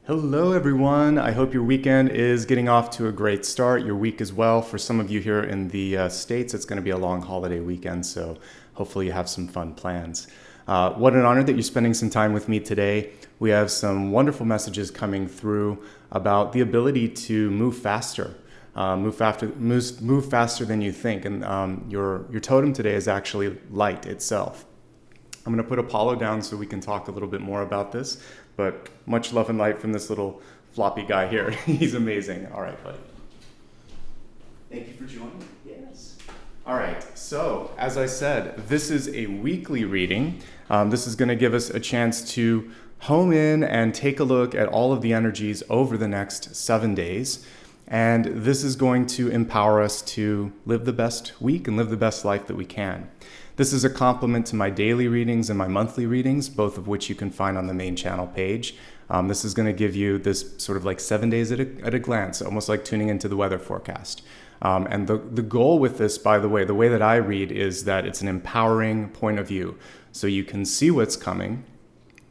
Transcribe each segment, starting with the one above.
Hello everyone, I hope your weekend is getting off to a great start, your week as well. For some of you here in the States, it's going to be a long holiday weekend, so hopefully you have some fun plans. What an honor that you're spending some time with me today. We have some wonderful messages coming through about the ability to move faster. Move faster than you think, and your totem today is actually light itself. I'm going to put Apollo down so we can talk a little bit more about this, but much love and light from this little floppy guy here. He's amazing. All right, buddy. Thank you for joining. Yes. All right, so as I said, this is a weekly reading. This is going to give us a chance to home in and take a look at all of the energies over the next 7 days. And this is going to empower us to live the best week and live the best life that we can. This is a complement to my daily readings and my monthly readings, both of which you can find on the main channel page. This is going to give you this sort of like 7 days at a glance, almost like tuning into the weather forecast. And the goal with this, by the way that I read is that it's an empowering point of view. So you can see what's coming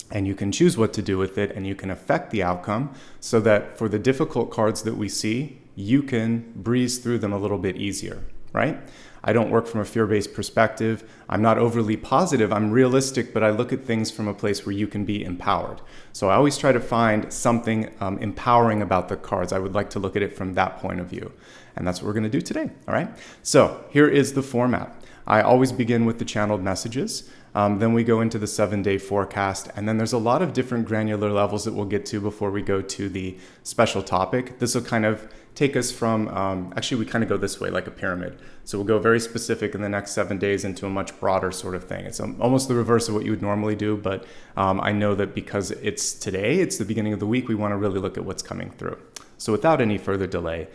and you can choose what to do with it and you can affect the outcome so that for the difficult cards that we see, you can breeze through them a little bit easier, right? I don't work from a fear-based perspective. I'm not overly positive. I'm realistic, but I look at things from a place where you can be empowered. So I always try to find something empowering about the cards. I would like to look at it from that point of view. And that's what we're going to do today, all right? So here is the format. I always begin with the channeled messages. Then we go into the 7-day forecast, and then there's a lot of different granular levels that we'll get to before we go to the special topic. This will kind of take us from, actually we kind of go this way like a pyramid. So we'll go very specific in the next 7 days into a much broader sort of thing. It's almost the reverse of what you would normally do, but I know that because it's today, it's the beginning of the week, we want to really look at what's coming through. So without any further delay,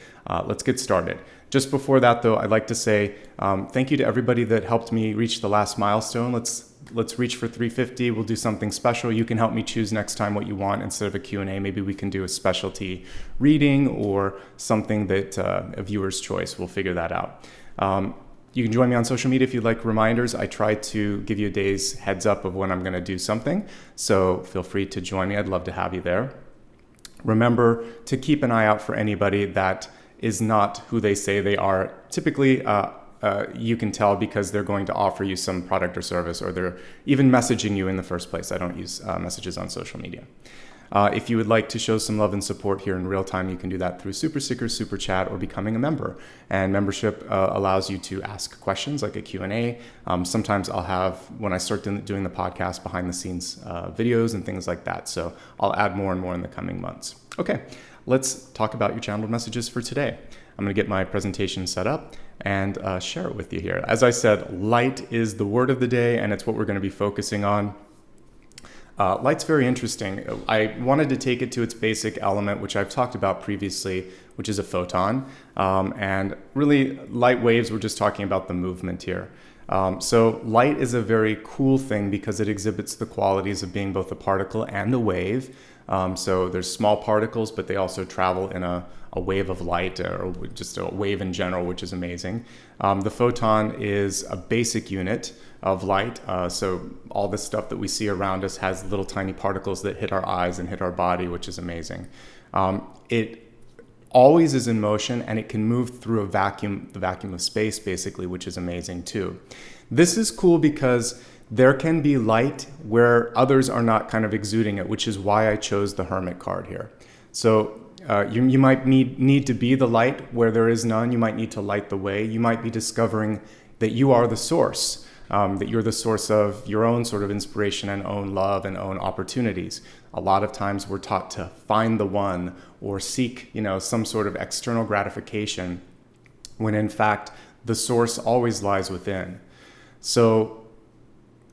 let's get started. Just before that though, I'd like to say thank you to everybody that helped me reach the last milestone. Let's reach for 350. We'll do something special. You can help me choose next time what you want instead of a Q&A. Maybe we can do a specialty reading or something that a viewer's choice. We'll figure that out. You can join me on social media if you'd like reminders. I try to give you a day's heads up of when I'm going to do something. So feel free to join me. I'd love to have you there. Remember to keep an eye out for anybody that is not who they say they are. Typically, you can tell because they're going to offer you some product or service, or they're even messaging you in the first place. I don't use messages on social media. If you would like to show some love and support here in real time, you can do that through SuperStickers, Super Chat, or becoming a member. And membership allows you to ask questions like a Q&A. Sometimes I'll have, when I start doing the podcast, behind the scenes videos and things like that. So I'll add more and more in the coming months. Okay, let's talk about your channeled messages for today. I'm going to get my presentation set up and share it with you here. As I said, light is the word of the day, and it's what we're going to be focusing on. Light's very interesting. I wanted to take it to its basic element, which I've talked about previously, which is a photon. And really, light waves, we're just talking about the movement here. So light is a very cool thing because it exhibits the qualities of being both a particle and a wave. So there's small particles, but they also travel in a wave of light, or just a wave in general, which is amazing. The photon is a basic unit of light. So all the stuff that we see around us has little tiny particles that hit our eyes and hit our body, which is amazing. It always is in motion, and it can move through a vacuum, the vacuum of space, basically, which is amazing too. This is cool because there can be light where others are not kind of exuding it, which is why I chose the Hermit card here. So you might need to be the light where there is none. You might need to light the way. You might be discovering that you are the source, that you're the source of your own sort of inspiration and own love and own opportunities. A lot of times we're taught to find the one or seek, some sort of external gratification, when in fact the source always lies within. So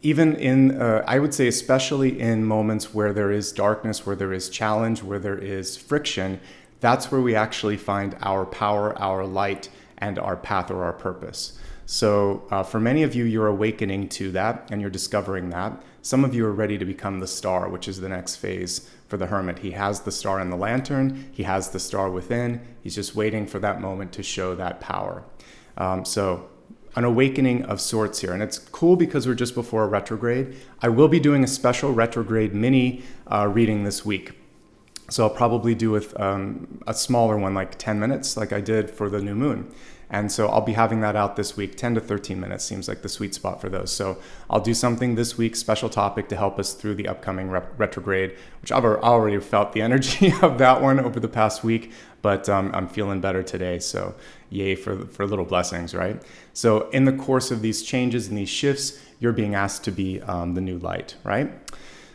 even in, I would say especially in moments where there is darkness, where there is challenge, where there is friction, that's where we actually find our power, our light, and our path or our purpose. So for many of you, you're awakening to that and you're discovering that. Some of you are ready to become the star, which is the next phase for the Hermit. He has the star in the lantern. He has the star within. He's just waiting for that moment to show that power. So an awakening of sorts here. And it's cool because we're just before a retrograde. I will be doing a special retrograde mini reading this week. So I'll probably do with a smaller one, like 10 minutes, like I did for the new moon. And so I'll be having that out this week. 10 to 13 minutes seems like the sweet spot for those. So I'll do something this week, special topic to help us through the upcoming retrograde, which I've already felt the energy of that one over the past week, but I'm feeling better today. So yay for little blessings, right? So in the course of these changes and these shifts, you're being asked to be the new light, right?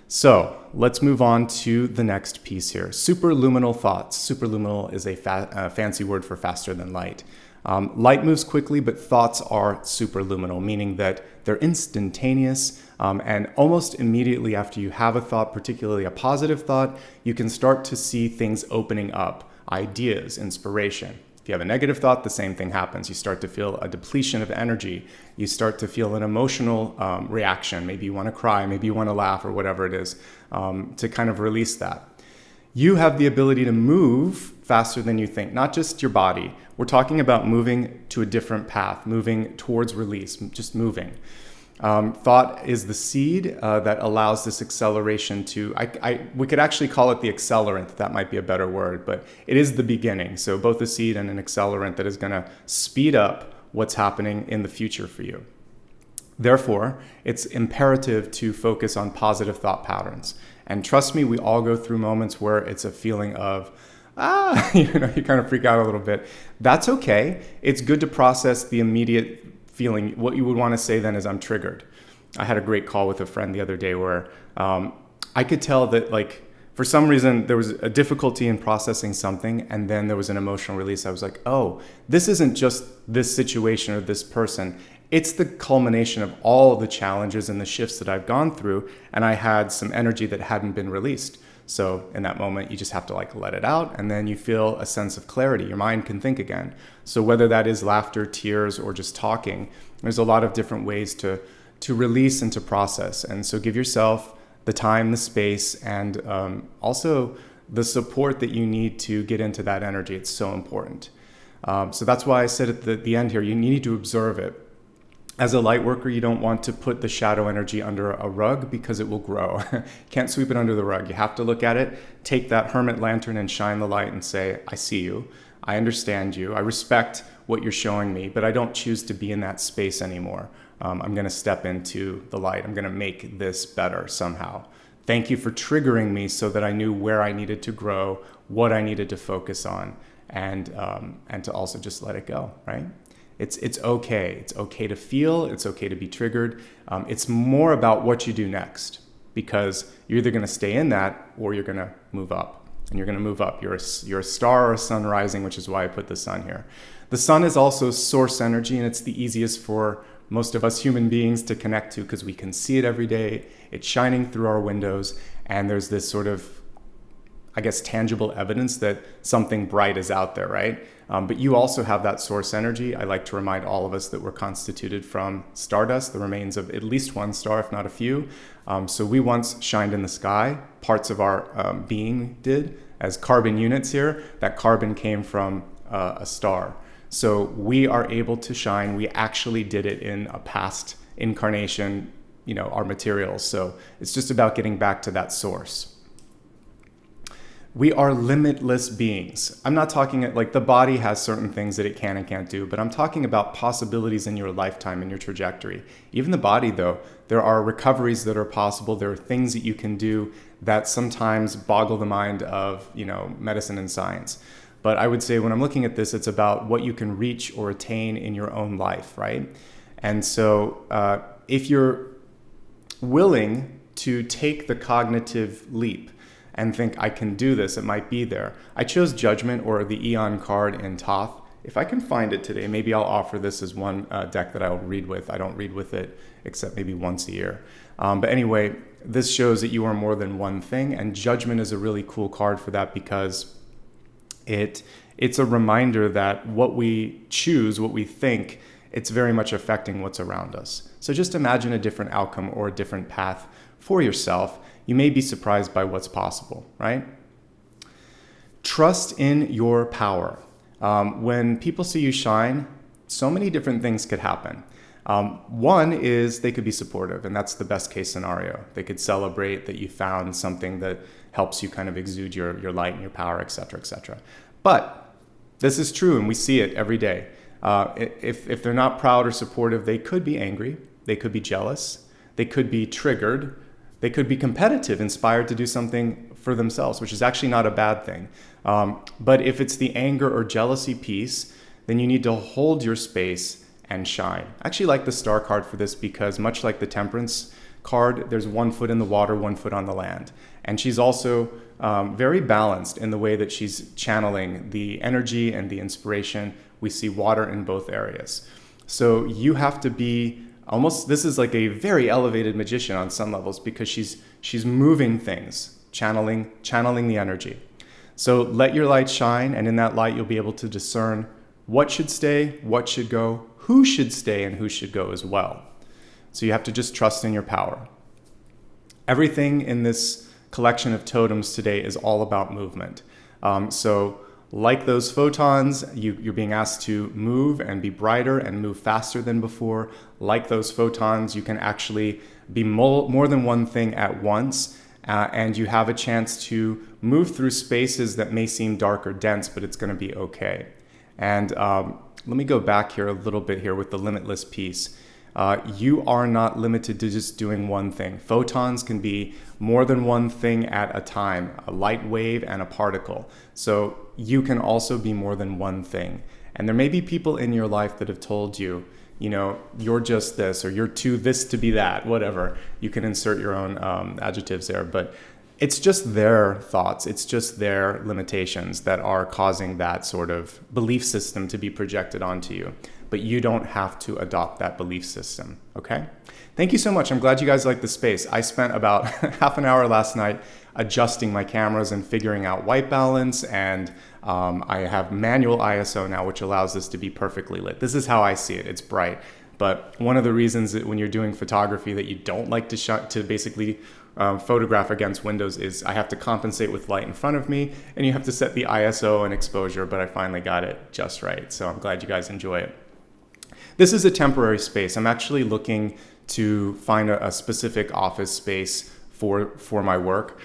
So let's move on to the next piece here. Superluminal thoughts. Superluminal is a fancy word for faster than light. Light moves quickly, but thoughts are superluminal, meaning that they're instantaneous, and almost immediately after you have a thought, particularly a positive thought, you can start to see things opening up, ideas, inspiration. If you have a negative thought, the same thing happens. You start to feel a depletion of energy. You start to feel an emotional reaction. Maybe you want to cry, maybe you want to laugh, or whatever it is, to kind of release that. You have the ability to move faster than you think, not just your body. We're talking about moving to a different path, moving towards release, just moving. Thought is the seed that allows this acceleration to, we could actually call it the accelerant. That might be a better word, but it is the beginning. So both a seed and an accelerant that is going to speed up what's happening in the future for you. Therefore, it's imperative to focus on positive thought patterns. And trust me, we all go through moments where it's a feeling of, you kind of freak out a little bit. That's okay. It's good to process the immediate feeling. What you would want to say then is, I'm triggered. I had a great call with a friend the other day where I could tell that, like, for some reason there was a difficulty in processing something, and then there was an emotional release. I was like, oh, this isn't just this situation or this person. It's the culmination of all of the challenges and the shifts that I've gone through, and I had some energy that hadn't been released. So in that moment, you just have to let it out, and then you feel a sense of clarity. Your mind can think again. So whether that is laughter, tears, or just talking, there's a lot of different ways to release and to process. And so give yourself the time, the space, and also the support that you need to get into that energy. It's so important. So that's why I said at the end here, you need to observe it. As a light worker, you don't want to put the shadow energy under a rug because it will grow. Can't sweep it under the rug. You have to look at it, take that hermit lantern and shine the light and say, I see you, I understand you, I respect what you're showing me, but I don't choose to be in that space anymore. I'm going to step into the light. I'm going to make this better somehow. Thank you for triggering me so that I knew where I needed to grow, what I needed to focus on, and to also just let it go, right? It's okay. It's okay to feel. It's okay to be triggered. It's more about what you do next, because you're either going to stay in that or you're going to move up. And you're going to move up. You're a star or a sun rising, which is why I put the sun here. The sun is also source energy, and it's the easiest for most of us human beings to connect to because we can see it every day. It's shining through our windows, and there's this sort of, I guess, tangible evidence that something bright is out there, right? But you also have that source energy. I like to remind all of us that we're constituted from stardust, the remains of at least one star, if not a few. So we once shined in the sky. Parts of our being did. As carbon units here, that carbon came from a star. So we are able to shine. We actually did it in a past incarnation, our materials. So it's just about getting back to that source. We are limitless beings. I'm not talking like the body has certain things that it can and can't do, but I'm talking about possibilities in your lifetime and your trajectory. Even the body, though, there are recoveries that are possible. There are things that you can do that sometimes boggle the mind of, medicine and science. But I would say when I'm looking at this, it's about what you can reach or attain in your own life, right? And so if you're willing to take the cognitive leap and think, I can do this, it might be there. I chose Judgment, or the Eon card in Thoth. If I can find it today, maybe I'll offer this as one deck that I'll read with. I don't read with it except maybe once a year. But anyway, this shows that you are more than one thing, and Judgment is a really cool card for that because it's a reminder that what we choose, what we think, it's very much affecting what's around us. So just imagine a different outcome or a different path for yourself. You may be surprised by what's possible, right? Trust in your power. When people see you shine, so many different things could happen. One is they could be supportive, and that's the best case scenario. They could celebrate that you found something that helps you kind of exude your light and your power, etc., etc. But this is true, and we see it every day. If they're not proud or supportive, they could be angry, they could be jealous, they could be triggered, they could be competitive, inspired to do something for themselves, which is actually not a bad thing. But if it's the anger or jealousy piece, then you need to hold your space and shine. I actually like the star card for this because much like the Temperance card, there's 1 foot in the water, 1 foot on the land. And she's also very balanced in the way that she's channeling the energy and the inspiration. We see water in both areas. So you have to be almost, this is like a very elevated magician on some levels because she's moving things, channeling the energy. So let your light shine, and in that light you'll be able to discern what should stay, what should go, who should stay, and who should go as well. So you have to just trust in your power. Everything in this collection of totems today is all about movement. So like those photons, you're being asked to move and be brighter and move faster than before. Like those photons, you can actually be more than one thing at once, and you have a chance to move through spaces that may seem dark or dense, but it's going to be okay. And let me go back here a little bit here with the limitless piece. You are not limited to just doing one thing. Photons can be more than one thing at a time, a light wave and a particle. So you can also be more than one thing. And there may be people in your life that have told you, you know, you're just this, or you're too this to be that, whatever. You can insert your own adjectives there, but it's just their thoughts. It's just their limitations that are causing that sort of belief system to be projected onto you. But you don't have to adopt that belief system, okay? Thank you so much. I'm glad you guys like the space. I spent about half an hour last night adjusting my cameras and figuring out white balance, and I have manual ISO now, which allows this to be perfectly lit. This is how I see it. It's bright. But one of the reasons that when you're doing photography that you don't like to basically photograph against windows is I have to compensate with light in front of me, and you have to set the ISO and exposure, but I finally got it just right. So I'm glad you guys enjoy it. This is a temporary space. I'm actually looking to find a specific office space for my work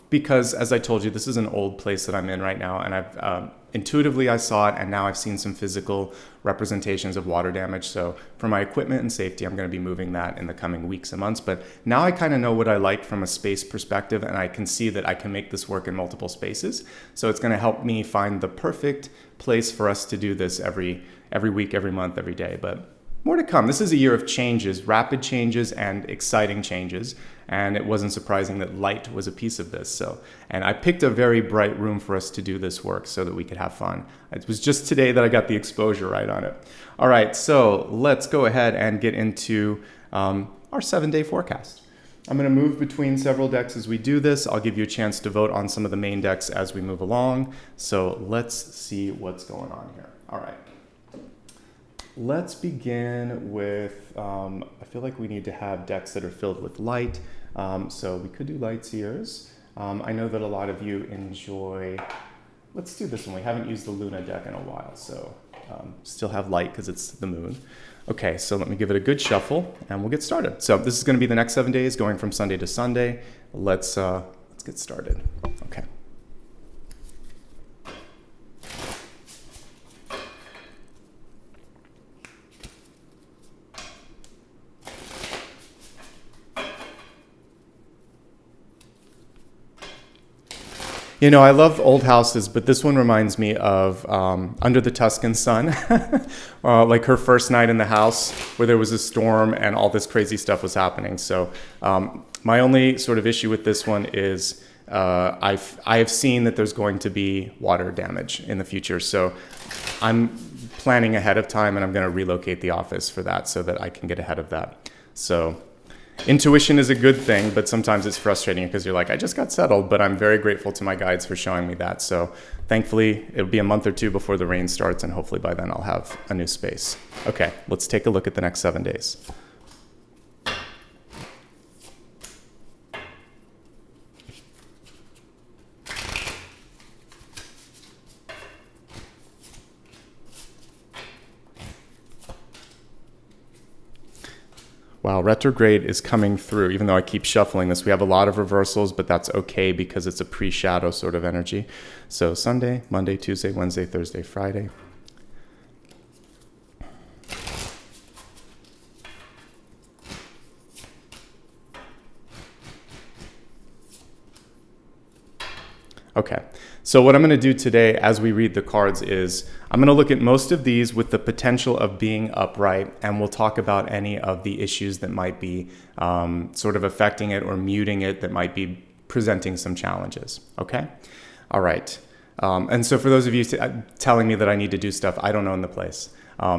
because, as I told you, this is an old place that I'm in right now, and I've intuitively I saw it, and now I've seen some physical representations of water damage. So for my equipment and safety, I'm going to be moving that in the coming weeks and months. But now I kind of know what I like from a space perspective, and I can see that I can make this work in multiple spaces. So it's going to help me find the perfect place for us to do this every week, every month, every day. But more to come. This is a year of changes, rapid changes and exciting changes. And it wasn't surprising that light was a piece of this. And I picked a very bright room for us to do this work so that we could have fun. It was just today that I got the exposure right on it. All right, so let's go ahead and get into our 7-day forecast. I'm going to move between several decks as we do this. I'll give you a chance to vote on some of the main decks as we move along. So let's see what's going on here. All right. Let's begin with, I feel like we need to have decks that are filled with light. So we could do Light's Ears. I know that a lot of you enjoy, let's do this one. We haven't used the Luna deck in a while, so still have light because it's the moon. Okay, so let me give it a good shuffle and we'll get started. So this is going to be the next 7 days, going from Sunday to Sunday. Let's get started. Okay. You know, I love old houses, but this one reminds me of Under the Tuscan Sun, like her first night in the house where there was a storm and all this crazy stuff was happening. So my only sort of issue with this one is I have seen that there's going to be water damage in the future. So I'm planning ahead of time, and I'm going to relocate the office for that so that I can get ahead of that. So intuition is a good thing, but sometimes it's frustrating because you're like, I just got settled, but I'm very grateful to my guides for showing me that. So thankfully, it'll be a month or two before the rain starts, and hopefully by then I'll have a new space. Okay, let's take a look at the next 7 days. Wow, retrograde is coming through, even though I keep shuffling this. We have a lot of reversals, but that's okay because it's a pre-shadow sort of energy. So Sunday, Monday, Tuesday, Wednesday, Thursday, Friday. Okay, so what I'm going to do today as we read the cards is I'm going to look at most of these with the potential of being upright, and we'll talk about any of the issues that might be sort of affecting it or muting it, that might be presenting some challenges. Okay? All right. And so for those of you telling me that I need to do stuff, I don't own the place.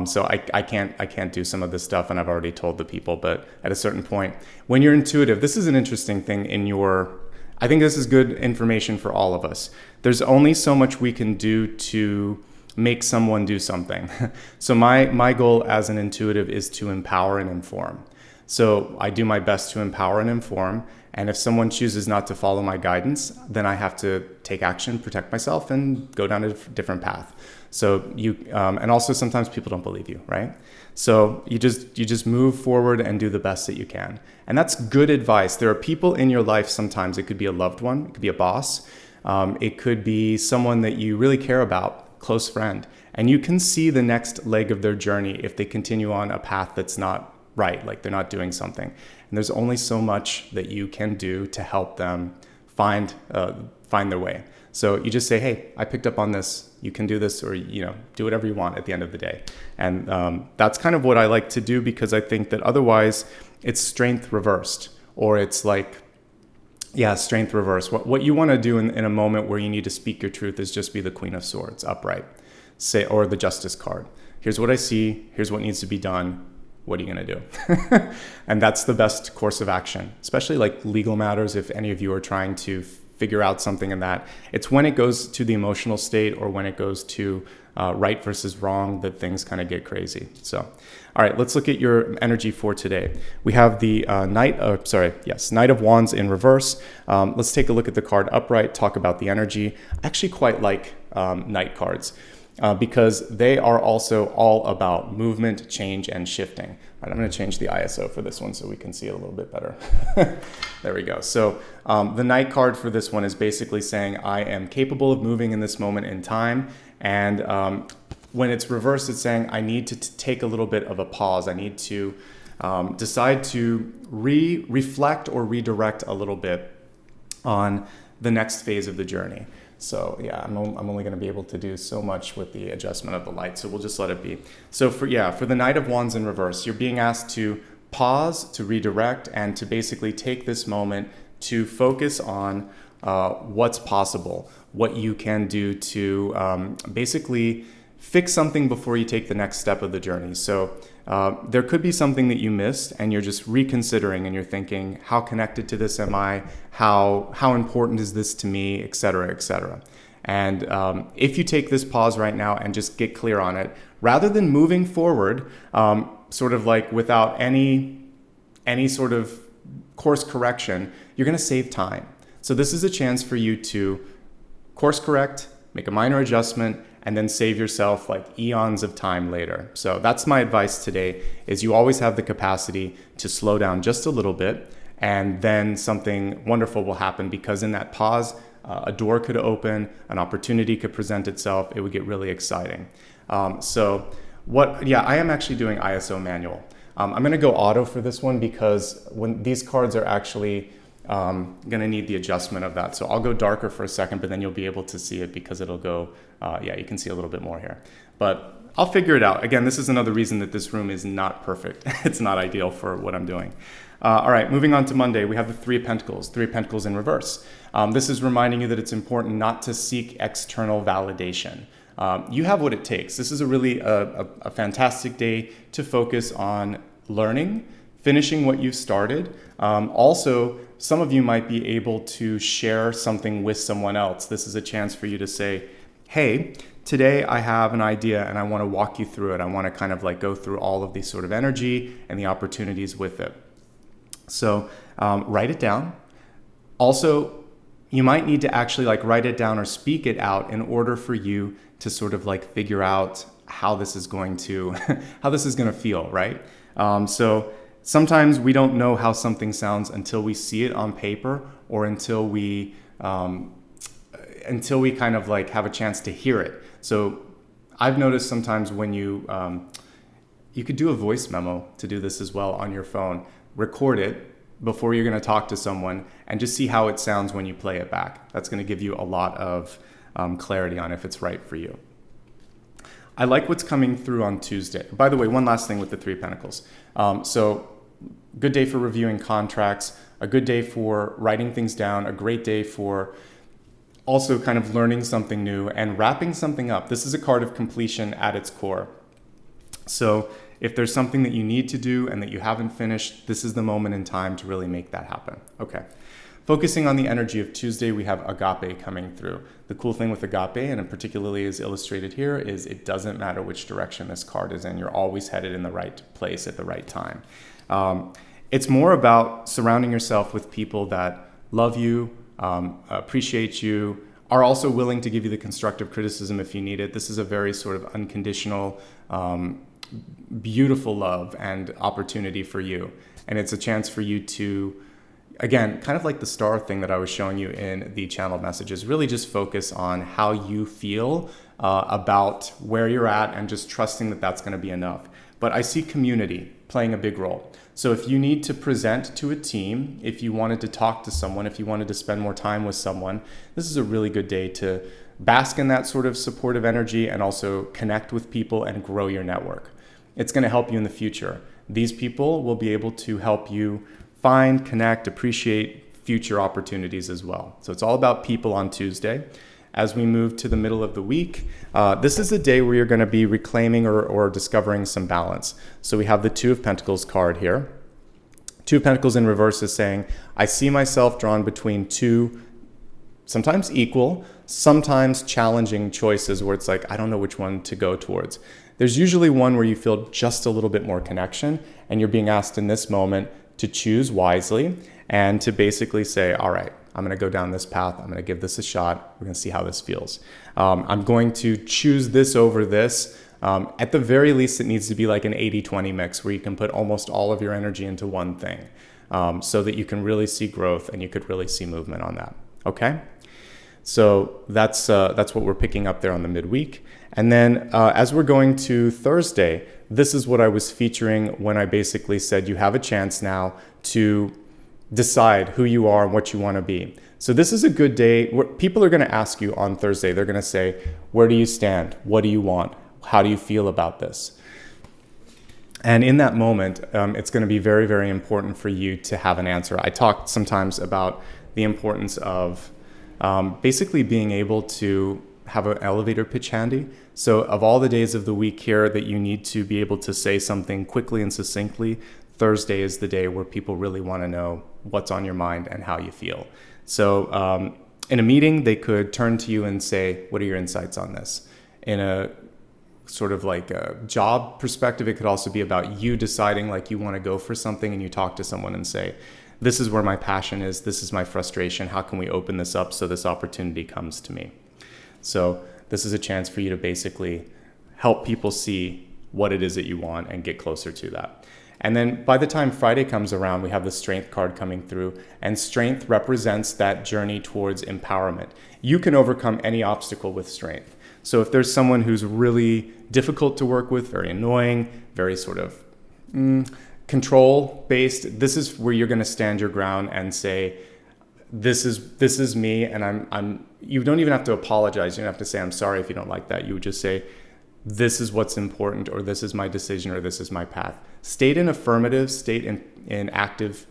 So I can't do some of this stuff, and I've already told the people, but at a certain point, when you're intuitive, this is an interesting thing I think this is good information for all of us. There's only so much we can do to make someone do something. So my goal as an intuitive is to empower and inform. So I do my best to empower and inform. And if someone chooses not to follow my guidance, then I have to take action, protect myself, and go down a different path. So and also sometimes people don't believe you, right? So you just move forward and do the best that you can. And that's good advice. There are people in your life sometimes. It could be a loved one, it could be a boss, it could be someone that you really care about, close friend. And you can see the next leg of their journey if they continue on a path that's not right, like they're not doing something. And there's only so much that you can do to help them find their way. So you just say, hey, I picked up on this, you can do this, or do whatever you want at the end of the day. And that's kind of what I like to do, because I think that otherwise it's strength reversed, or it's like, strength reversed. What you want to do in a moment where you need to speak your truth is just be the Queen of Swords, upright, or the Justice card. Here's what I see, here's what needs to be done. What are you going to do? And that's the best course of action, especially like legal matters. If any of you are trying to figure out something in that, it's when it goes to the emotional state, or when it goes to right versus wrong, that things kind of get crazy. So, all right, let's look at your energy for today. We have the Knight of Wands in reverse. Let's take a look at the card upright, talk about the energy. I actually quite like Knight cards. Because they are also all about movement, change, and shifting. All right, I'm going to change the ISO for this one so we can see it a little bit better. There we go. So the Knight card for this one is basically saying I am capable of moving in this moment in time. And when it's reversed, it's saying I need to take a little bit of a pause. I need to decide to reflect or redirect a little bit on the next phase of the journey. So yeah, I'm only going to be able to do so much with the adjustment of the light, so we'll just let it be. So for the Knight of Wands in reverse, you're being asked to pause, to redirect, and to basically take this moment to focus on what's possible, what you can do to basically fix something before you take the next step of the journey. So there could be something that you missed, and you're just reconsidering, and you're thinking, how connected to this am I? How important is this to me, et cetera, et cetera. And if you take this pause right now and just get clear on it, rather than moving forward, sort of like without any sort of course correction, you're going to save time. So this is a chance for you to course correct, make a minor adjustment, and then save yourself like eons of time later. So that's my advice today, is you always have the capacity to slow down just a little bit, and then something wonderful will happen, because in that pause, a door could open, an opportunity could present itself, it would get really exciting. I am actually doing ISO manual. I'm going to go auto for this one, because when these cards are actually going to need the adjustment of that. So I'll go darker for a second, but then you'll be able to see it, because it'll go, you can see a little bit more here. But I'll figure it out. Again, this is another reason that this room is not perfect. It's not ideal for what I'm doing. All right, moving on to Monday, we have the Three of Pentacles in reverse. This is reminding you that it's important not to seek external validation. You have what it takes. This is a fantastic day to focus on learning, finishing what you've started. Also, some of you might be able to share something with someone else. This is a chance for you to say, hey, today I have an idea and I want to walk you through it. I want to kind of like go through all of these sort of energy and the opportunities with it. So write it down. Also, you might need to actually like write it down or speak it out in order for you to sort of like figure out how this is going to feel, right? So sometimes we don't know how something sounds until we see it on paper, or until we kind of like have a chance to hear it. So I've noticed sometimes when you could do a voice memo to do this as well on your phone. Record it before you're going to talk to someone and just see how it sounds when you play it back. That's going to give you a lot of clarity on if it's right for you. I like what's coming through on Tuesday. By the way, one last thing with the Three of Pentacles. So good day for reviewing contracts, a good day for writing things down, a great day for also kind of learning something new and wrapping something up. This is a card of completion at its core. So if there's something that you need to do and that you haven't finished, this is the moment in time to really make that happen. Okay. Focusing on the energy of Tuesday, we have agape coming through. The cool thing with agape, and particularly is illustrated here, is it doesn't matter which direction this card is in. You're always headed in the right place at the right time. It's more about surrounding yourself with people that love you, appreciate you, are also willing to give you the constructive criticism if you need it. This is a very sort of unconditional, beautiful love and opportunity for you. And it's a chance for you to, again, kind of like the star thing that I was showing you in the channel messages, really just focus on how you feel about where you're at and just trusting that that's going to be enough. But I see community playing a big role. So if you need to present to a team, if you wanted to talk to someone, if you wanted to spend more time with someone, this is a really good day to bask in that sort of supportive energy and also connect with people and grow your network. It's going to help you in the future. These people will be able to help you find, connect, appreciate future opportunities as well. So it's all about people on Tuesday. As we move to the middle of the week, this is a day where you're going to be reclaiming or discovering some balance. So we have the Two of Pentacles card here. Two of Pentacles in reverse is saying, I see myself drawn between two, sometimes equal, sometimes challenging choices where it's like, I don't know which one to go towards. There's usually one where you feel just a little bit more connection, and you're being asked in this moment to choose wisely and to basically say, all right, I'm going to go down this path. I'm going to give this a shot. We're going to see how this feels. I'm going to choose this over this. At the very least, it needs to be like an 80-20 mix where you can put almost all of your energy into one thing, so that you can really see growth and you could really see movement on that. Okay? So that's what we're picking up there on the midweek. And then as we're going to Thursday, this is what I was featuring when I basically said you have a chance now to decide who you are and what you want to be. So this is a good day where people are going to ask you on Thursday. They're going to say, where do you stand? What do you want? How do you feel about this? And in that moment, it's going to be very, very important for you to have an answer. I talked sometimes about the importance of basically being able to have an elevator pitch handy. So of all the days of the week here that you need to be able to say something quickly and succinctly, Thursday is the day where people really want to know what's on your mind and how you feel. So in a meeting, they could turn to you and say, what are your insights on this? In a sort of like a job perspective, it could also be about you deciding like you want to go for something, and you talk to someone and say, this is where my passion is. This is my frustration. How can we open this up so this opportunity comes to me? So this is a chance for you to basically help people see what it is that you want and get closer to that. And then by the time Friday comes around, we have the Strength card coming through, and Strength represents that journey towards empowerment. You can overcome any obstacle with Strength. So if there's someone who's really difficult to work with, very annoying, very sort of control-based, this is where you're going to stand your ground and say, this is me, and you don't even have to apologize. You don't have to say, I'm sorry if you don't like that. You would just say, this is what's important, or this is my decision, or this is my path. State in affirmative, state in active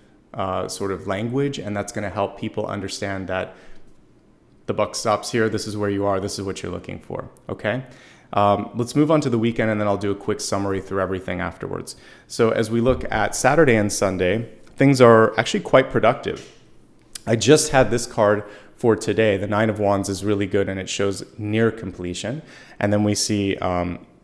sort of language, and that's going to help people understand that the buck stops here. This is where you are. This is what you're looking for. Okay? Let's move on to the weekend, and then I'll do a quick summary through everything afterwards. So as we look at Saturday and Sunday, things are actually quite productive. I just had this card for today. The Nine of Wands is really good, and it shows near completion. And then we see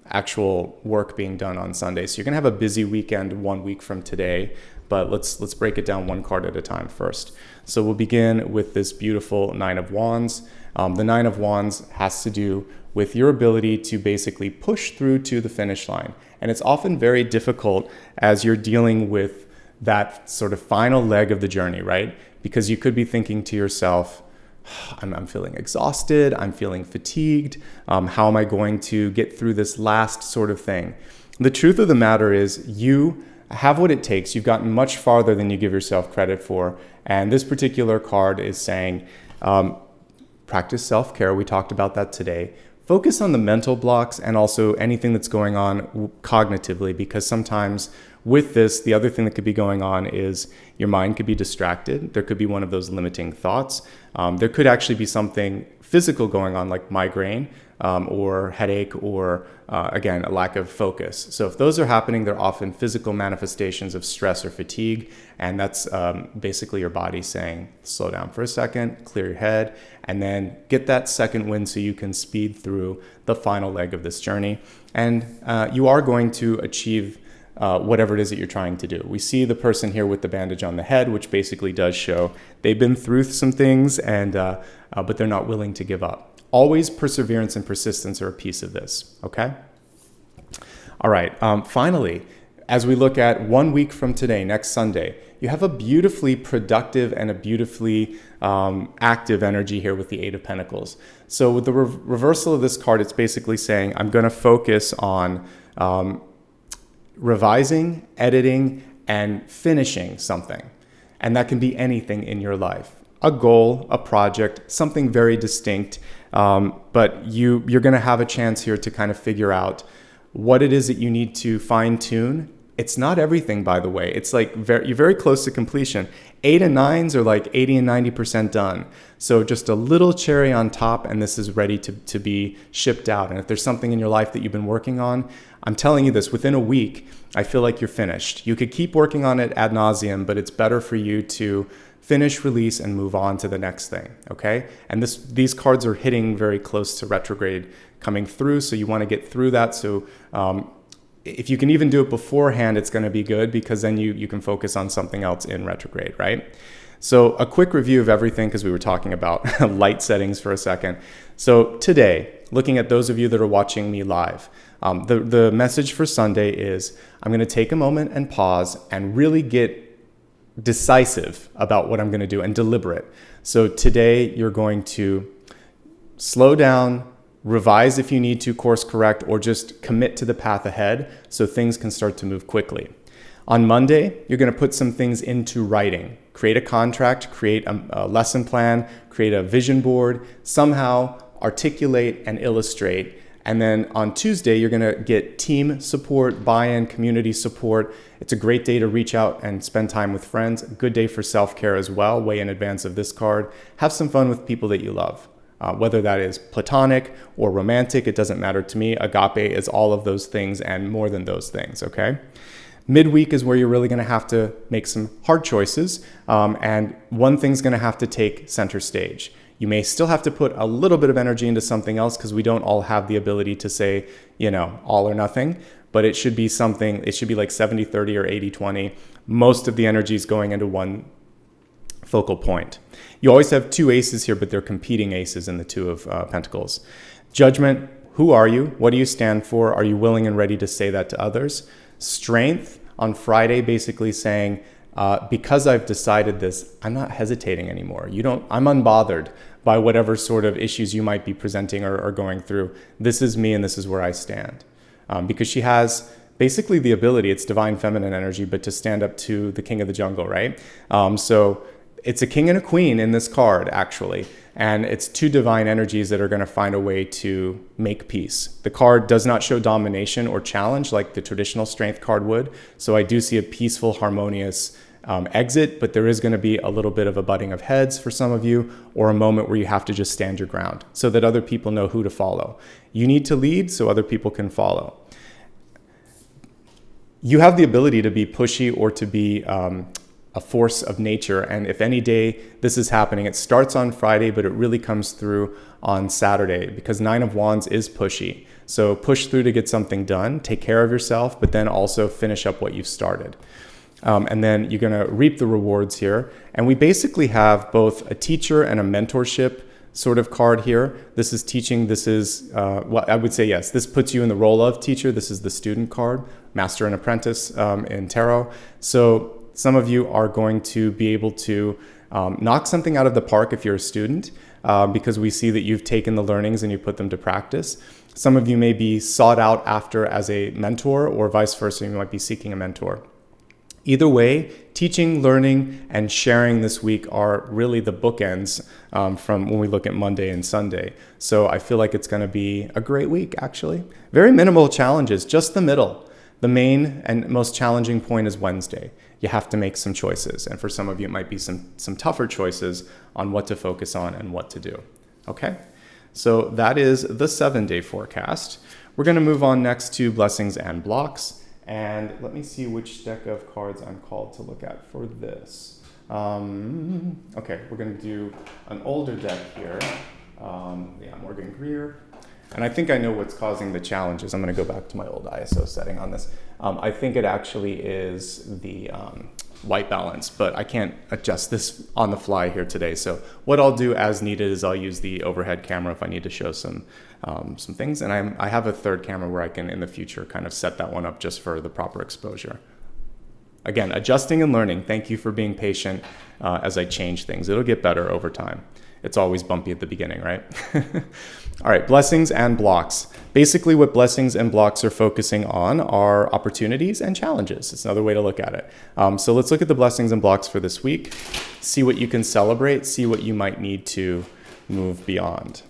actual work being done on Sunday. So you're going to have a busy weekend 1 week from today, but let's break it down one card at a time first. So we'll begin with this beautiful Nine of Wands. The Nine of Wands has to do with your ability to basically push through to the finish line. And it's often very difficult as you're dealing with that sort of final leg of the journey, right? Because you could be thinking to yourself, I'm feeling exhausted, I'm feeling fatigued, how am I going to get through this last sort of thing? The truth of the matter is you have what it takes. You've gotten much farther than you give yourself credit for. And this particular card is saying, practice self-care. We talked about that today. Focus on the mental blocks and also anything that's going on cognitively, because sometimes with this, the other thing that could be going on is your mind could be distracted. There could be one of those limiting thoughts. There could actually be something physical going on, like migraine or headache, or again, a lack of focus. So if those are happening, they're often physical manifestations of stress or fatigue. And that's basically your body saying, slow down for a second, clear your head, and then get that second wind so you can speed through the final leg of this journey. And you are going to achieve whatever it is that you're trying to do. We see the person here with the bandage on the head, which basically does show they've been through some things, and but they're not willing to give up. Always perseverance and persistence are a piece of this, okay? All right, finally, as we look at 1 week from today, next Sunday, you have a beautifully productive and a beautifully active energy here with the Eight of Pentacles. So with the reversal of this card, it's basically saying, I'm going to focus on revising, editing, and finishing something. And that can be anything in your life. A goal, a project, something very distinct. But you're going to have a chance here to kind of figure out what it is that you need to fine tune. It's not everything, by the way. It's like you're very close to completion. 8 and 9s are like 80 and 90% done. So just a little cherry on top, and this is ready to be shipped out. And if there's something in your life that you've been working on, I'm telling you this, within a week, I feel like you're finished. You could keep working on it ad nauseum, but it's better for you to finish, release, and move on to the next thing, okay? And these cards are hitting very close to retrograde coming through, so you want to get through that. So if you can even do it beforehand, it's going to be good, because then you can focus on something else in retrograde, right? So a quick review of everything, because we were talking about light settings for a second. So today, looking at those of you that are watching me live, the message for Sunday is I'm going to take a moment and pause and really get decisive about what I'm going to do and deliberate. So today you're going to slow down, revise if you need to, course correct, or just commit to the path ahead so things can start to move quickly. On Monday, you're going to put some things into writing. Create a contract, create a lesson plan, create a vision board, somehow articulate and illustrate. And then on Tuesday, you're going to get team support, buy-in, community support. It's a great day to reach out and spend time with friends. A good day for self-care as well, way in advance of this card. Have some fun with people that you love. Whether that is platonic or romantic, it doesn't matter to me. Agape is all of those things and more than those things, okay? Midweek is where you're really going to have to make some hard choices, and one thing's going to have to take center stage. You may still have to put a little bit of energy into something else, because we don't all have the ability to say, all or nothing, but it should be something, it should be like 70-30 or 80-20. Most of the energy is going into one focal point. You always have two aces here, but they're competing aces in the Two of Pentacles. Judgment, who are you? What do you stand for? Are you willing and ready to say that to others? Strength on Friday, basically saying, because I've decided this, I'm not hesitating anymore. I'm unbothered by whatever sort of issues you might be presenting or going through. This is me and this is where I stand. Because she has basically the ability, it's divine feminine energy, but to stand up to the king of the jungle, right? So it's a king and a queen in this card, actually. And it's two divine energies that are going to find a way to make peace. The card does not show domination or challenge like the traditional strength card would. So I do see a peaceful, harmonious exit, but there is going to be a little bit of a butting of heads for some of you, or a moment where you have to just stand your ground so that other people know who to follow. You need to lead so other people can follow. You have the ability to be pushy or to be a force of nature. And if any day this is happening, it starts on Friday, but it really comes through on Saturday, because Nine of Wands is pushy. So push through to get something done, take care of yourself, but then also finish up what you've started. And then you're going to reap the rewards here. And we basically have both a teacher and a mentorship sort of card here. This is teaching. This is, I would say, yes, this puts you in the role of teacher. This is the student card, master and apprentice in tarot. So Some of you are going to be able to knock something out of the park if you're a student, because we see that you've taken the learnings and you put them to practice. Some of you may be sought out after as a mentor, or vice versa, you might be seeking a mentor. Either way, teaching, learning, and sharing this week are really the bookends from when we look at Monday and Sunday. So I feel like it's going to be a great week, actually. Very minimal challenges, just the middle. The main and most challenging point is Wednesday. You have to make some choices. And for some of you, it might be some tougher choices on what to focus on and what to do. Okay? So that is the 7-day forecast. We're going to move on next to blessings and blocks. And let me see which deck of cards I'm called to look at for this. Okay, we're going to do an older deck here. Morgan Greer. And I think I know what's causing the challenges. I'm going to go back to my old ISO setting on this. I think it actually is the white balance, but I can't adjust this on the fly here today. So what I'll do as needed is I'll use the overhead camera if I need to show some things. And I have a third camera where I can, in the future, kind of set that one up just for the proper exposure. Again, adjusting and learning. Thank you for being patient as I change things. It'll get better over time. It's always bumpy at the beginning, right? All right, blessings and blocks. Basically, what blessings and blocks are focusing on are opportunities and challenges. It's another way to look at it. So let's look at the blessings and blocks for this week, see what you can celebrate, see what you might need to move beyond.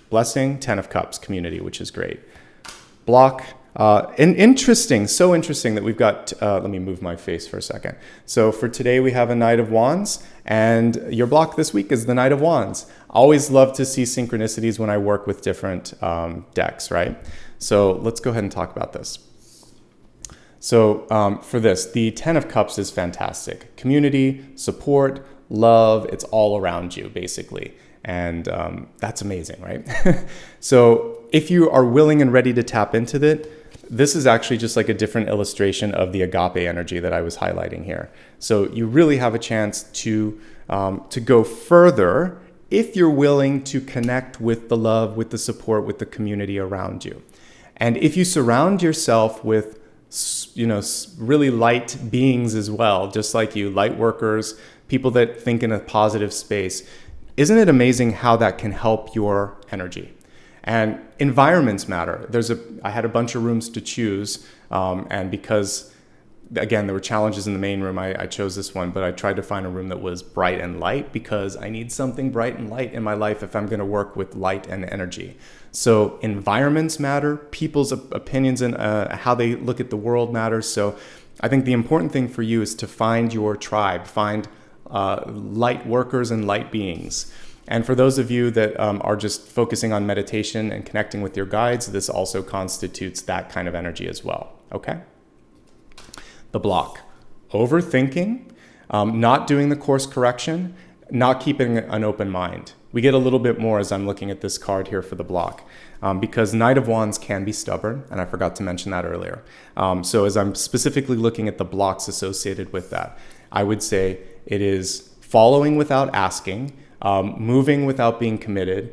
Blessing, 10 of Cups, community, which is great. Block, and interesting, so interesting that we've got, let me move my face for a second. So for today, we have a Knight of Wands, and your block this week is the Knight of Wands. Always love to see synchronicities when I work with different decks, right? So let's go ahead and talk about this. So for this, the 10 of Cups is fantastic. Community, support, love, it's all around you, basically. And that's amazing, right? So if you are willing and ready to tap into it, this is actually just like a different illustration of the agape energy that I was highlighting here. So you really have a chance to go further if you're willing to connect with the love, with the support, with the community around you. And if you surround yourself with, really light beings as well, just like you, light workers, people that think in a positive space, isn't it amazing how that can help your energy? And environments matter. I had a bunch of rooms to choose, and because, again, there were challenges in the main room, I chose this one, but I tried to find a room that was bright and light because I need something bright and light in my life if I'm going to work with light and energy. So environments matter, people's opinions and how they look at the world matters. So I think the important thing for you is to find your tribe, find light workers and light beings. And for those of you that are just focusing on meditation and connecting with your guides, this also constitutes that kind of energy as well, okay? The block, overthinking, not doing the course correction, not keeping an open mind. We get a little bit more as I'm looking at this card here for the block, because Knight of Wands can be stubborn, and I forgot to mention that earlier. So as I'm specifically looking at the blocks associated with that, I would say it is following without asking, moving without being committed,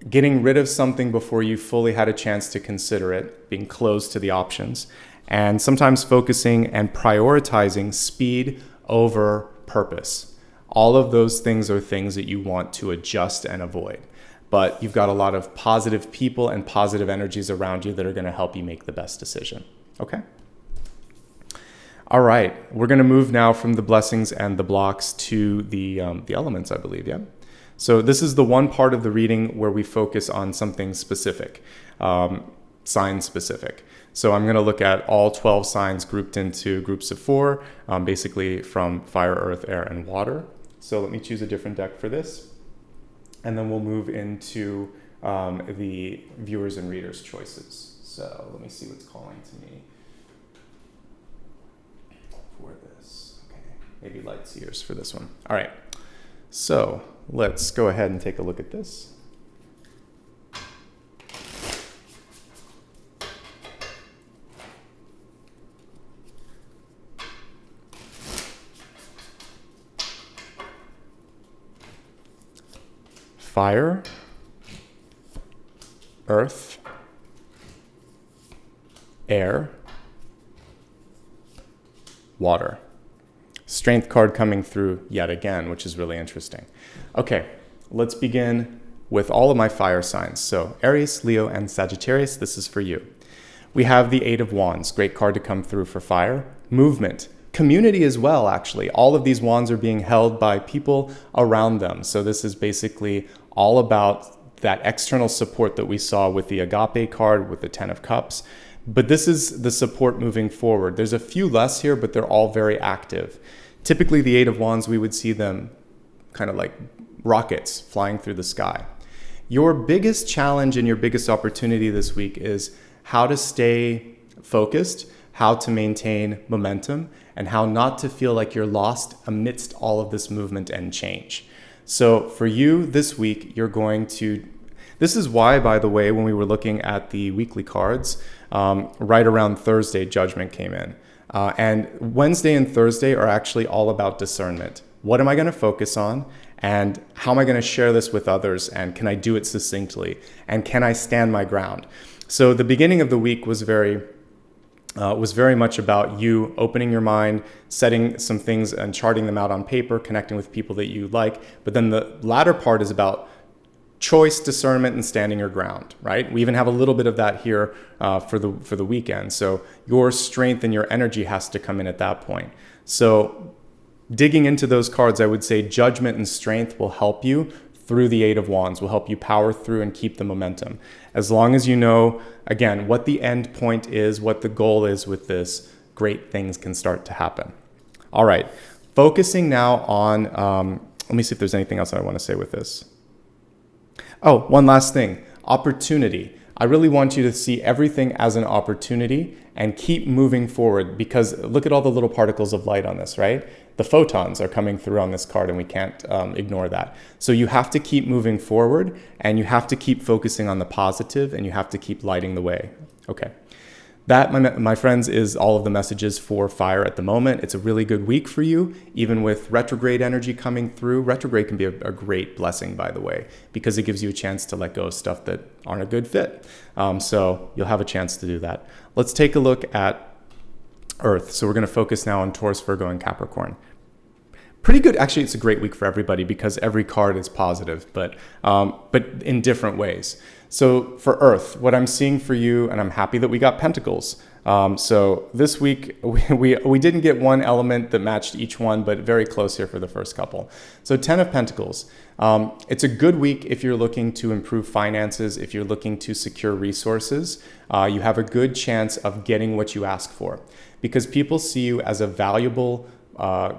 getting rid of something before you fully had a chance to consider it, being closed to the options, and sometimes focusing and prioritizing speed over purpose. All of those things are things that you want to adjust and avoid. But you've got a lot of positive people and positive energies around you that are going to help you make the best decision. Okay? All right, we're going to move now from the blessings and the blocks to the elements, I believe, yeah? So this is the one part of the reading where we focus on something specific, sign specific. So I'm going to look at all 12 signs grouped into groups of 4, basically from fire, earth, air, and water. So let me choose a different deck for this. And then we'll move into the viewers and readers' choices. So let me see what's calling to me for this. Okay, maybe light seers for this one. All right, so let's go ahead and take a look at this. Fire, earth, air, water. Strength card coming through yet again, which is really interesting. Okay, let's begin with all of my fire signs. So Aries, Leo, and Sagittarius, this is for you. We have the Eight of Wands, great card to come through for fire. Movement, community as well, actually. All of these wands are being held by people around them. So this is basically all about that external support that we saw with the Agape card, with the Ten of Cups. But this is the support moving forward. There's a few less here, but they're all very active. Typically, the Eight of Wands, we would see them kind of like rockets flying through the sky. Your biggest challenge and your biggest opportunity this week is how to stay focused, how to maintain momentum, and how not to feel like you're lost amidst all of this movement and change. So for you this week, you're going to, this is why, by the way, when we were looking at the weekly cards, right around Thursday, Judgment came in. And Wednesday and Thursday are actually all about discernment. What am I going to focus on? And how am I going to share this with others? And can I do it succinctly? And can I stand my ground? So the beginning of the week was very much about you opening your mind, setting some things and charting them out on paper, connecting with people that you like. But then the latter part is about choice, discernment, and standing your ground, right? We even have a little bit of that here for the weekend. So your strength and your energy has to come in at that point. So digging into those cards, I would say Judgment and Strength will help you through the Eight of Wands, will help you power through and keep the momentum. As long as you know, again, what the end point is, what the goal is with this, great things can start to happen. All right, focusing now on, let me see if there's anything else I want to say with this. Oh, one last thing, opportunity. I really want you to see everything as an opportunity and keep moving forward, because look at all the little particles of light on this, right? The photons are coming through on this card and we can't ignore that. So you have to keep moving forward and you have to keep focusing on the positive and you have to keep lighting the way. Okay. That, my friends, is all of the messages for fire at the moment. It's a really good week for you, even with retrograde energy coming through. Retrograde can be a great blessing, by the way, because it gives you a chance to let go of stuff that aren't a good fit. So you'll have a chance to do that. Let's take a look at Earth. So we're going to focus now on Taurus, Virgo, and Capricorn. Pretty good. Actually, it's a great week for everybody because every card is positive, but in different ways. So for Earth, what I'm seeing for you, and I'm happy that we got Pentacles. So this week, we didn't get one element that matched each one, but very close here for the first couple. So 10 of Pentacles. It's a good week if you're looking to improve finances, if you're looking to secure resources. You have a good chance of getting what you ask for because people see you as a valuable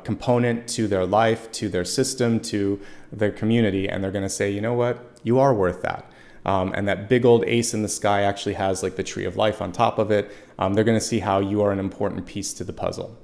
component to their life, to their system, to their community, and they're going to say, you know what, you are worth that. And that big old ace in the sky actually has like the tree of life on top of it. They're going to see how you are an important piece to the puzzle.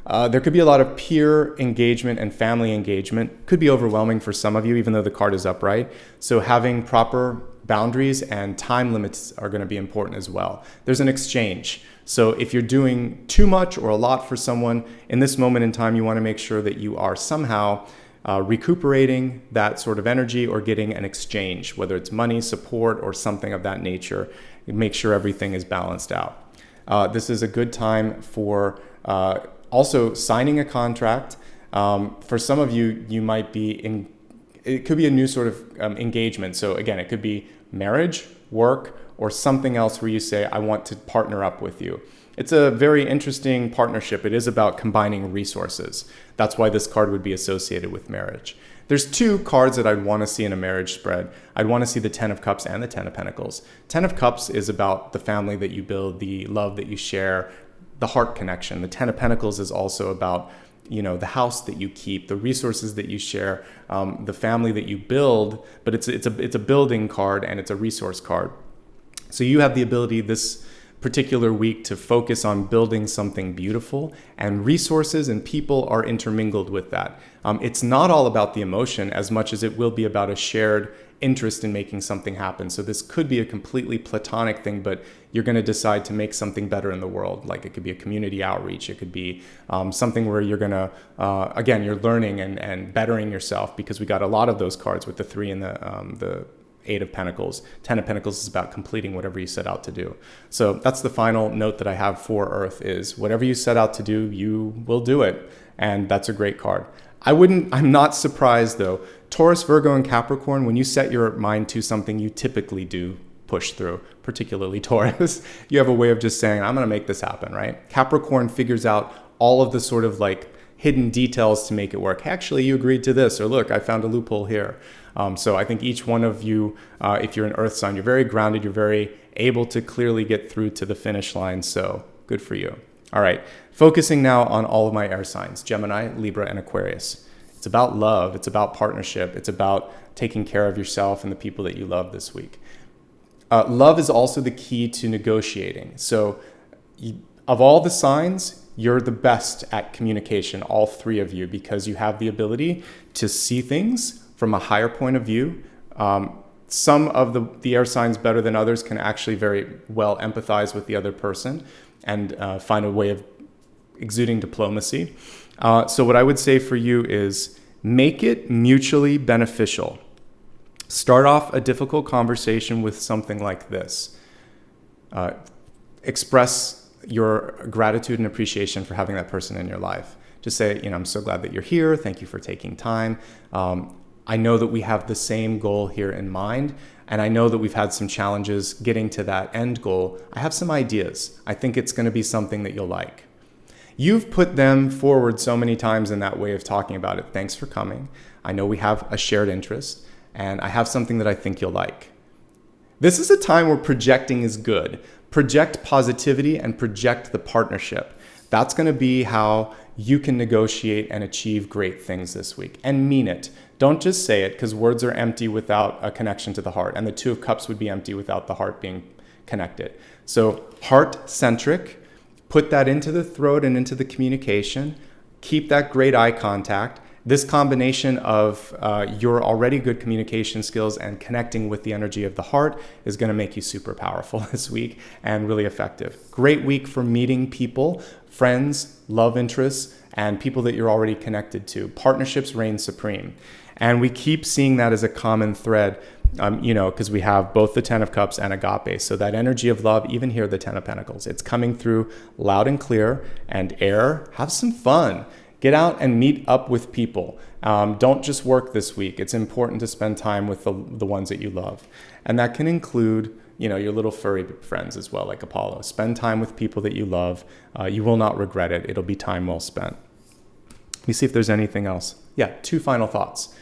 There could be a lot of peer engagement and family engagement. Could be overwhelming for some of you, even though the card is upright. So having proper boundaries and time limits are going to be important as well. There's an exchange. So if you're doing too much or a lot for someone, in this moment in time, you want to make sure that you are somehow recuperating that sort of energy or getting an exchange, whether it's money, support, or something of that nature. Make sure everything is balanced out. This is a good time for also signing a contract. For some of you, you might be in, it could be a new sort of engagement. So again, it could be marriage, work, or something else where you say, I want to partner up with you. It's a very interesting partnership. It is about combining resources. That's why this card would be associated with marriage. There's two cards that I'd want to see in a marriage spread. I'd want to see the 10 of Cups and the 10 of Pentacles. 10 of Cups is about the family that you build, the love that you share, the heart connection. The 10 of Pentacles is also about, you know, the house that you keep, the resources that you share, the family that you build, but it's a building card and it's a resource card. So you have the ability this particular week to focus on building something beautiful, and resources and people are intermingled with that. It's not all about the emotion as much as it will be about a shared interest in making something happen. So this could be a completely platonic thing, but you're going to decide to make something better in the world. Like it could be a community outreach. It could be something where you're going to, again, you're learning and bettering yourself, because we got a lot of those cards with the 3 and the 8 of Pentacles. 10 of Pentacles is about completing whatever you set out to do. So that's the final note that I have for Earth is whatever you set out to do, you will do it. and that's a great card. I'm not surprised though. Taurus, Virgo, and Capricorn, when you set your mind to something, you typically do push through, particularly Taurus. You have a way of just saying, I'm going to make this happen, right? Capricorn figures out all of the sort of like hidden details to make it work. Actually, you agreed to this, or look, I found a loophole here. So I think each one of you, if you're an earth sign, you're very grounded, you're very able to clearly get through to the finish line. So good for you. All right, focusing now on all of my air signs, Gemini, Libra, and Aquarius. It's about love, it's about partnership, it's about taking care of yourself and the people that you love this week. Love is also the key to negotiating. So of all the signs, you're the best at communication, all three of you, because you have the ability to see things from a higher point of view. Some of the air signs better than others can actually very well empathize with the other person and find a way of exuding diplomacy. So what I would say for you is make it mutually beneficial. Start off a difficult conversation with something like this. Express your gratitude and appreciation for having that person in your life. Just say, I'm so glad that you're here. Thank you for taking time. I know that we have the same goal here in mind, and I know that we've had some challenges getting to that end goal. I have some ideas. I think it's going to be something that you'll like. You've put them forward so many times in that way of talking about it. Thanks for coming. I know we have a shared interest, and I have something that I think you'll like. This is a time where projecting is good. Project positivity and project the partnership. That's going to be how you can negotiate and achieve great things this week. And mean it. Don't just say it, because words are empty without a connection to the heart. And the Two of Cups would be empty without the heart being connected. So heart-centric. Put that into the throat and into the communication. Keep that great eye contact. This combination of your already good communication skills and connecting with the energy of the heart is going to make you super powerful this week and really effective. Great week for meeting people, friends, love interests, and people that you're already connected to. Partnerships reign supreme. And we keep seeing that as a common thread, because we have both the Ten of Cups and Agape. So that energy of love, even here, the Ten of Pentacles, it's coming through loud and clear. And air, have some fun. Get out and meet up with people. Don't just work this week. It's important to spend time with the ones that you love. And that can include, your little furry friends as well, like Apollo. Spend time with people that you love. You will not regret it. It'll be time well spent. Let me see if there's anything else. Yeah, 2 final thoughts.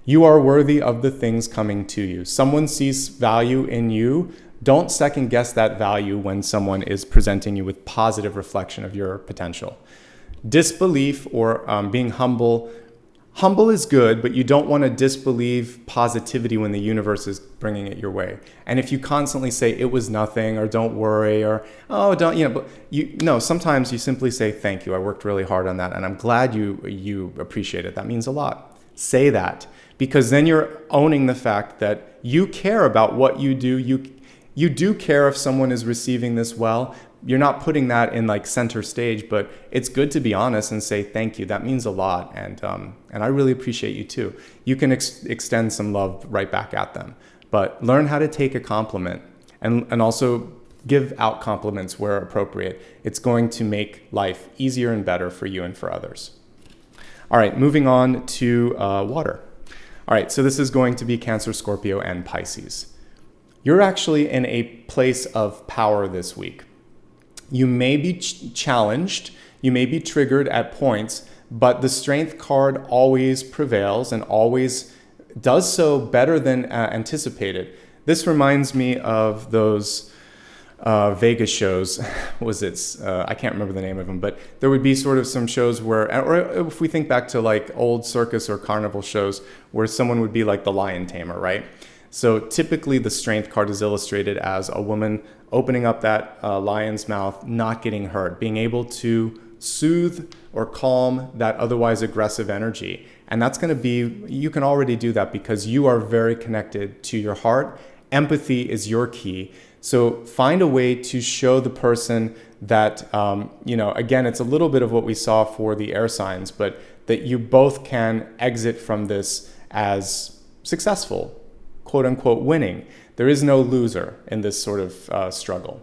You are worthy of the things coming to you. Someone sees value in you. Don't second guess that value when someone is presenting you with positive reflection of your potential. Disbelief or being humble. Humble is good, but you don't want to disbelieve positivity when the universe is bringing it your way. And if you constantly say it was nothing, or don't worry, or sometimes you simply say thank you. I worked really hard on that, and I'm glad you appreciate it. That means a lot. Say that, because then you're owning the fact that you care about what you do. You do care if someone is receiving this well. You're not putting that in like center stage, but it's good to be honest and say thank you. That means a lot, and I really appreciate you too. You can extend some love right back at them, but learn how to take a compliment and also give out compliments where appropriate. It's going to make life easier and better for you and for others. All right, moving on to water. All right, so this is going to be Cancer, Scorpio, and Pisces. You're actually in a place of power this week. You may be challenged, you may be triggered at points, but the Strength card always prevails and always does so better than anticipated. This reminds me of those Vegas shows. I can't remember the name of them, but there would be sort of some shows where, or if we think back to like old circus or carnival shows, where someone would be like the lion tamer, right? So typically the Strength card is illustrated as a woman opening up that lion's mouth, not getting hurt, being able to soothe or calm that otherwise aggressive energy. And that's going to be, you can already do that because you are very connected to your heart. Empathy is your key. So find a way to show the person that, again, it's a little bit of what we saw for the air signs, but that you both can exit from this as successful, quote unquote winning. There is no loser in this sort of struggle.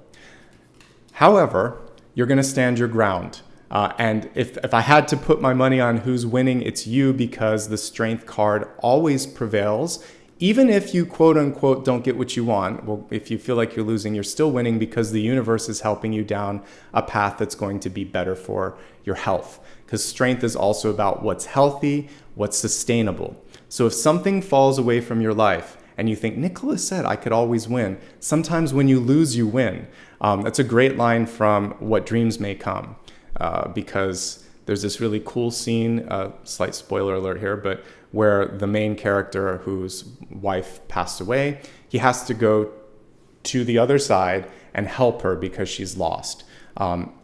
However, you're going to stand your ground. And if I had to put my money on who's winning, it's you, because the Strength card always prevails. Even if you quote unquote don't get what you want, well, if you feel like you're losing, you're still winning, because the universe is helping you down a path that's going to be better for your health. Because Strength is also about what's healthy, what's sustainable. So if something falls away from your life and you think, Nicholas said I could always win, sometimes when you lose, you win. That's a great line from What Dreams May Come, because there's this really cool scene, slight spoiler alert here, but where the main character whose wife passed away, he has to go to the other side and help her because she's lost.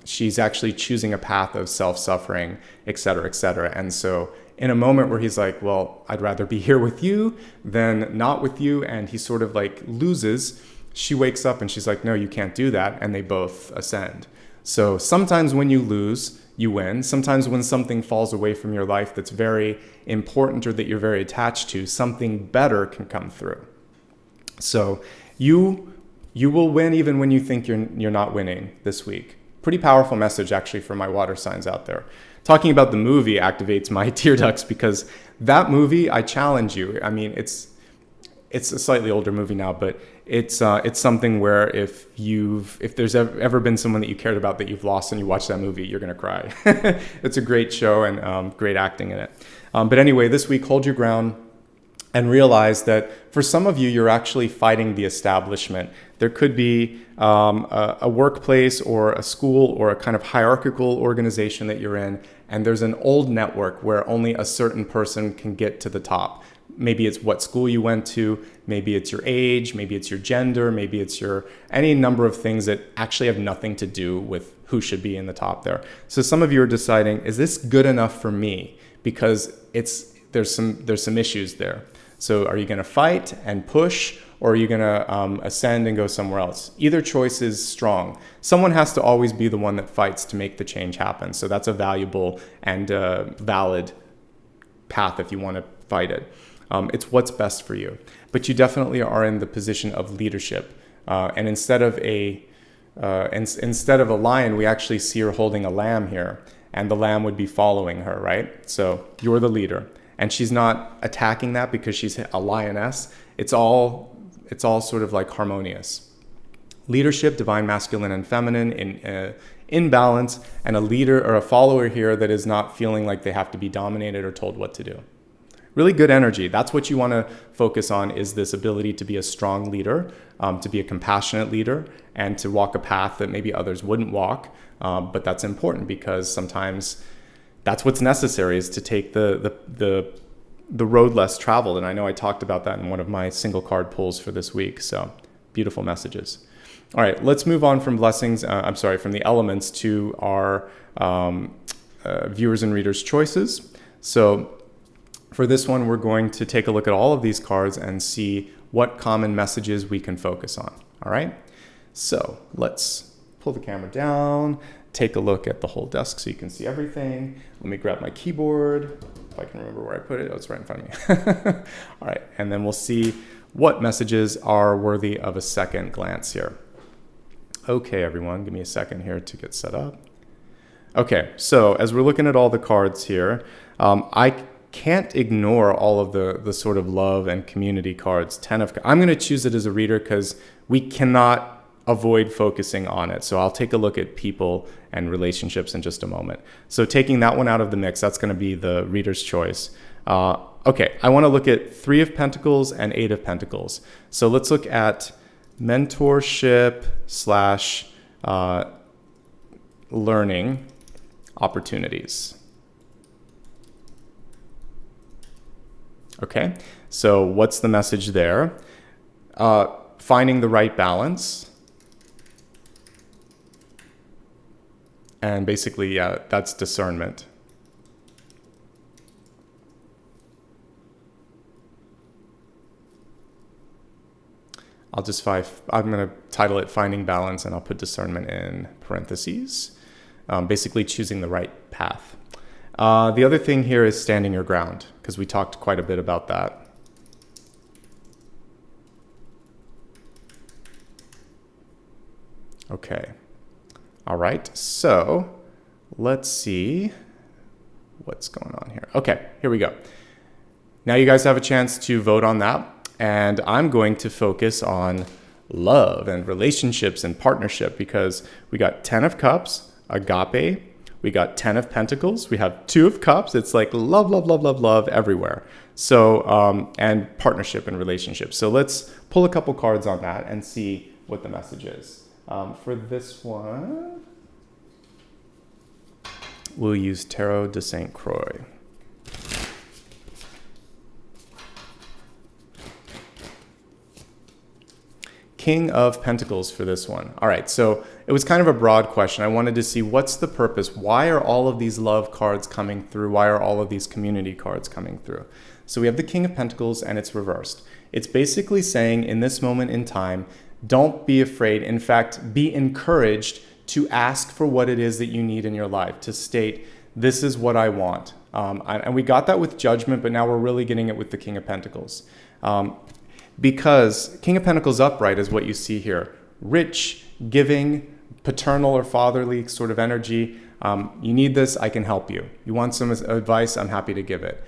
She's actually choosing a path of self-suffering, et cetera, et cetera. And so in a moment where he's like, well, I'd rather be here with you than not with you, and he sort of like loses, she wakes up and she's like, no, you can't do that. And they both ascend. So sometimes when you lose, you win. Sometimes when something falls away from your life that's very important or that you're very attached to, something better can come through. So you will win even when you think you're not winning this week. Pretty powerful message actually for my water signs out there. Talking about the movie activates my tear ducts, because that movie, I challenge you. I mean, it's a slightly older movie now, but it's something where if there's ever been someone that you cared about that you've lost and you watch that movie, you're gonna cry. It's a great show and great acting in it. But anyway, this week, hold your ground and realize that for some of you, you're actually fighting the establishment. There could be a workplace or a school or a kind of hierarchical organization that you're in, and there's an old network where only a certain person can get to the top. Maybe it's what school you went to, maybe it's your age, maybe it's your gender, maybe it's any number of things that actually have nothing to do with who should be in the top there. So some of you are deciding, is this good enough for me? Because there's some issues there. So are you going to fight and push, or are you going to ascend and go somewhere else? Either choice is strong. Someone has to always be the one that fights to make the change happen. So that's a valuable and valid path if you want to fight it. It's what's best for you. But you definitely are in the position of leadership. And instead of a lion, we actually see her holding a lamb here. And the lamb would be following her, right? So you're the leader. And she's not attacking that because she's a lioness. It's all sort of like harmonious. Leadership, divine masculine and feminine in balance, and a leader or a follower here that is not feeling like they have to be dominated or told what to do. Really good energy. That's what you want to focus on, is this ability to be a strong leader, to be a compassionate leader, and to walk a path that maybe others wouldn't walk. But that's important because sometimes that's what's necessary, is to take the road less traveled. And I know I talked about that in one of my single card pulls for this week. So beautiful messages. All right, let's move on from blessings. From the elements to our viewers and readers' choices. So for this one, we're going to take a look at all of these cards and see what common messages we can focus on. All right, so let's pull the camera down, take a look at the whole desk so you can see everything. Let me grab my keyboard, if I can remember where I put it. Oh, it's right in front of me. All right, and then we'll see what messages are worthy of a second glance here. Okay, everyone, give me a second here to get set up. Okay, so as we're looking at all the cards here, I can't ignore all of the sort of love and community cards. I'm going to choose it as a reader because we cannot avoid focusing on it. So I'll take a look at people and relationships in just a moment. So taking that one out of the mix, that's going to be the reader's choice. Okay, I want to look at 3 of Pentacles and 8 of Pentacles. So let's look at mentorship / learning opportunities. Okay, so what's the message there? Finding the right balance. And basically, yeah, that's discernment. I'm going to title it Finding Balance, and I'll put discernment in parentheses. Basically choosing the right path. The other thing here is standing your ground, because we talked quite a bit about that. Okay. All right. So let's see what's going on here. Okay, here we go. Now you guys have a chance to vote on that, and I'm going to focus on love and relationships and partnership, because we got 10 of Cups, agape, we got 10 of Pentacles, we have 2 of Cups. It's like love, love, love, love, love everywhere. So, and partnership and relationships. So let's pull a couple cards on that and see what the message is. For this one, we'll use Tarot de Saint Croix. King of Pentacles for this one. All right, so it was kind of a broad question. I wanted to see what's the purpose. Why are all of these love cards coming through? Why are all of these community cards coming through? So we have the King of Pentacles and it's reversed. It's basically saying in this moment in time, don't be afraid. In fact, be encouraged to ask for what it is that you need in your life, to state, this is what I want. And we got that with Judgment, but now we're really getting it with the King of Pentacles. Because King of Pentacles upright is what you see here. Rich, giving, paternal or fatherly sort of energy. You need this, I can help you. You want some advice, I'm happy to give it.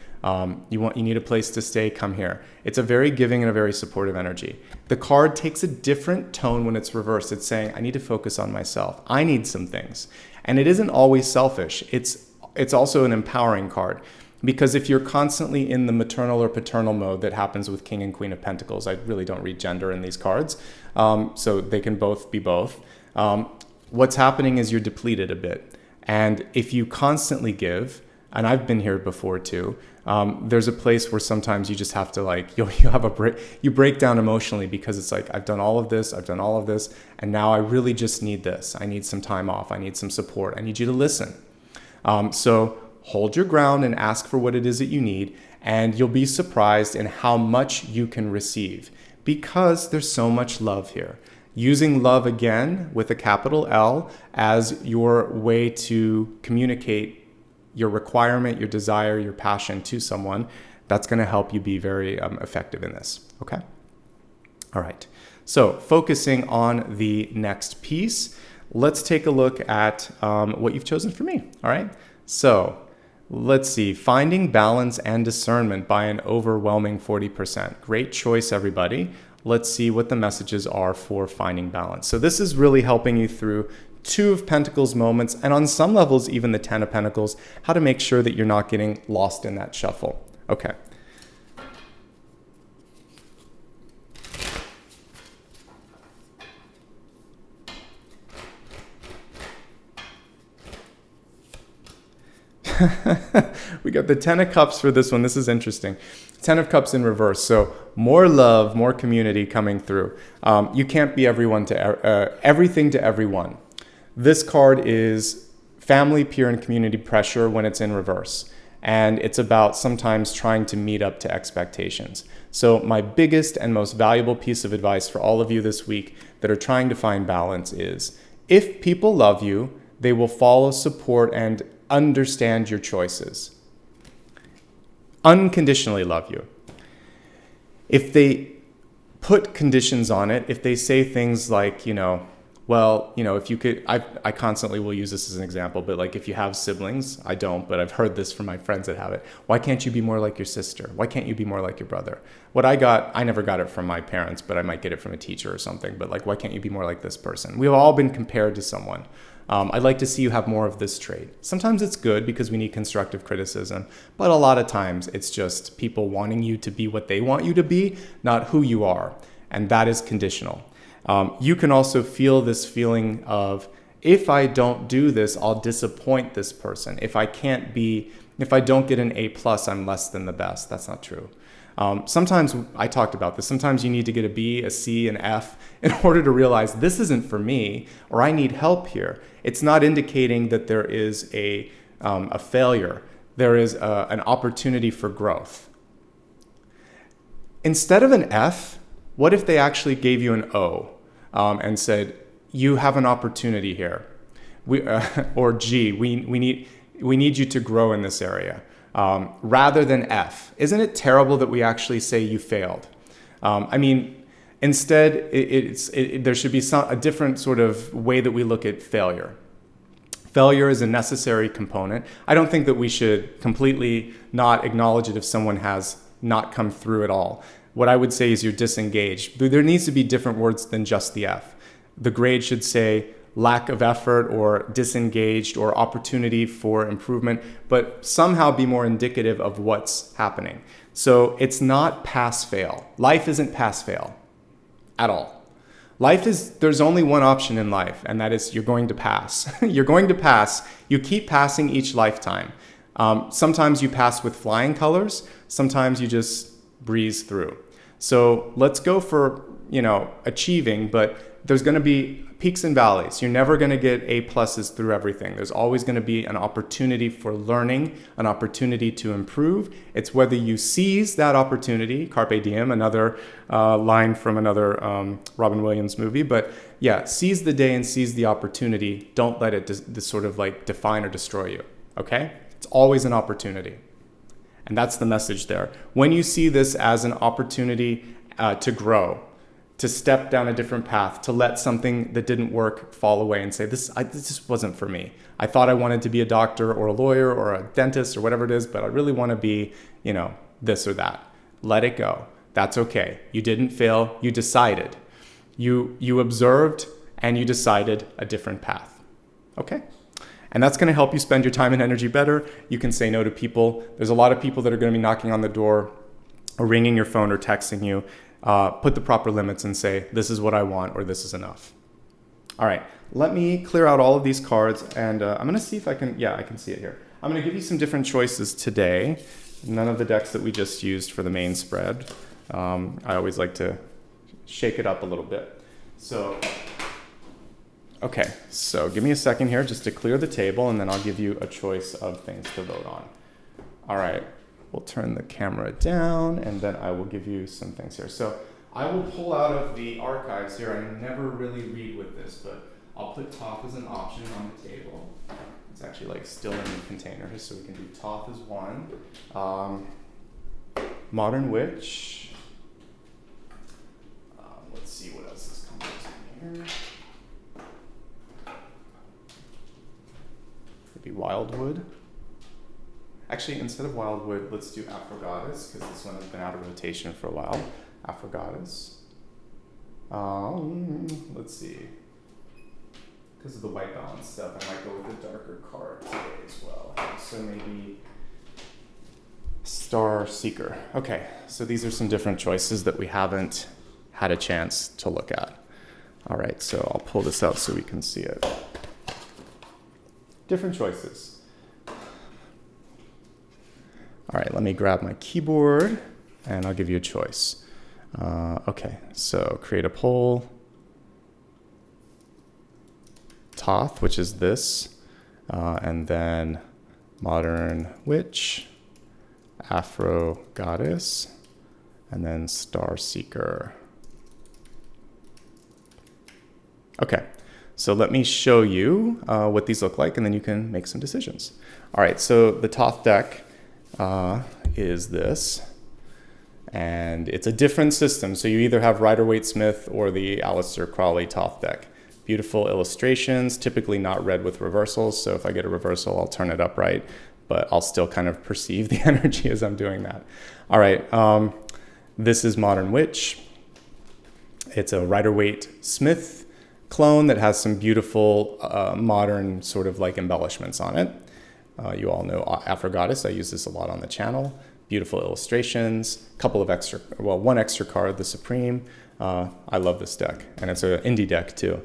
You need a place to stay, come here. It's a very giving and a very supportive energy. The card takes a different tone when it's reversed. It's saying, I need to focus on myself. I need some things. And it isn't always selfish. It's also an empowering card. Because if you're constantly in the maternal or paternal mode that happens with King and Queen of Pentacles, I really don't read gender in these cards, so they can both be both. What's happening is you're depleted a bit. And if you constantly give, and I've been here before too, there's a place where sometimes you just have to you have a break, you break down emotionally, because it's like, I've done all of this, and now I really just need this. I need some time off. I need some support. I need you to listen. So hold your ground and ask for what it is that you need, and you'll be surprised in how much you can receive, because there's so much love here. Using love again with a capital L as your way to communicate your requirement, your desire, your passion to someone, that's going to help you be very effective in this. Okay? All right. So focusing on the next piece, let's take a look at what you've chosen for me. All right? So let's see. Finding balance and discernment by an overwhelming 40%. Great choice, everybody. Let's see what the messages are for finding balance. So this is really helping you through 2 of Pentacles moments, and on some levels, even the 10 of Pentacles, how to make sure that you're not getting lost in that shuffle. Okay. We got the 10 of Cups for this one. This is interesting. 10 of Cups in reverse. So more love, more community coming through. You can't be everything to everyone. This card is family, peer, and community pressure when it's in reverse. And it's about sometimes trying to meet up to expectations. So my biggest and most valuable piece of advice for all of you this week that are trying to find balance is, if people love you, they will follow, support, and understand your choices. Unconditionally love you. If they put conditions on it, if they say things like, if you could, I constantly will use this as an example, but like if you have siblings, I don't, but I've heard this from my friends that have it. Why can't you be more like your sister? Why can't you be more like your brother? What I never got it from my parents, but I might get it from a teacher or something. But like, why can't you be more like this person? We've all been compared to someone. I'd like to see you have more of this trait. Sometimes it's good because we need constructive criticism, but a lot of times it's just people wanting you to be what they want you to be, not who you are. And that is conditional. You can also feel this feeling of, if I don't do this, I'll disappoint this person. If I don't get an A+, I'm less than the best. That's not true. Sometimes, I talked about this, sometimes you need to get a B, a C, an F in order to realize this isn't for me, or I need help here. It's not indicating that there is a failure. There is an opportunity for growth. Instead of an F, what if they actually gave you an O and said, you have an opportunity here? Or G, we need you to grow in this area. Rather than F. Isn't it terrible that we actually say you failed? Instead, there should be a different sort of way that we look at failure. Failure is a necessary component. I don't think that we should completely not acknowledge it if someone has not come through at all. What I would say is you're disengaged. There needs to be different words than just the F. The grade should say lack of effort or disengaged or opportunity for improvement, but somehow be more indicative of what's happening. So it's not pass-fail. Life isn't pass-fail at all. There's only one option in life, and that is you're going to pass. You're going to pass. You keep passing each lifetime. Sometimes you pass with flying colors. Sometimes you just breeze through. So let's go for, achieving, but there's going to be peaks and valleys. You're never going to get A pluses through everything. There's always going to be an opportunity for learning, an opportunity to improve. It's whether you seize that opportunity, carpe diem, another line from another Robin Williams movie. But yeah, seize the day and seize the opportunity. Don't let it sort of like define or destroy you, okay? It's always an opportunity. And that's the message there. When you see this as an opportunity to grow, to step down a different path, to let something that didn't work fall away and say, this just wasn't for me. I thought I wanted to be a doctor or a lawyer or a dentist or whatever it is, but I really want to be, this or that. Let it go. That's okay. You didn't fail. You decided. You observed and you decided a different path. Okay? And that's going to help you spend your time and energy better. You can say no to people. There's a lot of people that are going to be knocking on the door or ringing your phone or texting you. Put the proper limits and say, this is what I want or this is enough. All right, let me clear out all of these cards and I'm going to see if I can see it here. I'm going to give you some different choices today. None of the decks that we just used for the main spread. I always like to shake it up a little bit. Okay, so give me a second here just to clear the table and then I'll give you a choice of things to vote on. All right. We'll turn the camera down and then I will give you some things here. So I will pull out of the archives here. I never really read with this, but I'll put Thoth as an option on the table. It's actually like still in the container here, so we can do Thoth as one. Modern Witch. Let's see what else is coming in here. Maybe Wildwood. Actually, instead of Wildwood, let's do Aphrodite, because this one has been out of rotation for a while. Aphrodite. Let's see. Because of the white balance stuff, I might go with a darker card today as well. So maybe Star Seeker. Okay, so these are some different choices that we haven't had a chance to look at. All right, so I'll pull this out so we can see it. Different choices. All right, let me grab my keyboard and I'll give you a choice. Okay, so create a poll. Thoth, which is this, and then Modern Witch, Afro Goddess, and then Star Seeker. Okay, so let me show you what these look like and then you can make some decisions. All right, so the Thoth deck is this, and it's a different system. So you either have Rider-Waite-Smith or the Aleister Crowley Thoth deck. Beautiful illustrations, typically not read with reversals. So if I get a reversal, I'll turn it upright, but I'll still kind of perceive the energy as I'm doing that. All right, this is Modern Witch. It's a Rider-Waite-Smith clone that has some beautiful modern sort of like embellishments on it. You all know Aphrodite. I use this a lot on the channel. Beautiful illustrations, one extra card, the Supreme. I love this deck, and it's an indie deck too.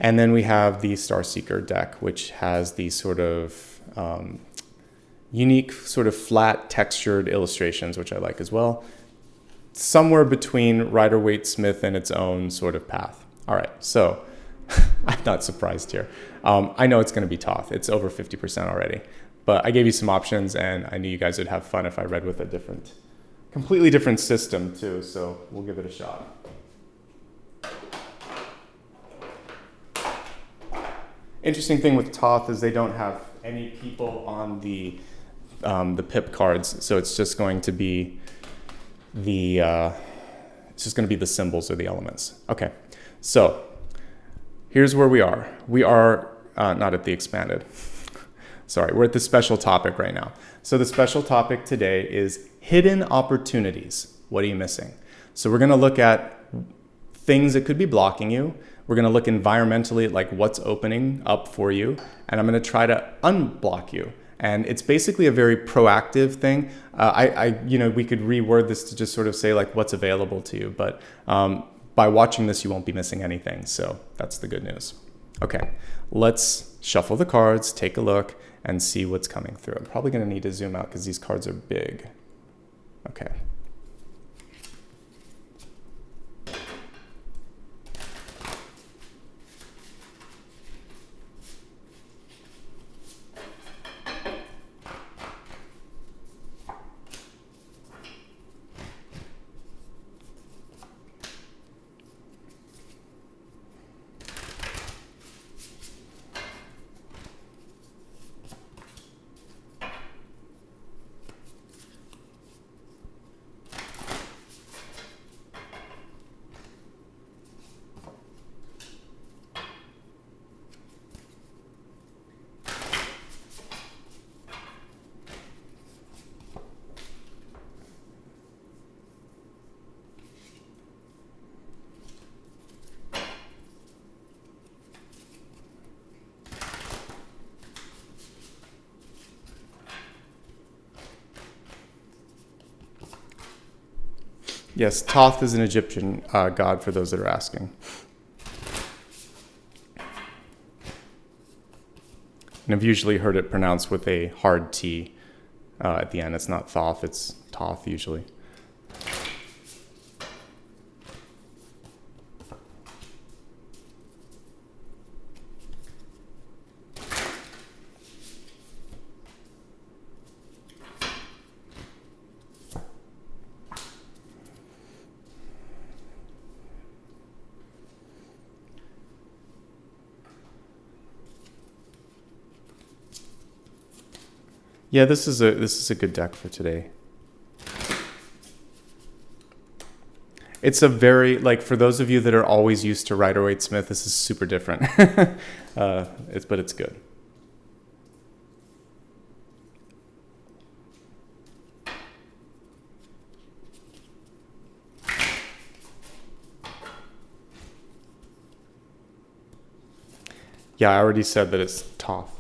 And then we have the Star Seeker deck, which has these sort of unique, sort of flat textured illustrations, which I like as well. Somewhere between Rider-Waite-Smith and its own sort of path. All right, so I'm not surprised here. I know it's going to be Thoth. It's over 50% already. But I gave you some options, and I knew you guys would have fun if I read with a completely different system too. So we'll give it a shot. Interesting thing with Thoth is they don't have any people on the pip cards, so it's just going to be the symbols or the elements. Okay, so here's where we are. We are not at the expanded. Sorry, we're at the special topic right now. So the special topic today is hidden opportunities. What are you missing? So we're going to look at things that could be blocking you. We're going to look environmentally at like what's opening up for you. And I'm going to try to unblock you. And it's basically a very proactive thing. We could reword this to just sort of say like what's available to you. But by watching this, you won't be missing anything. So that's the good news. Okay, let's shuffle the cards, take a look, and see what's coming through. I'm probably going to need to zoom out because these cards are big. Okay. Yes, Thoth is an Egyptian god for those that are asking. And I've usually heard it pronounced with a hard T at the end. It's not Thoth, it's Thoth usually. Yeah, this is a good deck for today. It's a very, like, for those of you that are always used to Rider-Waite-Smith, this is super different. But it's good. Yeah, I already said that it's Thoth.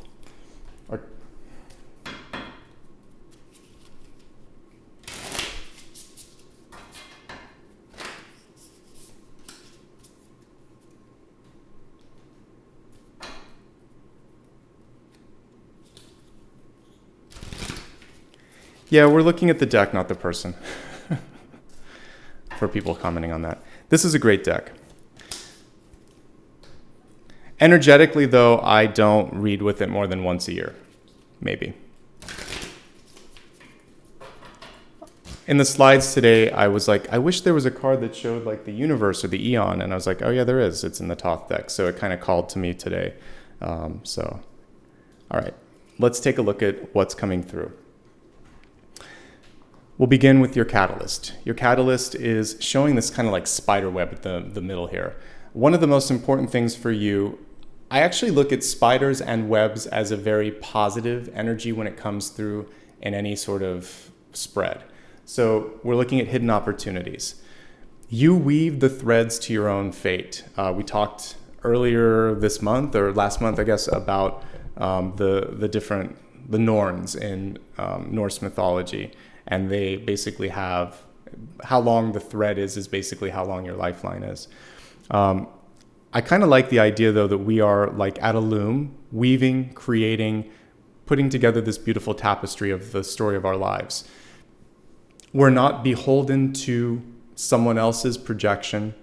Yeah, we're looking at the deck, not the person. For people commenting on that. This is a great deck. Energetically, though, I don't read with it more than once a year. Maybe. In the slides today, I was like, I wish there was a card that showed like the universe or the eon. And I was like, oh yeah, there is. It's in the Thoth deck. So it kind of called to me today. All right, let's take a look at what's coming through. We'll begin with your catalyst. Your catalyst is showing this kind of like spider web at the middle here. One of the most important things for you, I actually look at spiders and webs as a very positive energy when it comes through in any sort of spread. So we're looking at hidden opportunities. You weave the threads to your own fate. We talked earlier this month, or last month, I guess, about the Norns in Norse mythology. And they basically have, how long the thread is basically how long your lifeline is. I kind of like the idea, though, that we are like at a loom, weaving, creating, putting together this beautiful tapestry of the story of our lives. We're not beholden to someone else's projection,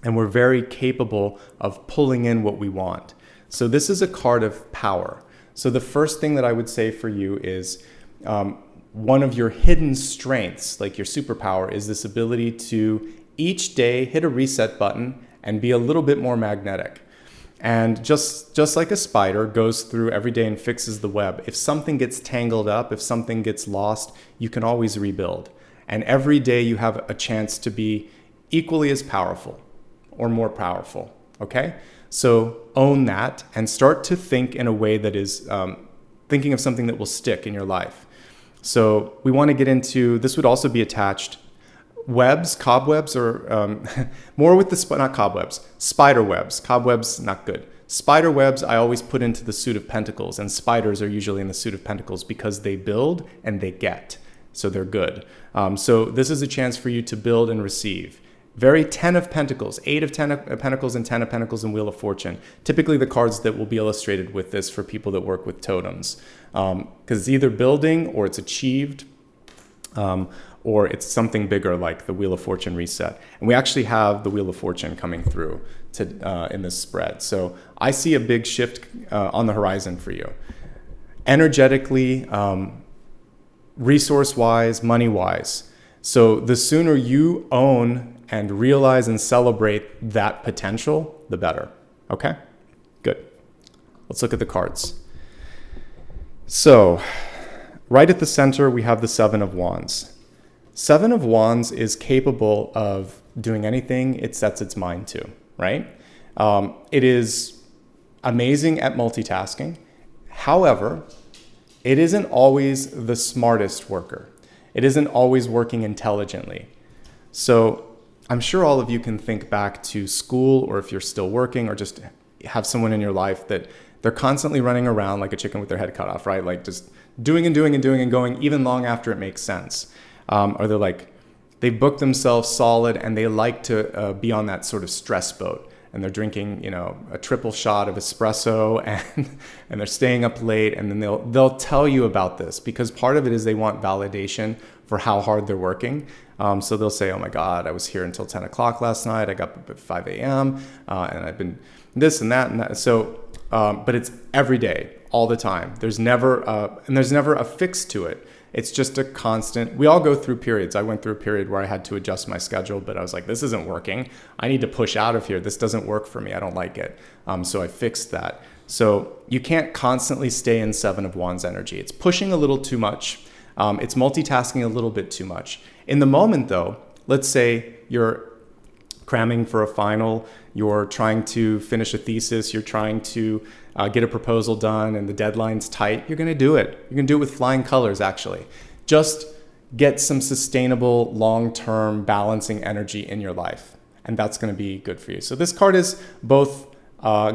and we're very capable of pulling in what we want. So this is a card of power. So the first thing that I would say for you is, one of your hidden strengths, like your superpower, is this ability to each day hit a reset button and be a little bit more magnetic. And just like a spider goes through every day and fixes the web, if something gets tangled up, if something gets lost, you can always rebuild. And every day you have a chance to be equally as powerful or more powerful, okay? So own that and start to think in a way that is thinking of something that will stick in your life. So we want to get into, this would also be attached, webs, cobwebs, or more with the, not cobwebs, spider webs. Cobwebs, not good. Spider webs, I always put into the suit of pentacles, and spiders are usually in the suit of pentacles because they build and they get. So they're good. So this is a chance for you to build and receive. Very 10 of Pentacles, 8 of Pentacles and 10 of Pentacles and Wheel of Fortune. Typically the cards that will be illustrated with this for people that work with totems. Because it's either building or it's achieved, or it's something bigger like the Wheel of Fortune reset. And we actually have the Wheel of Fortune coming through in this spread. So I see a big shift on the horizon for you. Energetically, resource-wise, money-wise. So the sooner you own and realize and celebrate that potential, the better. Okay? Good. Let's look at the cards. So, right at the center, we have the Seven of Wands. Seven of Wands is capable of doing anything it sets its mind to, right? It is amazing at multitasking. However, it isn't always the smartest worker. It isn't always working intelligently. So I'm sure all of you can think back to school, or if you're still working, or just have someone in your life that they're constantly running around like a chicken with their head cut off, right? Like just doing and doing and doing and going even long after it makes sense. Or they're like, they book themselves solid and they like to be on that sort of stress boat. And they're drinking, a triple shot of espresso and they're staying up late, and then they'll tell you about this because part of it is they want validation for how hard they're working. So they'll say, oh my God, I was here until 10 o'clock last night. I got up at 5 a.m. And I've been this and that and that. So, but it's every day, all the time. There's never a fix to it. It's just a constant. We all go through periods. I went through a period where I had to adjust my schedule, but I was like, this isn't working. I need to push out of here. This doesn't work for me. I don't like it. So I fixed that. So you can't constantly stay in Seven of Wands energy. It's pushing a little too much. It's multitasking a little bit too much. In the moment though, let's say you're cramming for a final, you're trying to finish a thesis, you're trying to get a proposal done and the deadline's tight, you're going to do it. You're going to do it with flying colors, actually. Just get some sustainable, long-term balancing energy in your life, and that's going to be good for you. So this card is both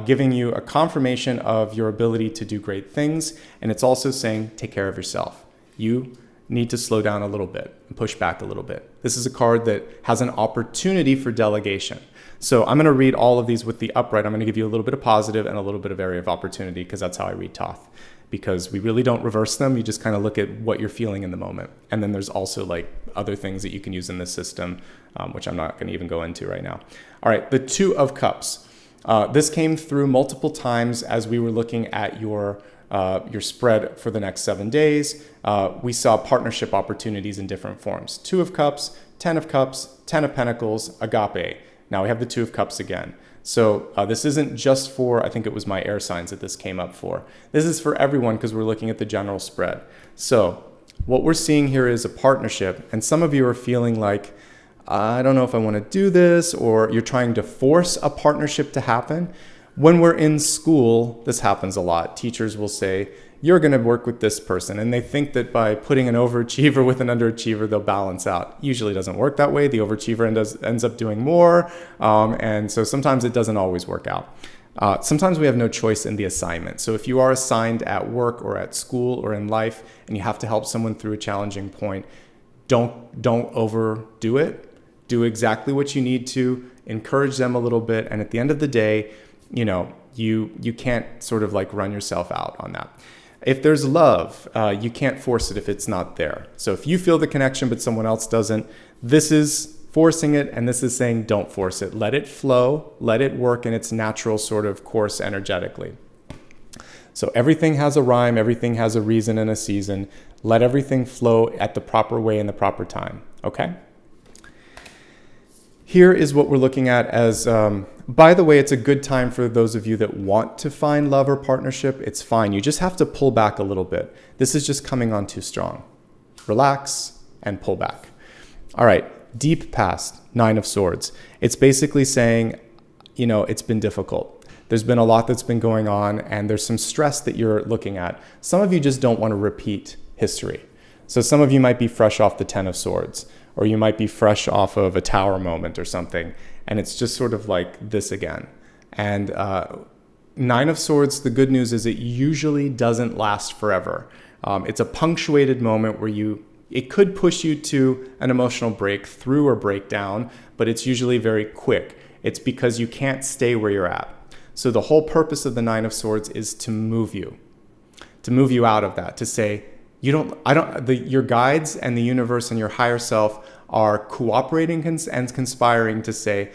giving you a confirmation of your ability to do great things, and it's also saying take care of yourself. You need to slow down a little bit and push back a little bit. This is a card that has an opportunity for delegation. So I'm going to read all of these with the upright. I'm going to give you a little bit of positive and a little bit of area of opportunity because that's how I read Thoth. Because we really don't reverse them. You just kind of look at what you're feeling in the moment. And then there's also like other things that you can use in this system, which I'm not going to even go into right now. All right, the Two of Cups. This came through multiple times as we were looking at your spread for the next 7 days. We saw partnership opportunities in different forms. Two of Cups, 10 of Cups, 10 of Pentacles, Agape. Now we have the Two of Cups again. So this isn't just for, I think it was my air signs that this came up for. This is for everyone because we're looking at the general spread. So what we're seeing here is a partnership, and some of you are feeling like, I don't know if I want to do this, or you're trying to force a partnership to happen. When we're in school, this happens a lot. Teachers will say, you're going to work with this person. And they think that by putting an overachiever with an underachiever, they'll balance out. Usually doesn't work that way. The overachiever ends up doing more. And so sometimes it doesn't always work out. Sometimes we have no choice in the assignment. So if you are assigned at work or at school or in life, and you have to help someone through a challenging point, don't overdo it. Do exactly what you need to. Encourage them a little bit. And at the end of the day, you can't sort of like run yourself out on that. If there's love, you can't force it if it's not there. So if you feel the connection but someone else doesn't, this is forcing it, and this is saying don't force it. Let it flow, let it work in its natural sort of course energetically. So everything has a rhyme, everything has a reason and a season. Let everything flow at the proper way in the proper time, okay? Here is what we're looking at as, by the way, it's a good time for those of you that want to find love or partnership. It's fine. You just have to pull back a little bit. This is just coming on too strong. Relax and pull back. All right. Deep past, Nine of Swords. It's basically saying, it's been difficult. There's been a lot that's been going on, and there's some stress that you're looking at. Some of you just don't want to repeat history. So some of you might be fresh off the Ten of Swords, or you might be fresh off of a Tower moment or something, and it's just sort of like this again. And Nine of Swords, the good news is it usually doesn't last forever. It's a punctuated moment where it could push you to an emotional breakthrough or breakdown, but it's usually very quick. It's because you can't stay where you're at. So the whole purpose of the Nine of Swords is to move you out of that, to say, your guides and the universe and your higher self are cooperating and conspiring to say,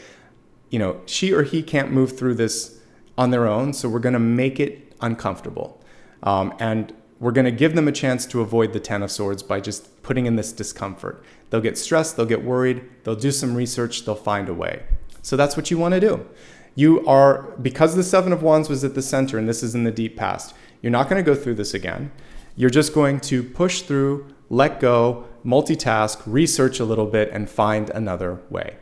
she or he can't move through this on their own, so we're going to make it uncomfortable. And we're going to give them a chance to avoid the Ten of Swords by just putting in this discomfort. They'll get stressed, they'll get worried, they'll do some research, they'll find a way. So that's what you want to do. Because the Seven of Wands was at the center, and this is in the deep past, you're not going to go through this again. You're just going to push through, let go, multitask, research a little bit, and find another way.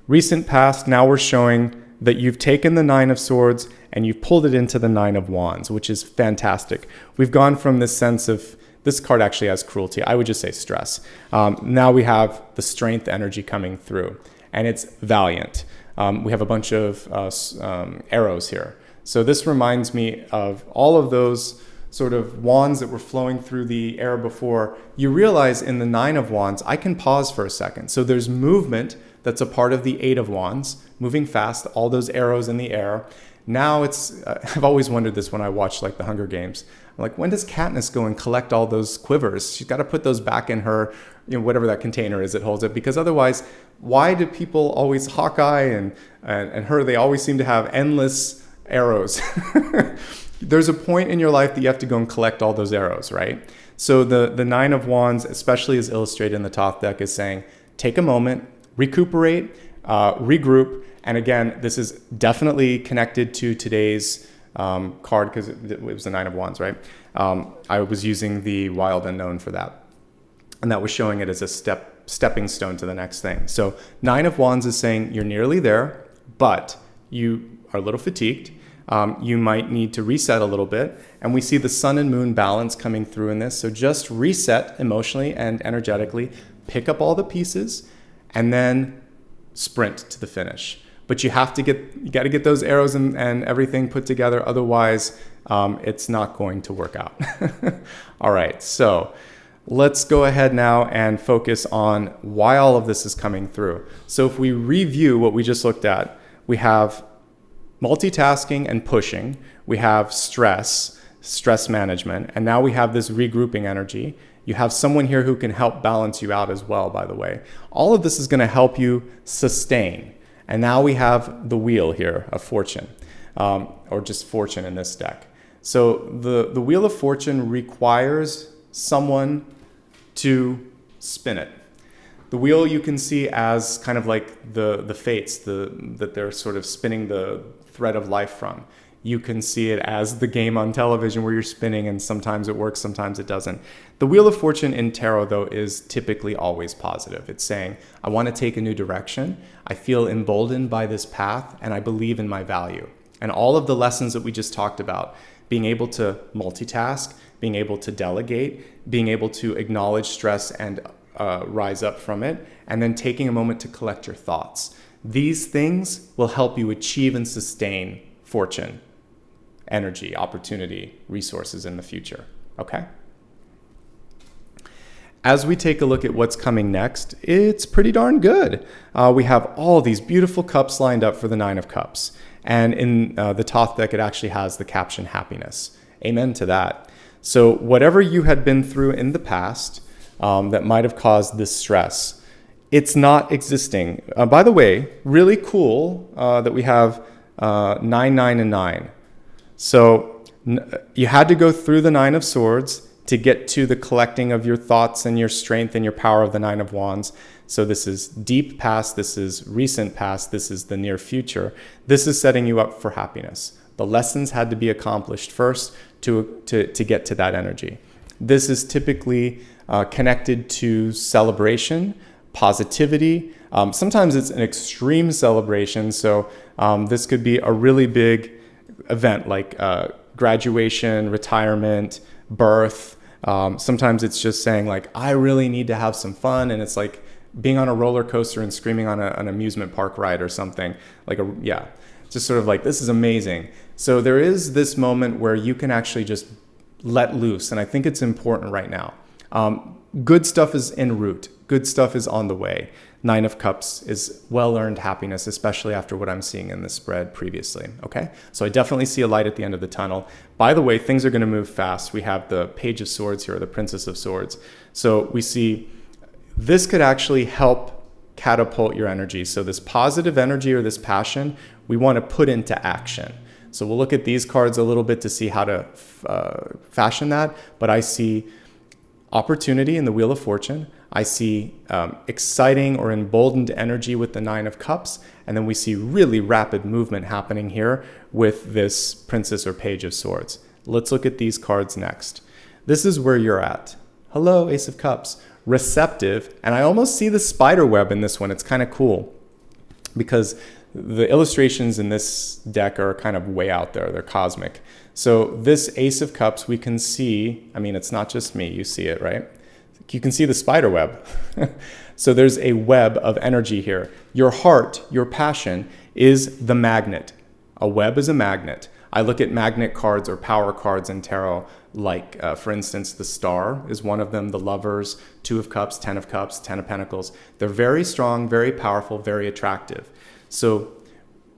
Recent past, now we're showing that you've taken the Nine of Swords and you've pulled it into the Nine of Wands, which is fantastic. We've gone from this sense of, this card actually has cruelty. I would just say stress. Now we have the strength energy coming through, and it's valiant. We have a bunch of arrows here. So this reminds me of all of those sort of wands that were flowing through the air before. You realize in the Nine of Wands, I can pause for a second. So there's movement that's a part of the Eight of Wands, moving fast, all those arrows in the air. Now I've always wondered this when I watch like the Hunger Games. I'm like, when does Katniss go and collect all those quivers? She's got to put those back in her, whatever that container is that holds it, because otherwise, why do people always, Hawkeye and her, they always seem to have endless arrows? There's a point in your life that you have to go and collect all those arrows, right? So the Nine of Wands, especially as illustrated in the top deck, is saying, take a moment, recuperate, regroup. And again, this is definitely connected to today's card because it was the Nine of Wands, right? I was using the Wild Unknown for that. And that was showing it as a stepping stone to the next thing. So Nine of Wands is saying you're nearly there, but you are a little fatigued. You might need to reset a little bit. And we see the Sun and Moon balance coming through in this. So just reset emotionally and energetically, pick up all the pieces, and then sprint to the finish. But you got to get those arrows and everything put together. Otherwise, it's not going to work out. All right, so let's go ahead now and focus on why all of this is coming through. So if we review what we just looked at, we have multitasking and pushing. We have stress management, and now we have this regrouping energy. You have someone here who can help balance you out as well, by the way. All of this is going to help you sustain. And now we have the wheel here of fortune, or just fortune in this deck. So the wheel of fortune requires someone to spin it. The wheel you can see as kind of like the fates that they're sort of spinning the thread of life from. You can see it as the game on television where you're spinning, and sometimes it works, sometimes it doesn't. The Wheel of Fortune in tarot, though, is typically always positive. It's saying, I want to take a new direction. I feel emboldened by this path, and I believe in my value. And all of the lessons that we just talked about, being able to multitask, being able to delegate, being able to acknowledge stress and rise up from it, and then taking a moment to collect your thoughts. These things will help you achieve and sustain fortune, energy, opportunity, resources in the future, okay? As we take a look at what's coming next, it's pretty darn good. We have all these beautiful cups lined up for the Nine of Cups. And in the top deck, it actually has the caption happiness. Amen to that. So whatever you had been through in the past that might have caused this stress, it's not existing. By the way, really cool that we have 9, 9, and 9. So you had to go through the Nine of Swords to get to the collecting of your thoughts and your strength and your power of the Nine of Wands. So this is deep past, this is recent past, this is the near future. This is setting you up for happiness. The lessons had to be accomplished first to get to that energy. This is typically connected to celebration, positivity, Sometimes it's an extreme celebration. So this could be a really big event like graduation, retirement, birth. Sometimes it's just saying like, I really need to have some fun. And it's like being on a roller coaster and screaming on an amusement park ride or something. Just sort of like, this is amazing. So there is this moment where you can actually just let loose. And I think it's important right now. Good stuff is en route. Good stuff is on the way. 9 of Cups is well-earned happiness, especially after what I'm seeing in the spread previously, okay? So I definitely see a light at the end of the tunnel. By the way, things are gonna move fast. We have the Page of Swords here, or the Princess of Swords. So we see this could actually help catapult your energy. So this positive energy or this passion, we wanna put into action. So we'll look at these cards a little bit to see how to fashion that, but I see opportunity in the Wheel of Fortune. I see exciting or emboldened energy with the 9 of Cups. And then we see really rapid movement happening here with this Princess or Page of Swords. Let's look at these cards next. This is where you're at. Hello, Ace of Cups. Receptive. And I almost see the spider web in this one. It's kind of cool because the illustrations in this deck are kind of way out there. They're cosmic. So this Ace of Cups, we can see, I mean, it's not just me. You see it, right? You can see the spider web. So there's a web of energy here. Your heart, your passion is the magnet. A web is a magnet. I look at magnet cards or power cards in tarot, like, for instance, the Star is one of them, the Lovers, 2 of Cups, 10 of Cups, 10 of Pentacles. They're very strong, very powerful, very attractive. So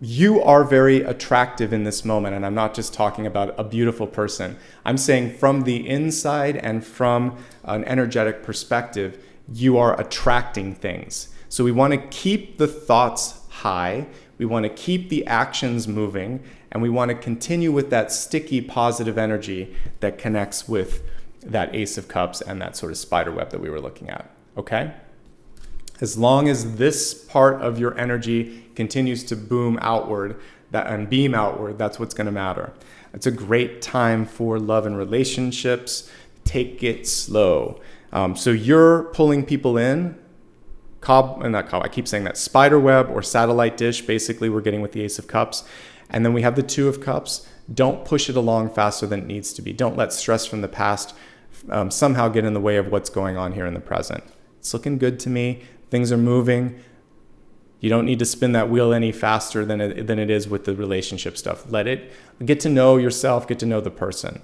you are very attractive in this moment, and I'm not just talking about a beautiful person. I'm saying from the inside and from an energetic perspective, you are attracting things. So we want to keep the thoughts high, we want to keep the actions moving, and we want to continue with that sticky positive energy that connects with that Ace of Cups and that sort of spider web that we were looking at, okay? As long as this part of your energy continues to boom outward and beam outward, that's what's going to matter. It's a great time for love and relationships. Take it slow. So you're pulling people in. I keep saying that. Spider web or satellite dish, basically we're getting with the Ace of Cups. And then we have the 2 of Cups. Don't push it along faster than it needs to be. Don't let stress from the past somehow get in the way of what's going on here in the present. It's looking good to me. Things are moving. You don't need to spin that wheel any faster than it is with the relationship stuff. Let it get to know yourself, get to know the person.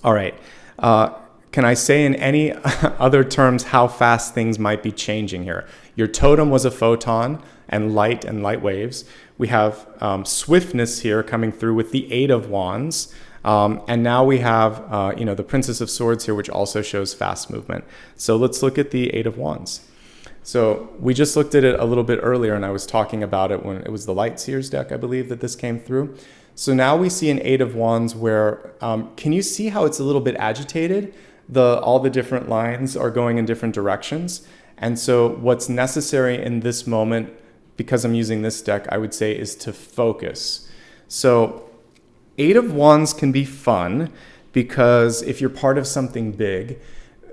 All right. Can I say in any other terms how fast things might be changing here? Your totem was a photon and light waves. We have swiftness here coming through with the 8 of Wands. And now we have, the Princess of Swords here, which also shows fast movement. So let's look at the 8 of Wands. So we just looked at it a little bit earlier, and I was talking about it when it was the Light Seers deck, I believe, that this came through. So now we see an 8 of Wands where, can you see how it's a little bit agitated? All the different lines are going in different directions. And so what's necessary in this moment, because I'm using this deck, I would say is to focus. So 8 of Wands can be fun because if you're part of something big,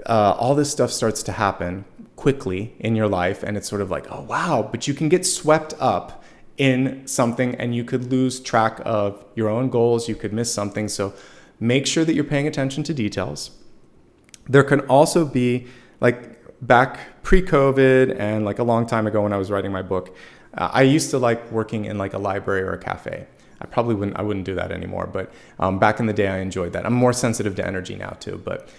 all this stuff starts to happen quickly in your life, and it's sort of like, oh wow, but you can get swept up in something and you could lose track of your own goals, you could miss something. So make sure that you're paying attention to details. There can also be, like back pre-COVID and like a long time ago when I was writing my book, I used to like working in like a library or a cafe. I wouldn't do that anymore, but back in the day I enjoyed that. I'm more sensitive to energy now too, but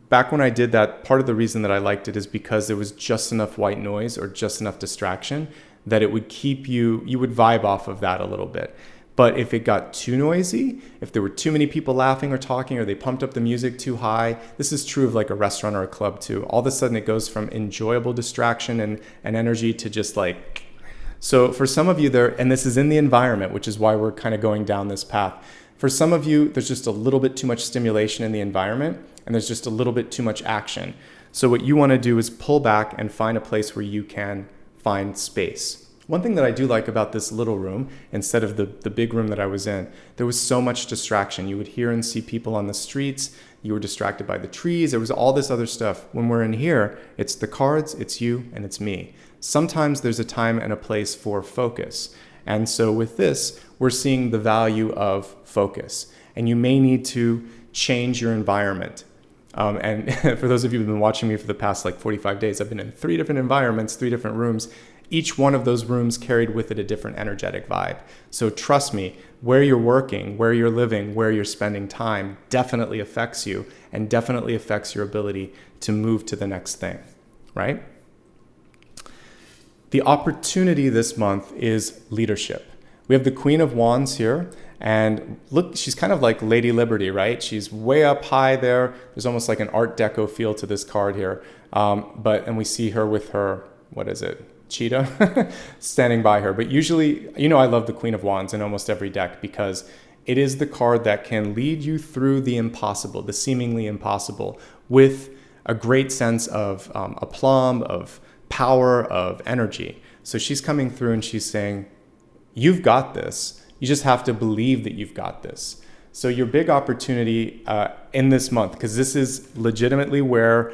back when I did that, part of the reason that I liked it is because there was just enough white noise or just enough distraction that it would keep you would vibe off of that a little bit. But if it got too noisy, if there were too many people laughing or talking, or they pumped up the music too high, this is true of like a restaurant or a club too. All of a sudden it goes from enjoyable distraction and energy to just like, so for some of you there, and this is in the environment, which is why we're kind of going down this path. For some of you, there's just a little bit too much stimulation in the environment, and there's just a little bit too much action. So what you want to do is pull back and find a place where you can find space. One thing that I do like about this little room, instead of the big room that I was in, there was so much distraction. You would hear and see people on the streets. You were distracted by the trees. There was all this other stuff. When we're in here, it's the cards, it's you, and it's me. Sometimes there's a time and a place for focus. And so with this, we're seeing the value of focus. And you may need to change your environment. And for those of you who've been watching me for the past 45 days, I've been in 3 different environments, 3 different rooms. Each one of those rooms carried with it a different energetic vibe. So trust me, where you're working, where you're living, where you're spending time definitely affects you and definitely affects your ability to move to the next thing, right? The opportunity this month is leadership. We have the Queen of Wands here, and look, she's kind of like Lady Liberty, right? She's way up high there. There's almost like an Art Deco feel to this card here. And we see her with her, what is it? Cheetah standing by her. But usually, I love the Queen of Wands in almost every deck because it is the card that can lead you through the impossible, the seemingly impossible, with a great sense of aplomb, of power, of energy. So she's coming through and she's saying, you've got this. You just have to believe that you've got this. So your big opportunity in this month, because this is legitimately where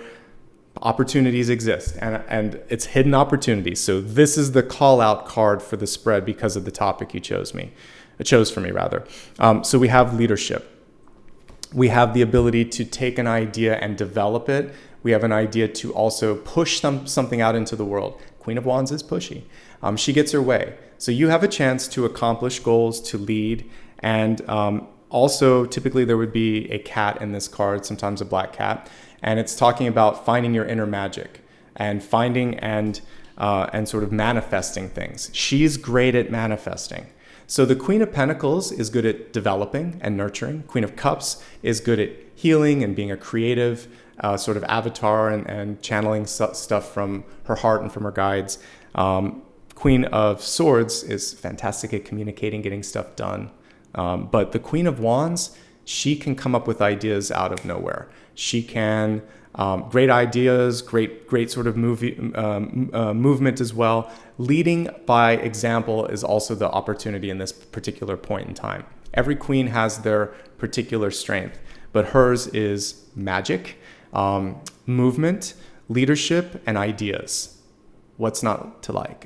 opportunities exist, and it's hidden opportunities. So this is the call out card for the spread because of the topic you chose for me rather. So we have leadership. We have the ability to take an idea and develop it. We have an idea to also push something out into the world. Queen of Wands is pushy. She gets her way. So you have a chance to accomplish goals, to lead, and also typically there would be a cat in this card, sometimes a black cat. And it's talking about finding your inner magic and finding and sort of manifesting things. She's great at manifesting. So the Queen of Pentacles is good at developing and nurturing. Queen of Cups is good at healing and being a creative sort of avatar and channeling stuff from her heart and from her guides. Queen of Swords is fantastic at communicating, getting stuff done. But the Queen of Wands, she can come up with ideas out of nowhere. She can, great ideas, great sort of movement as well. Leading by example is also the opportunity in this particular point in time. Every queen has their particular strength, but hers is magic, movement, leadership, and ideas. What's not to like?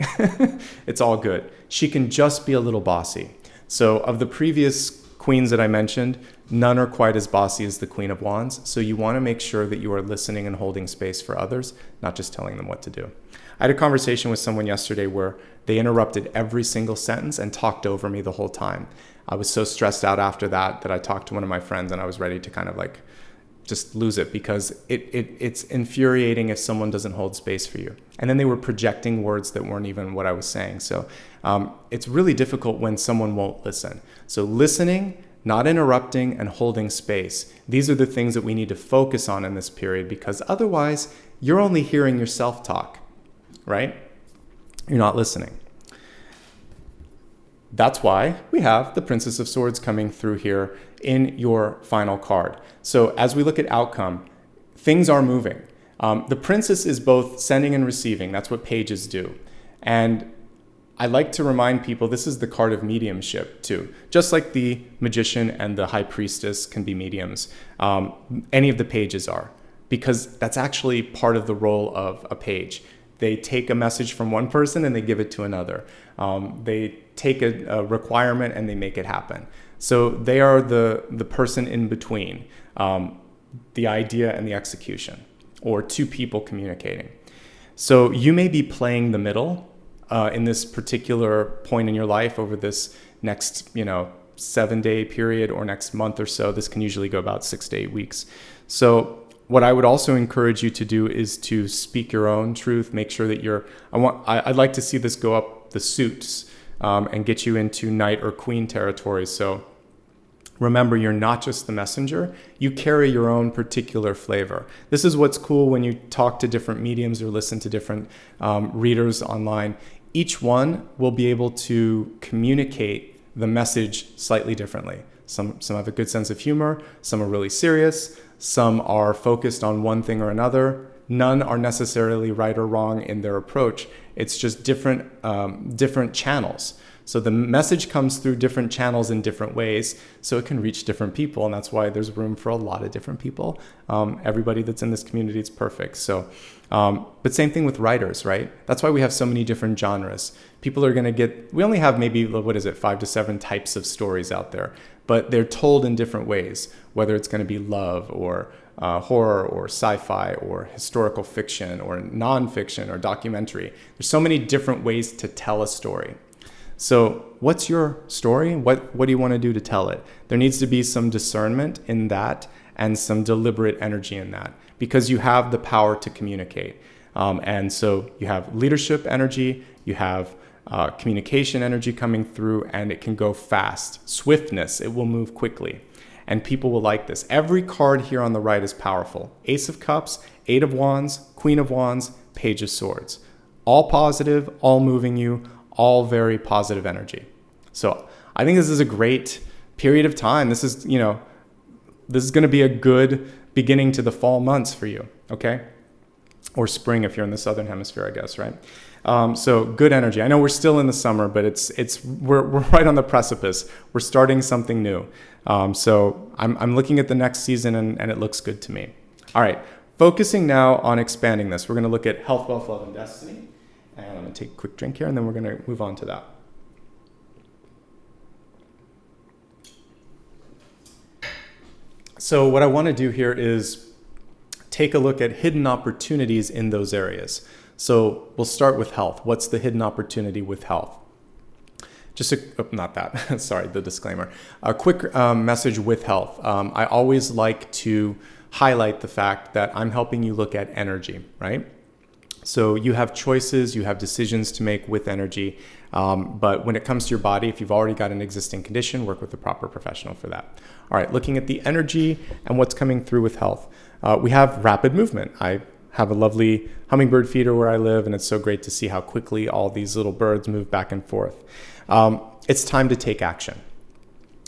It's all good. She can just be a little bossy. So of the previous queens that I mentioned, none are quite as bossy as the Queen of Wands. So you want to make sure that you are listening and holding space for others, not just telling them what to do. I had a conversation with someone yesterday where they interrupted every single sentence and talked over me the whole time. I was so stressed out after that I talked to one of my friends and I was ready to kind of just lose it because it's infuriating if someone doesn't hold space for you. And then they were projecting words that weren't even what I was saying. So it's really difficult when someone won't listen. So listening, not interrupting, and holding space. These are the things that we need to focus on in this period because otherwise you're only hearing yourself talk, right? You're not listening. That's why we have the Princess of Swords coming through here in your final card. So as we look at outcome, things are moving. The Princess is both sending and receiving. That's what pages do. And I like to remind people this is the card of mediumship too. Just like the Magician and the High Priestess can be mediums, any of the pages are, because that's actually part of the role of a page. They take a message from one person and they give it to another. They take a requirement and they make it happen. So they are the person in between the idea and the execution, or two people communicating. So you may be playing the middle in this particular point in your life over this next 7-day period or next month or so. This can usually go about 6 to 8 weeks. So what I would also encourage you to do is to speak your own truth. Make sure that I'd like to see this go up the suits and get you into knight or queen territory. So remember, you're not just the messenger. You carry your own particular flavor. This is what's cool when you talk to different mediums or listen to different readers online. Each one will be able to communicate the message slightly differently. Some have a good sense of humor. Some are really serious. Some are focused on one thing or another. None are necessarily right or wrong in their approach. It's just different channels. So the message comes through different channels in different ways, so it can reach different people, and that's why there's room for a lot of different people. Everybody that's in this community is perfect. So, but same thing with writers, right? That's why we have so many different genres. People are going to we only have maybe, 5 to 7 types of stories out there, but they're told in different ways, whether it's going to be love or horror or sci-fi or historical fiction or nonfiction or documentary. There's so many different ways to tell a story. So what's your story? What do you want to do to tell it? There needs to be some discernment in that and some deliberate energy in that, because you have the power to communicate. And so you have leadership energy, you have communication energy coming through, and it can go fast. Swiftness, it will move quickly. And people will like this. Every card here on the right is powerful. Ace of Cups, 8 of Wands, Queen of Wands, Page of Swords. All positive, all moving you, all very positive energy. So I think this is a great period of time. This is going to be a good beginning to the fall months for you, okay? Or spring if you're in the southern hemisphere, I guess, right? So good energy. I know we're still in the summer, but we're right on the precipice. We're starting something new. So I'm looking at the next season and it looks good to me. All right, focusing now on expanding this. We're going to look at health, wealth, love, and destiny. And I'm going to take a quick drink here, and then we're going to move on to that. So what I want to do here is take a look at hidden opportunities in those areas. So we'll start with health. What's the hidden opportunity with health? Sorry, the disclaimer. A quick message with health. I always like to highlight the fact that I'm helping you look at energy, right? So you have choices, you have decisions to make with energy, but when it comes to your body, if you've already got an existing condition, work with a proper professional for that. All right, looking at the energy and what's coming through with health. We have rapid movement. I have a lovely hummingbird feeder where I live, and it's so great to see how quickly all these little birds move back and forth. It's time to take action.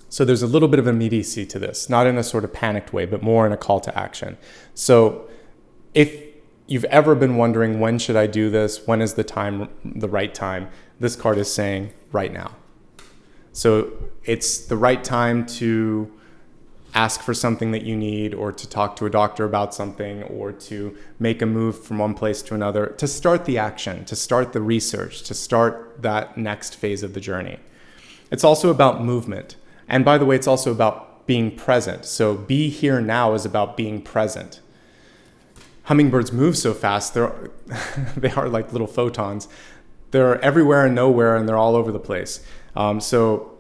So there's a little bit of immediacy to this, not in a sort of panicked way, but more in a call to action. So if you've ever been wondering, when should I do this? When is the right time? This card is saying right now. So it's the right time to ask for something that you need, or to talk to a doctor about something, or to make a move from one place to another, to start the action, to start the research, to start that next phase of the journey. It's also about movement. And by the way, it's also about being present. So be here now is about being present. Hummingbirds move so fast, they are like little photons. They're everywhere and nowhere, and they're all over the place. So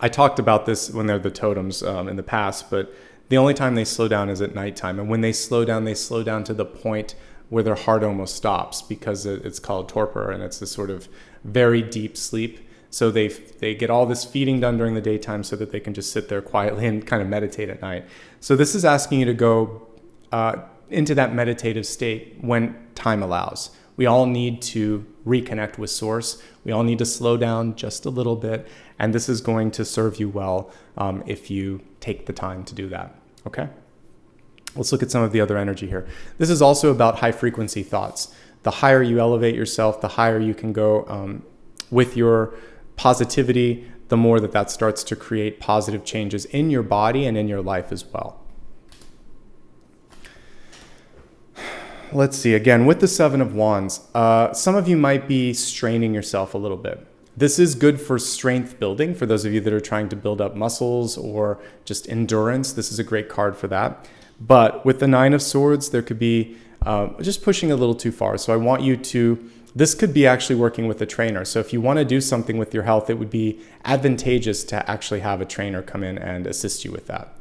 I talked about this when they're the totems in the past, but the only time they slow down is at nighttime. And when they slow down to the point where their heart almost stops, because it's called torpor, and it's this sort of very deep sleep. So they get all this feeding done during the daytime so that they can just sit there quietly and kind of meditate at night. So this is asking you to go into that meditative state when time allows. We all need to reconnect with source. We all need to slow down just a little bit, and this is going to serve you well if you take the time to do that, okay? Let's look at some of the other energy here. This is also about high frequency thoughts. The higher you elevate yourself, the higher you can go with your positivity, the more that starts to create positive changes in your body and in your life as well. Let's see, again, with the 7 of Wands, some of you might be straining yourself a little bit. This is good for strength building. For those of you that are trying to build up muscles or just endurance, this is a great card for that. But with the 9 of Swords, there could be just pushing a little too far. So I want you to, this could be actually working with a trainer. So if you want to do something with your health, it would be advantageous to actually have a trainer come in and assist you with that.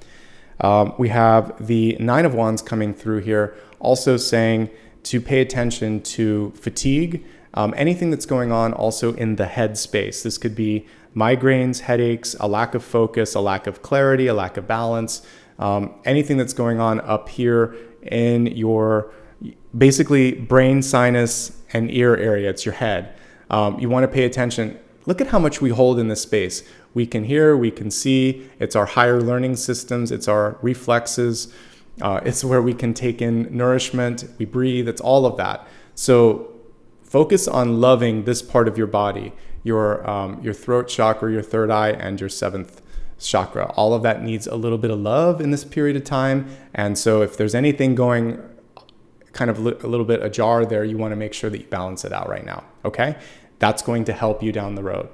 We have the 9 of Wands coming through here, also saying to pay attention to fatigue, anything that's going on also in the head space. This could be migraines, headaches, a lack of focus, a lack of clarity, a lack of balance, anything that's going on up here in your basically brain, sinus, and ear area. It's your head. You want to pay attention. Look at how much we hold in this space. We can hear, we can see. It's our higher learning systems. It's our reflexes. It's where we can take in nourishment. We breathe. It's all of that. So Focus on loving this part of your body, your throat chakra, your third eye, and your seventh chakra. All of that needs a little bit of love in this period of time. And so if there's anything going kind of a little bit ajar there, you want to make sure that you balance it out right now. Okay? That's going to help you down the road.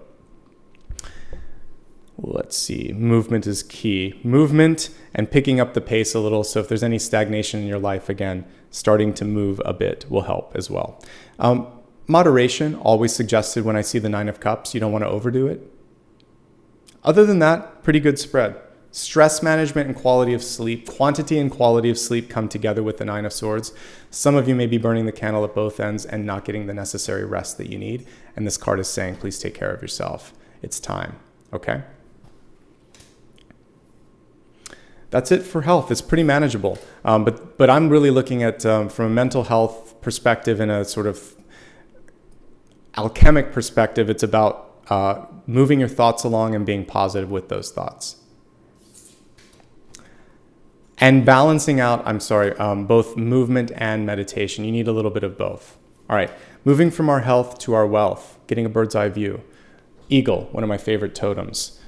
Let's see. Movement is key. Movement and picking up the pace a little. So if there's any stagnation in your life, again, starting to move a bit will help as well. Moderation, always suggested when I see the Nine of Cups. You don't want to overdo it. Other than that, pretty good spread. Stress management and quality of sleep. Quantity and quality of sleep come together with the Nine of Swords. Some of you may be burning the candle at both ends and not getting the necessary rest that you need. And this card is saying, please take care of yourself. It's time. Okay? That's it for health. It's pretty manageable. But I'm really looking at, from a mental health perspective and a sort of alchemic perspective, it's about moving your thoughts along and being positive with those thoughts. And balancing out, both movement and meditation. You need a little bit of both. All right, moving from our health to our wealth, getting a bird's eye view. Eagle, one of my favorite totems.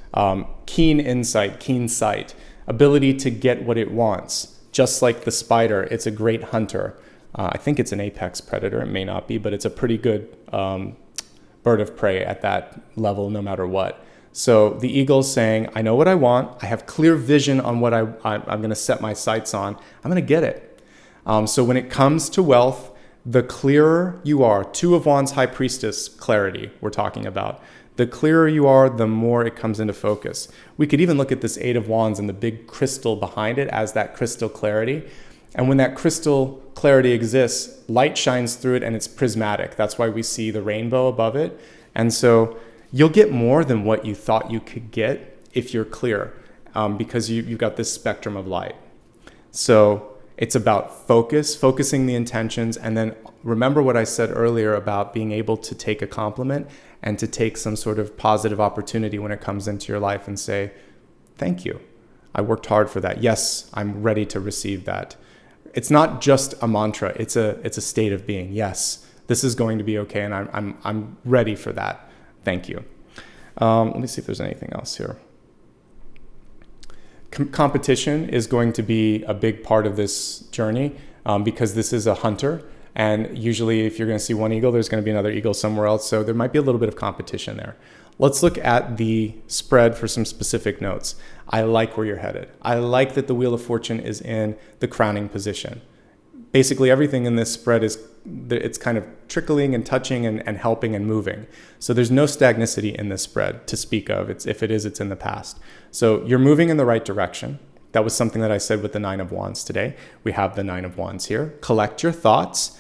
Keen insight, keen sight, ability to get what it wants. Just like the spider, it's a great hunter. I think it's an apex predator. It may not be, but it's a pretty good bird of prey at that level, no matter what. So the eagle's saying, I know what I want. I have clear vision on what I'm going to set my sights on. I'm going to get it. So when it comes to wealth, the clearer you are, Two of Wands, High Priestess clarity we're talking about. The clearer you are, the more it comes into focus. We could even look at this Eight of Wands and the big crystal behind it as that crystal clarity. And when that crystal clarity exists, light shines through it and it's prismatic. That's why we see the rainbow above it. And so you'll get more than what you thought you could get if you're clear, because you've got this spectrum of light. So it's about focusing the intentions, and then remember what I said earlier about being able to take a compliment and to take some sort of positive opportunity when it comes into your life and say, thank you. I worked hard for that. Yes, I'm ready to receive that. It's not just a mantra. It's a state of being. Yes, this is going to be okay, and I'm ready for that. Thank you. Let me see if there's anything else here. Competition is going to be a big part of this journey because this is a hunter. And usually if you're going to see one eagle, there's going to be another eagle somewhere else. So there might be a little bit of competition there. Let's look at the spread for some specific notes. I like where you're headed. I like that the Wheel of Fortune is in the crowning position. Basically everything in this spread it's kind of trickling and touching and helping and moving. So there's no stagnicity in this spread to speak of. If it is, it's in the past. So you're moving in the right direction. That was something that I said with the Nine of Wands today. We have the Nine of Wands here. Collect your thoughts,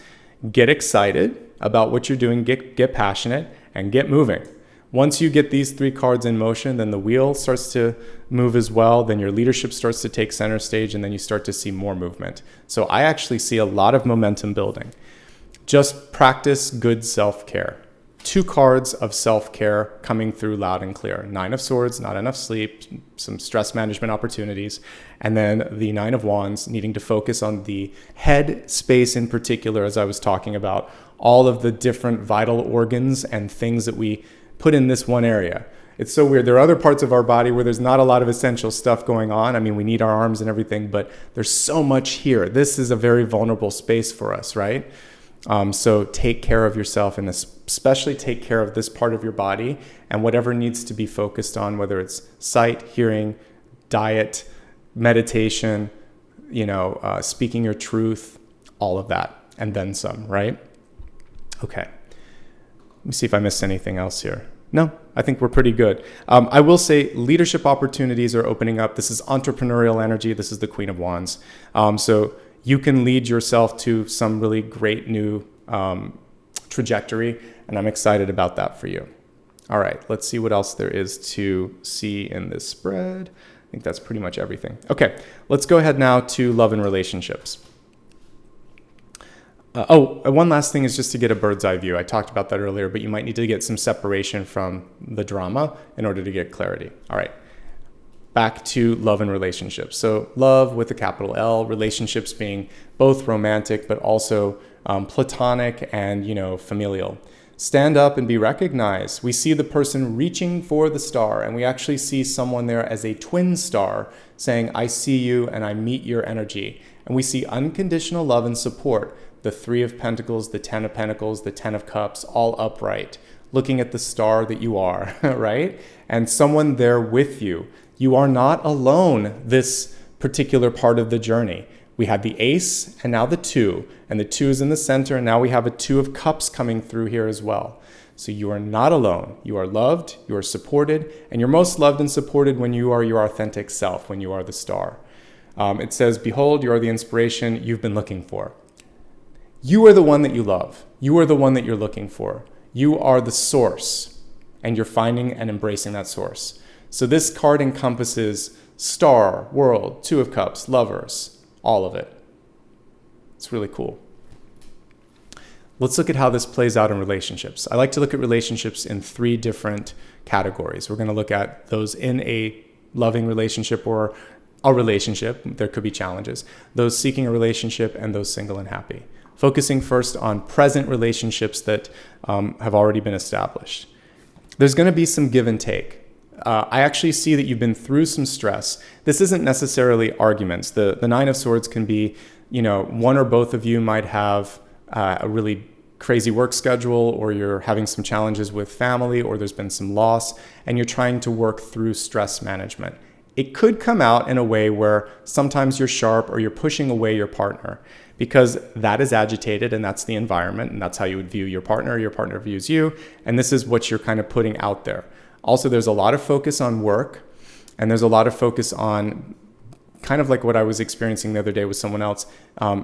get excited about what you're doing, get passionate, and get moving. Once you get these three cards in motion, then the wheel starts to move as well. Then your leadership starts to take center stage, and then you start to see more movement. So I actually see a lot of momentum building. Just practice good self-care. Two cards of self-care coming through loud and clear. Nine of Swords, not enough sleep, some stress management opportunities. And then the Nine of Wands, needing to focus on the head space in particular, as I was talking about, all of the different vital organs and things that we put in this one area. It's so weird. There are other parts of our body where there's not a lot of essential stuff going on. I mean, we need our arms and everything, but there's so much here. This is a very vulnerable space for us, right? So take care of yourself, and especially take care of this part of your body and whatever needs to be focused on, whether it's sight, hearing, diet, meditation, speaking your truth, all of that, and then some, right? Okay. Let me see if I missed anything else here. No, I think we're pretty good. I will say leadership opportunities are opening up. This is entrepreneurial energy. This is the Queen of Wands. So you can lead yourself to some really great new trajectory, and I'm excited about that for you. All right, let's see what else there is to see in this spread. I think that's pretty much everything. Okay, let's go ahead now to love and relationships. One last thing is just to get a bird's eye view. I talked about that earlier, but you might need to get some separation from the drama in order to get clarity. All right. back to love and relationships. So love with a capital L, relationships being both romantic, but also platonic and, familial. Stand up and be recognized. We see the person reaching for the star, and we actually see someone there as a twin star saying, I see you and I meet your energy. And we see unconditional love and support. The 3 of Pentacles, the 10 of Pentacles, the 10 of Cups, all upright, looking at the star that you are, right? And someone there with you. You are not alone this particular part of the journey. We had the Ace and now the 2, and the 2 is in the center, and now we have a 2 of Cups coming through here as well. So you are not alone. You are loved, you are supported, and you're most loved and supported when you are your authentic self, when you are the star. It says, behold, you are the inspiration you've been looking for. You are the one that you love. You are the one that you're looking for. You are the source, and you're finding and embracing that source. So this card encompasses star, world, 2 of Cups, lovers, all of it. It's really cool. Let's look at how this plays out in relationships. I like to look at relationships in 3 different categories. We're going to look at those in a loving relationship or a relationship. There could be challenges. Those seeking a relationship and those single and happy. Focusing first on present relationships that have already been established. There's going to be some give and take. I actually see that you've been through some stress. This isn't necessarily arguments. The 9 of Swords can be, one or both of you might have a really crazy work schedule, or you're having some challenges with family, or there's been some loss, and you're trying to work through stress management. It could come out in a way where sometimes you're sharp or you're pushing away your partner, because that is agitated and that's the environment, and that's how you would view your partner views you, and this is what you're kind of putting out there. Also, there's a lot of focus on work, and there's a lot of focus on kind of like what I was experiencing the other day with someone else,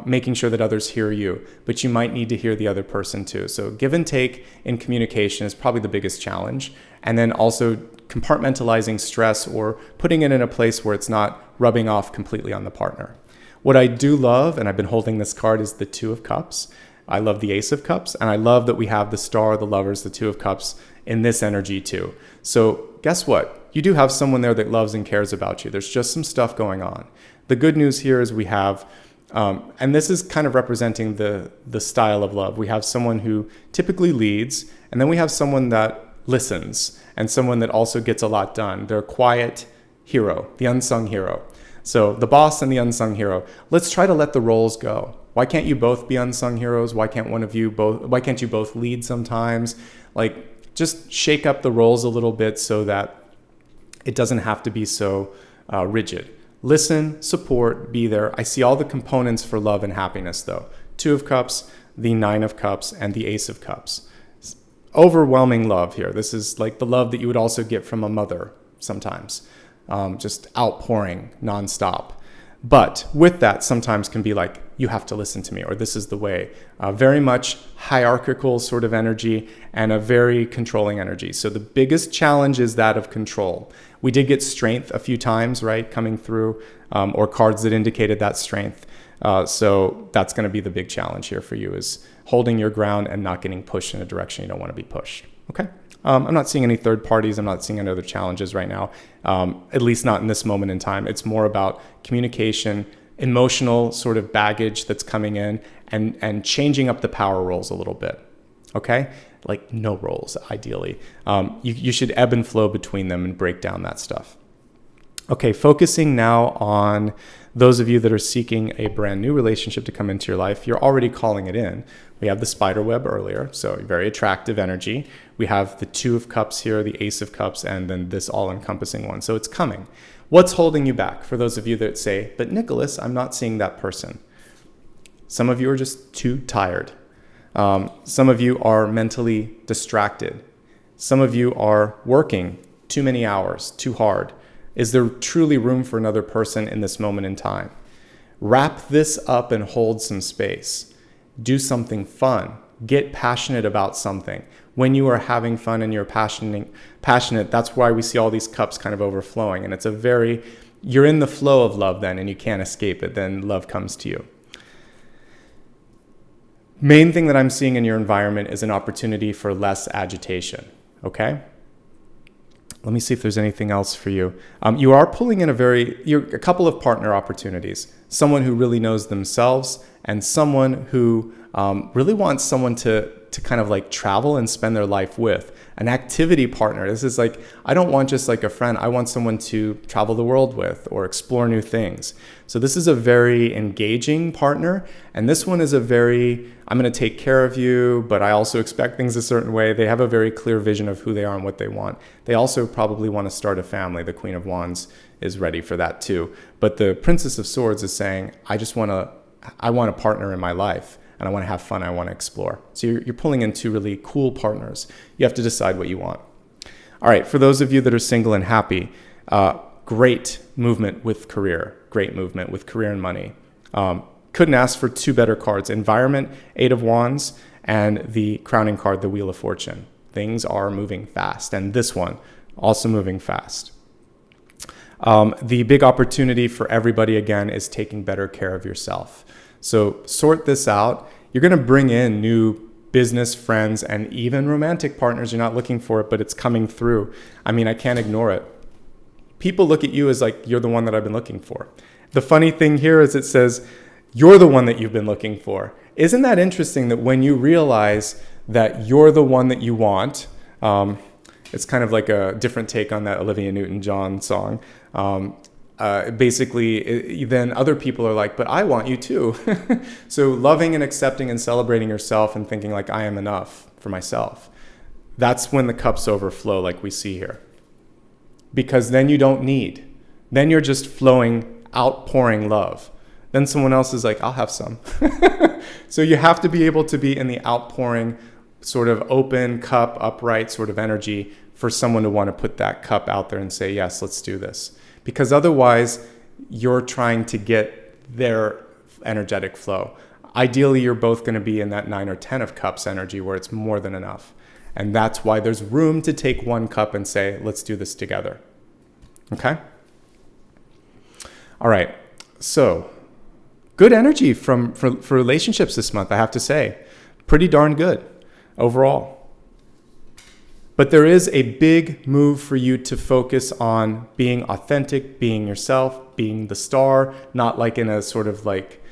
making sure that others hear you, but you might need to hear the other person too. So give and take in communication is probably the biggest challenge. And then also compartmentalizing stress or putting it in a place where it's not rubbing off completely on the partner. What I do love, and I've been holding this card, is the 2 of Cups. I love the Ace of Cups, and I love that we have the star, the lovers, the 2 of Cups in this energy too. So guess what? You do have someone there that loves and cares about you. There's just some stuff going on. The good news here is we have, and this is kind of representing the style of love. We have someone who typically leads, and then we have someone that listens, and someone that also gets a lot done. They're a quiet hero, the unsung hero. So the boss and the unsung hero. Let's try to let the roles go. Why can't you both be unsung heroes? Why can't you both lead sometimes? Just shake up the roles a little bit so that it doesn't have to be so rigid. Listen, support, be there. I see all the components for love and happiness though. 2 of Cups, the 9 of Cups, and the Ace of Cups. Overwhelming love here. This is like the love that you would also get from a mother sometimes. Just outpouring nonstop. But with that sometimes can be like, you have to listen to me, or this is the way. Very much hierarchical sort of energy and a very controlling energy. So the biggest challenge is that of control. We did get strength a few times, right, coming through, or cards that indicated that strength. So that's going to be the big challenge here for you, is holding your ground and not getting pushed in a direction you don't want to be pushed. Okay. I'm not seeing any third parties. I'm not seeing any other challenges right now, at least not in this moment in time. It's more about communication, emotional sort of baggage that's coming in, and changing up the power roles a little bit. Okay? Like no roles, ideally. You should ebb and flow between them and break down that stuff. Okay, focusing now on those of you that are seeking a brand new relationship to come into your life. You're already calling it in. We have the spider web earlier, so very attractive energy. We have the 2 of Cups here, the Ace of Cups, and then this all-encompassing one. So it's coming. What's holding you back? For those of you that say, but Nicholas, I'm not seeing that person. Some of you are just too tired. Some of you are mentally distracted. Some of you are working too many hours, too hard. Is there truly room for another person in this moment in time? Wrap this up and hold some space. Do something fun. Get passionate about something. When you are having fun and you're passionate, that's why we see all these cups kind of overflowing. And you're in the flow of love then, and you can't escape it. Then love comes to you. Main thing that I'm seeing in your environment is an opportunity for less agitation, okay? Let me see if there's anything else for you. You are pulling in a couple of partner opportunities. Someone who really knows themselves and someone who really wants someone to kind of like travel and spend their life with. An activity partner. This is like, I don't want just like a friend. I want someone to travel the world with or explore new things. So this is a very engaging partner. And this one is I'm going to take care of you, but I also expect things a certain way. They have a very clear vision of who they are and what they want. They also probably want to start a family. The Queen of Wands is ready for that too. But the Princess of Swords is saying, I want a partner in my life. And I want to have fun, I want to explore. So you're pulling in two really cool partners. You have to decide what you want. All right, for those of you that are single and happy, great movement with career. Great movement with career and money. Couldn't ask for two better cards. Environment, Eight of Wands, and the crowning card, the Wheel of Fortune. Things are moving fast. And this one, also moving fast. The big opportunity for everybody, again, is taking better care of yourself. So sort this out. You're going to bring in new business friends and even romantic partners. You're not looking for it, but it's coming through. I mean, I can't ignore it. People look at you as like, you're the one that I've been looking for. The funny thing here is it says, you're the one that you've been looking for. Isn't that interesting that when you realize that you're the one that you want, it's kind of like a different take on that Olivia Newton-John song. Basically, then other people are like, but I want you too. So loving and accepting and celebrating yourself and thinking like, I am enough for myself. That's when the cups overflow like we see here. Because then you don't need. Then you're just flowing, outpouring love. Then someone else is like, I'll have some. So you have to be able to be in the outpouring, sort of open cup, upright sort of energy for someone to want to put that cup out there and say, yes, let's do this. Because otherwise, you're trying to get their energetic flow. Ideally, you're both going to be in that 9 or 10 of cups energy where it's more than enough. And that's why there's room to take one cup and say, let's do this together. Okay? All right. So, good energy for relationships this month, I have to say. Pretty darn good overall. But there is a big move for you to focus on being authentic, being yourself, being the star, not like in a sort of like,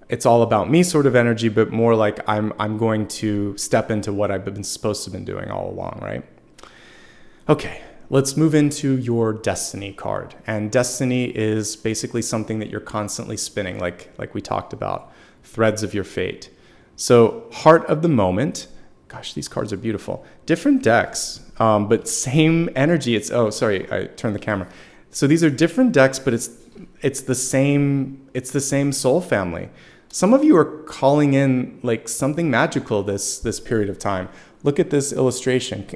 it's all about me sort of energy, but more like I'm going to step into what I've been supposed to have been doing all along, right? Okay, let's move into your destiny card. And destiny is basically something that you're constantly spinning, like we talked about, threads of your fate. So heart of the moment. Gosh, these cards are beautiful. Different decks, but same energy. I turned the camera. So these are different decks, but it's the same soul family. Some of you are calling in like something magical this period of time. Look at this illustration.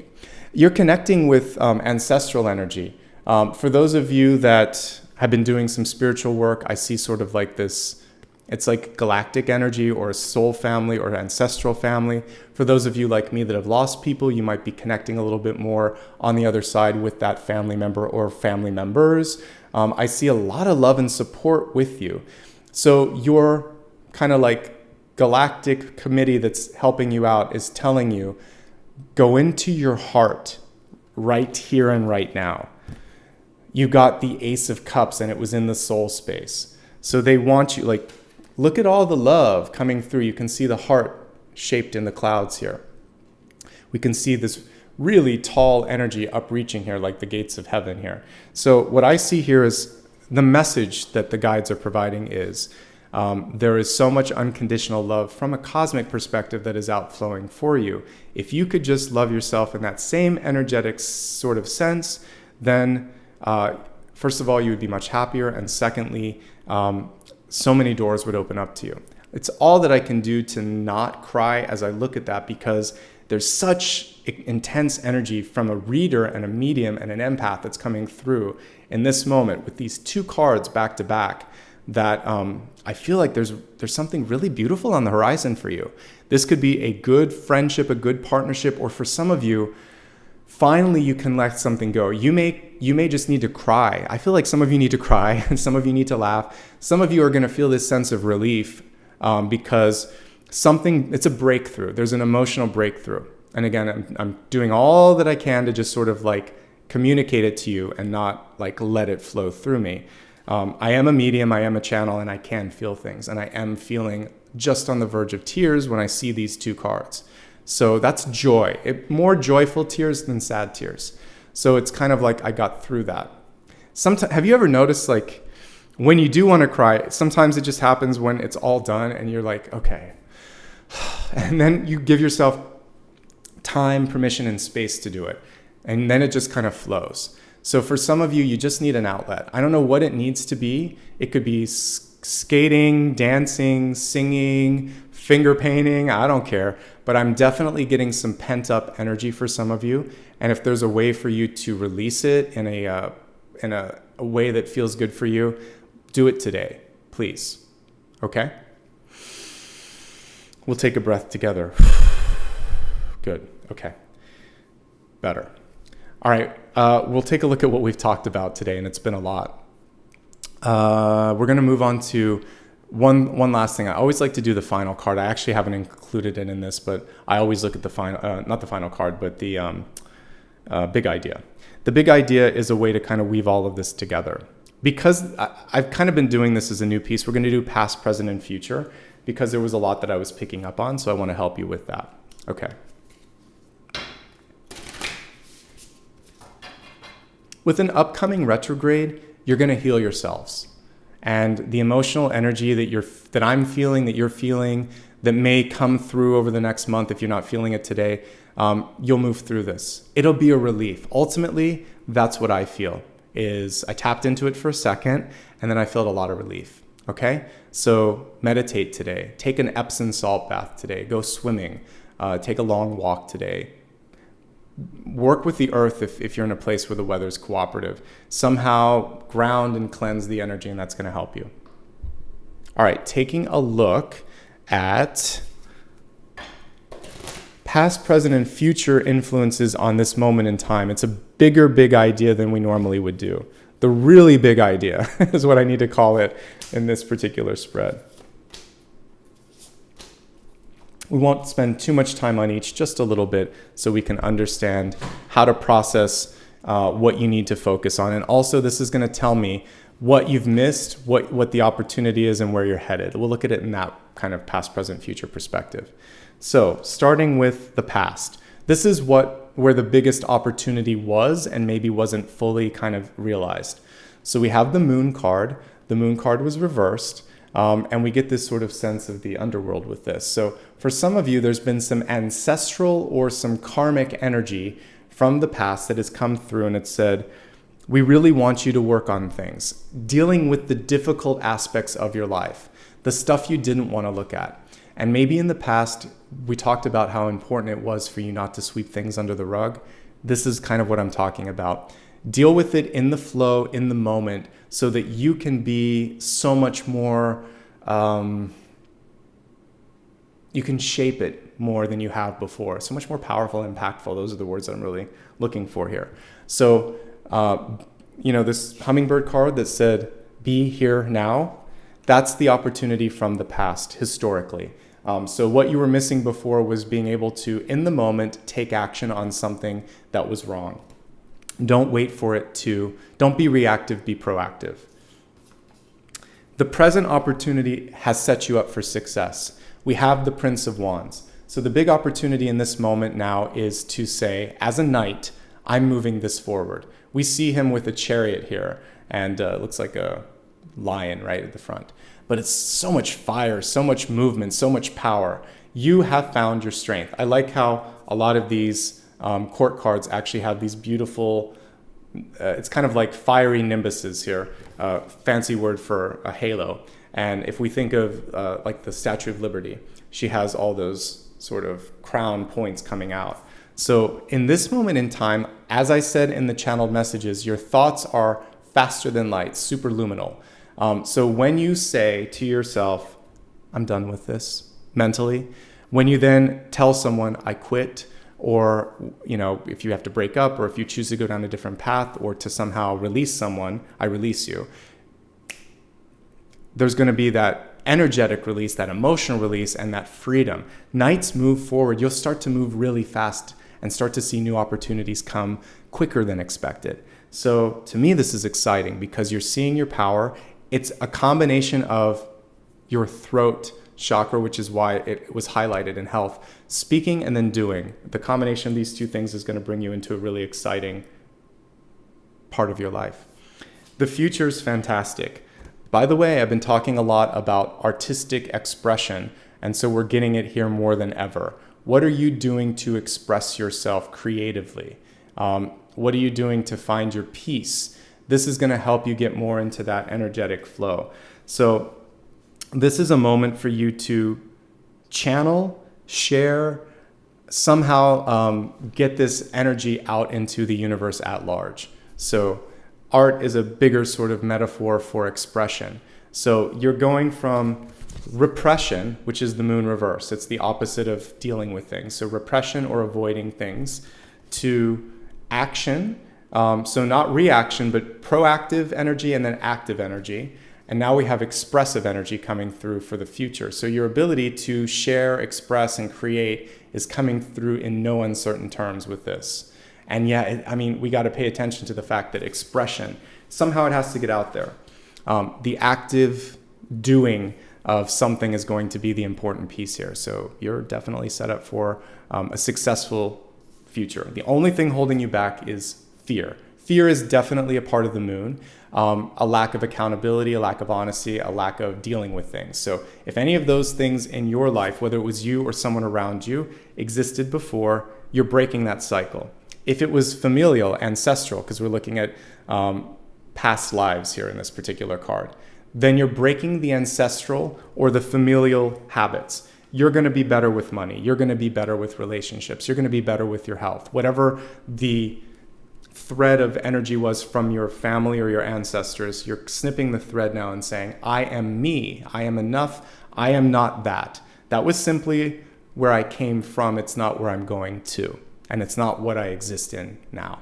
You're connecting with ancestral energy. For those of you that have been doing some spiritual work, I see sort of like this. It's like galactic energy or a soul family or ancestral family. For those of you like me that have lost people, you might be connecting a little bit more on the other side with that family member or family members. I see a lot of love and support with you. So your kind of like galactic committee that's helping you out is telling you, go into your heart right here and right now. You got the Ace of Cups and it was in the soul space. So they want you, like, look at all the love coming through. You can see the heart shaped in the clouds here. We can see this really tall energy upreaching here, like the gates of heaven here. So what I see here is the message that the guides are providing is there is so much unconditional love from a cosmic perspective that is outflowing for you. If you could just love yourself in that same energetic sort of sense, then first of all, you would be much happier. And secondly, so many doors would open up to you. It's all that I can do to not cry as I look at that, because there's such intense energy from a reader and a medium and an empath that's coming through in this moment with these two cards back to back that I feel like there's something really beautiful on the horizon for you. This could be a good friendship, a good partnership, or for some of you, finally you can let something go. You may just need to cry. I feel like some of you need to cry and some of you need to laugh. Some of you are going to feel this sense of relief because it's a breakthrough. There's an emotional breakthrough. And again, I'm doing all that I can to just sort of like communicate it to you and not like let it flow through me. I am a medium, I am a channel, and I can feel things. And I am feeling just on the verge of tears when I see these two cards. So that's joy. More joyful tears than sad tears. So it's kind of like I got through that. Sometimes, have you ever noticed, like, when you do want to cry, sometimes it just happens when it's all done and you're like, okay. And then you give yourself time, permission, and space to do it. And then it just kind of flows. So for some of you, you just need an outlet. I don't know what it needs to be. It could be skating, dancing, singing, finger painting. I don't care. But I'm definitely getting some pent up energy for some of you. And if there's a way for you to release it in a way that feels good for you, do it today, please. Okay? We'll take a breath together. Good. Okay. Better. All right. We'll take a look at what we've talked about today, and it's been a lot. We're going to move on to one last thing. I always like to do the final card. I actually haven't included it in this, but I always look at the final, not the final card, but the big idea. The big idea is a way to kind of weave all of this together. Because I've kind of been doing this as a new piece, we're going to do past, present, and future, because there was a lot that I was picking up on, so I want to help you with that. Okay. With an upcoming retrograde, you're going to heal yourselves. And the emotional energy that I'm feeling, that you're feeling, that may come through over the next month if you're not feeling it today, you'll move through this. It'll be a relief. Ultimately, that's what I feel, is I tapped into it for a second, and then I felt a lot of relief. Okay? So meditate today. Take an Epsom salt bath today. Go swimming. Take a long walk today. Work with the earth if you're in a place where the weather's cooperative. Somehow ground and cleanse the energy, and that's going to help you. All right, taking a look at past, present, and future influences on this moment in time. It's a big idea than we normally would do. The really big idea is what I need to call it in this particular spread. We won't spend too much time on each, just a little bit, so we can understand how to process what you need to focus on. And also, this is going to tell me what you've missed, what the opportunity is, and where you're headed. We'll look at it in that kind of past, present, future perspective. So, starting with the past. This is where the biggest opportunity was and maybe wasn't fully kind of realized. So we have the Moon card. The Moon card was reversed. And we get this sort of sense of the underworld with this. So for some of you, there's been some ancestral or some karmic energy from the past that has come through, and it said, we really want you to work on things, dealing with the difficult aspects of your life, the stuff you didn't want to look at. And maybe in the past, we talked about how important it was for you not to sweep things under the rug. This is kind of what I'm talking about. Deal with it in the flow, in the moment, so that you can be so much more, you can shape it more than you have before. So much more powerful and impactful. Those are the words that I'm really looking for here. So, this hummingbird card that said, be here now, that's the opportunity from the past, historically. So what you were missing before was being able to, in the moment, take action on something that was wrong. Don't wait for it don't be reactive, be proactive. The present opportunity has set you up for success. We have the Prince of Wands. So the big opportunity in this moment now is to say, as a knight, I'm moving this forward. We see him with a chariot here, and it looks like a lion right at the front. But it's so much fire, so much movement, so much power. You have found your strength. I like how a lot of these court cards actually have these beautiful, it's kind of like fiery nimbuses here, fancy word for a halo. And if we think of like the Statue of Liberty, she has all those sort of crown points coming out. So in this moment in time, as I said in the channeled messages, your thoughts are faster than light, superluminal. So when you say to yourself, I'm done with this, mentally, when you then tell someone, I quit, or, if you have to break up, or if you choose to go down a different path, or to somehow release someone, I release you. There's going to be that energetic release, that emotional release, and that freedom. Nights move forward. You'll start to move really fast and start to see new opportunities come quicker than expected. So to me, this is exciting because you're seeing your power. It's a combination of your throat chakra, which is why it was highlighted in health, speaking and then doing. The combination of these two things is going to bring you into a really exciting part of your life. The future is fantastic. By the way, I've been talking a lot about artistic expression, and so we're getting it here more than ever. What are you doing to express yourself creatively? What are you doing to find your peace? This is going to help you get more into that energetic flow. So this is a moment for you to channel, share, somehow get this energy out into the universe at large. So art is a bigger sort of metaphor for expression. So you're going from repression, which is the moon reverse. It's the opposite of dealing with things. So repression or avoiding things, to action. So not reaction, but proactive energy and then active energy. And now we have expressive energy coming through for the future. So your ability to share, express, and create is coming through in no uncertain terms with this. And yeah, we got to pay attention to the fact that expression, somehow it has to get out there. The active doing of something is going to be the important piece here. So you're definitely set up for a successful future. The only thing holding you back is fear. Fear is definitely a part of the moon. A lack of accountability, a lack of honesty, a lack of dealing with things. So if any of those things in your life, whether it was you or someone around you, existed before, you're breaking that cycle. If it was familial, ancestral, because we're looking at past lives here in this particular card, then you're breaking the ancestral or the familial habits. You're going to be better with money. You're going to be better with relationships. You're going to be better with your health. Whatever the thread of energy was from your family or your ancestors, you're snipping the thread now and saying, I am me. I am enough. I am not that. That was simply where I came from. It's not where I'm going to. And it's not what I exist in now.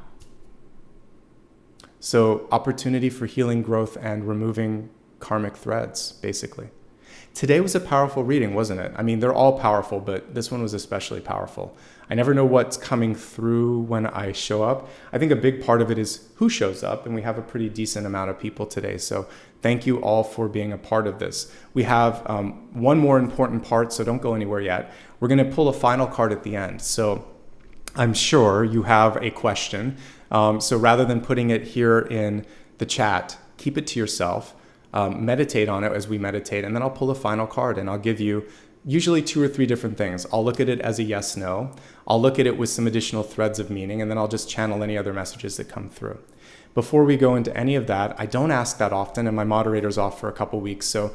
So opportunity for healing, growth, and removing karmic threads, basically. Today was a powerful reading, wasn't it? I mean, they're all powerful, but this one was especially powerful. I never know what's coming through when I show up. I think a big part of it is who shows up, and we have a pretty decent amount of people today. So thank you all for being a part of this. We have one more important part, so don't go anywhere yet. We're going to pull a final card at the end. So I'm sure you have a question. So rather than putting it here in the chat, keep it to yourself. Meditate on it as we meditate, and then I'll pull a final card and I'll give you usually 2 or 3 different things. I'll look at it as a yes, no. I'll look at it with some additional threads of meaning, and then I'll just channel any other messages that come through. Before we go into any of that, I don't ask that often, and my moderator's off for a couple weeks. So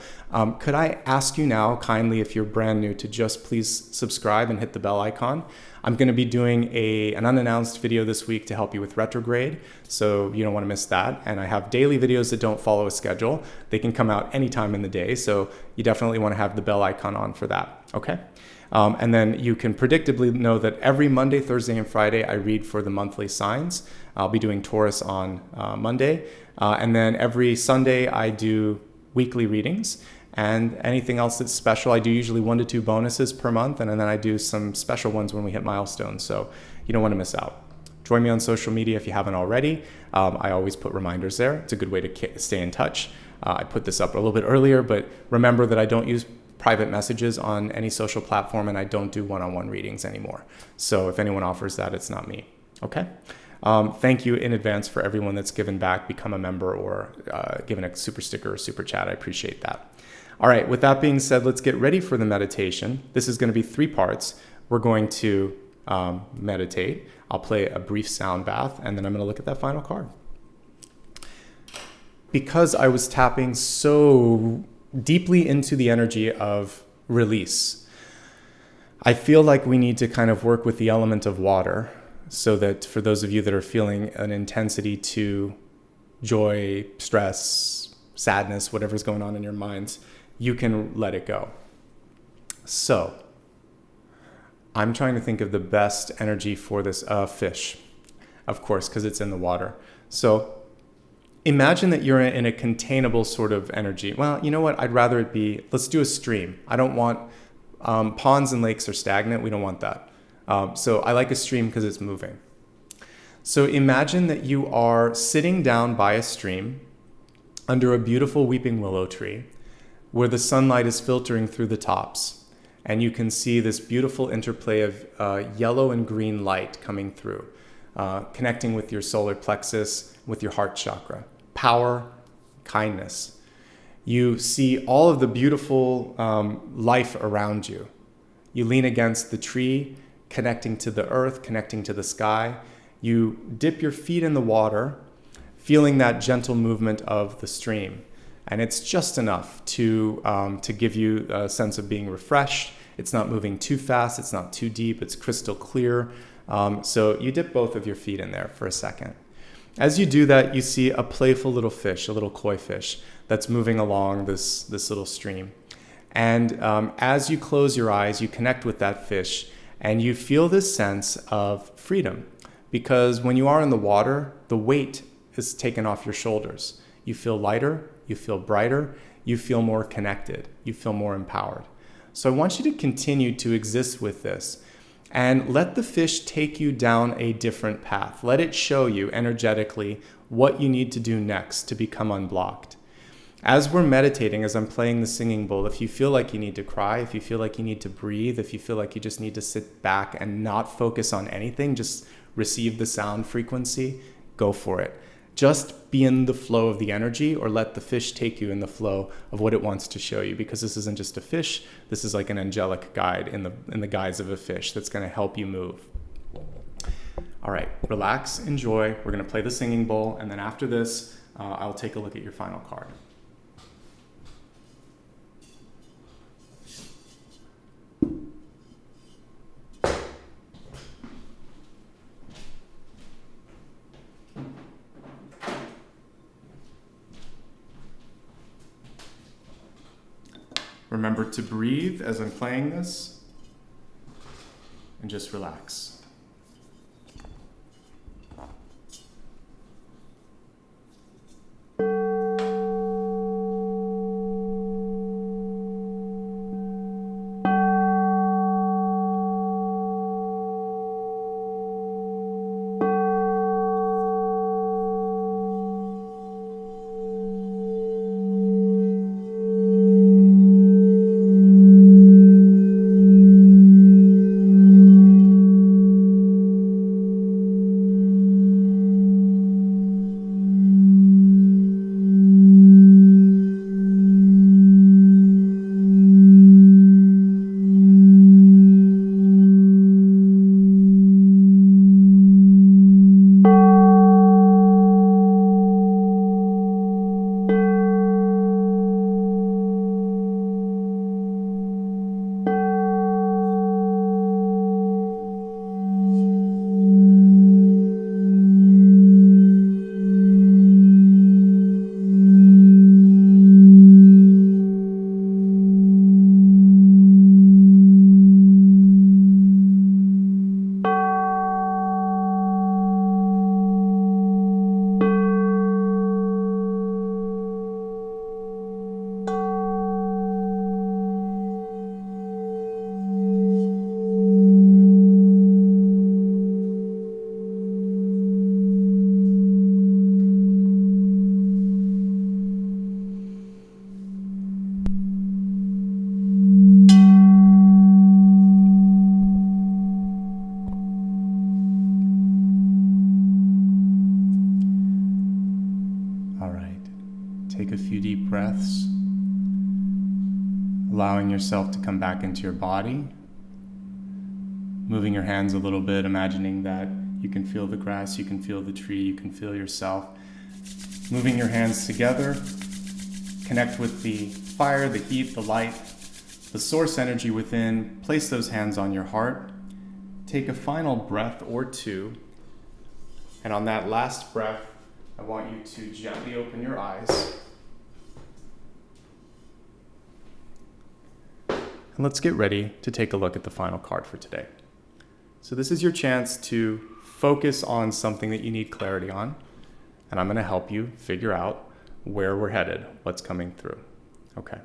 could I ask you now kindly, if you're brand new, to just please subscribe and hit the bell icon. I'm going to be doing an unannounced video this week to help you with retrograde, so you don't want to miss that. And I have daily videos that don't follow a schedule. They can come out anytime in the day, so you definitely want to have the bell icon on for that, okay? And then you can predictably know that every Monday, Thursday, and Friday, I read for the monthly signs. I'll be doing Taurus on Monday. And then every Sunday, I do weekly readings. And anything else that's special, I do usually 1 to 2 bonuses per month. And then I do some special ones when we hit milestones. So you don't want to miss out. Join me on social media if you haven't already. I always put reminders there. It's a good way to stay in touch. I put this up a little bit earlier, but remember that I don't use private messages on any social platform, and I don't do one-on-one readings anymore. So if anyone offers that, it's not me. Okay? Thank you in advance for everyone that's given back, become a member, or given a super sticker or super chat. I appreciate that. All right, with that being said, let's get ready for the meditation. This is going to be 3 parts. We're going to meditate. I'll play a brief sound bath, and then I'm going to look at that final card. Because I was tapping so deeply into the energy of release, I feel like we need to kind of work with the element of water, so that for those of you that are feeling an intensity to joy, stress, sadness, whatever's going on in your minds, you can let it go. So I'm trying to think of the best energy for this fish, of course, because it's in the water. So imagine that you're in a containable sort of energy. Well, you know what? I'd rather it be, let's do a stream. I don't want, ponds and lakes are stagnant. We don't want that. So I like a stream because it's moving. So imagine that you are sitting down by a stream under a beautiful weeping willow tree where the sunlight is filtering through the tops, and you can see this beautiful interplay of yellow and green light coming through, connecting with your solar plexus, with your heart chakra. Power, kindness. You see all of the beautiful life around you. You lean against the tree, connecting to the earth, connecting to the sky. You dip your feet in the water, feeling that gentle movement of the stream. And it's just enough to give you a sense of being refreshed. It's not moving too fast. It's not too deep. It's crystal clear. So you dip both of your feet in there for a second. As you do that, you see a playful little fish, a little koi fish that's moving along this little stream. And as you close your eyes, you connect with that fish and you feel this sense of freedom, because when you are in the water, the weight is taken off your shoulders. You feel lighter, you feel brighter, you feel more connected, you feel more empowered. So I want you to continue to exist with this and let the fish take you down a different path. Let it show you energetically what you need to do next to become unblocked. As we're meditating, as I'm playing the singing bowl, if you feel like you need to cry, if you feel like you need to breathe, if you feel like you just need to sit back and not focus on anything, just receive the sound frequency, go for it. Just be in the flow of the energy, or let the fish take you in the flow of what it wants to show you, because this isn't just a fish. This is like an angelic guide in the guise of a fish that's going to help you move. All right, relax, enjoy. We're going to play the singing bowl, and then after this, I'll take a look at your final card. Remember to breathe as I'm playing this, and just relax. Take a few deep breaths, allowing yourself to come back into your body, moving your hands a little bit, imagining that you can feel the grass, you can feel the tree, you can feel yourself. Moving your hands together, connect with the fire, the heat, the light, the source energy within. Place those hands on your heart. Take a final breath or two. And on that last breath, I want you to gently open your eyes. And let's get ready to take a look at the final card for today. So this is your chance to focus on something that you need clarity on. And I'm going to help you figure out where we're headed, what's coming through. Okay.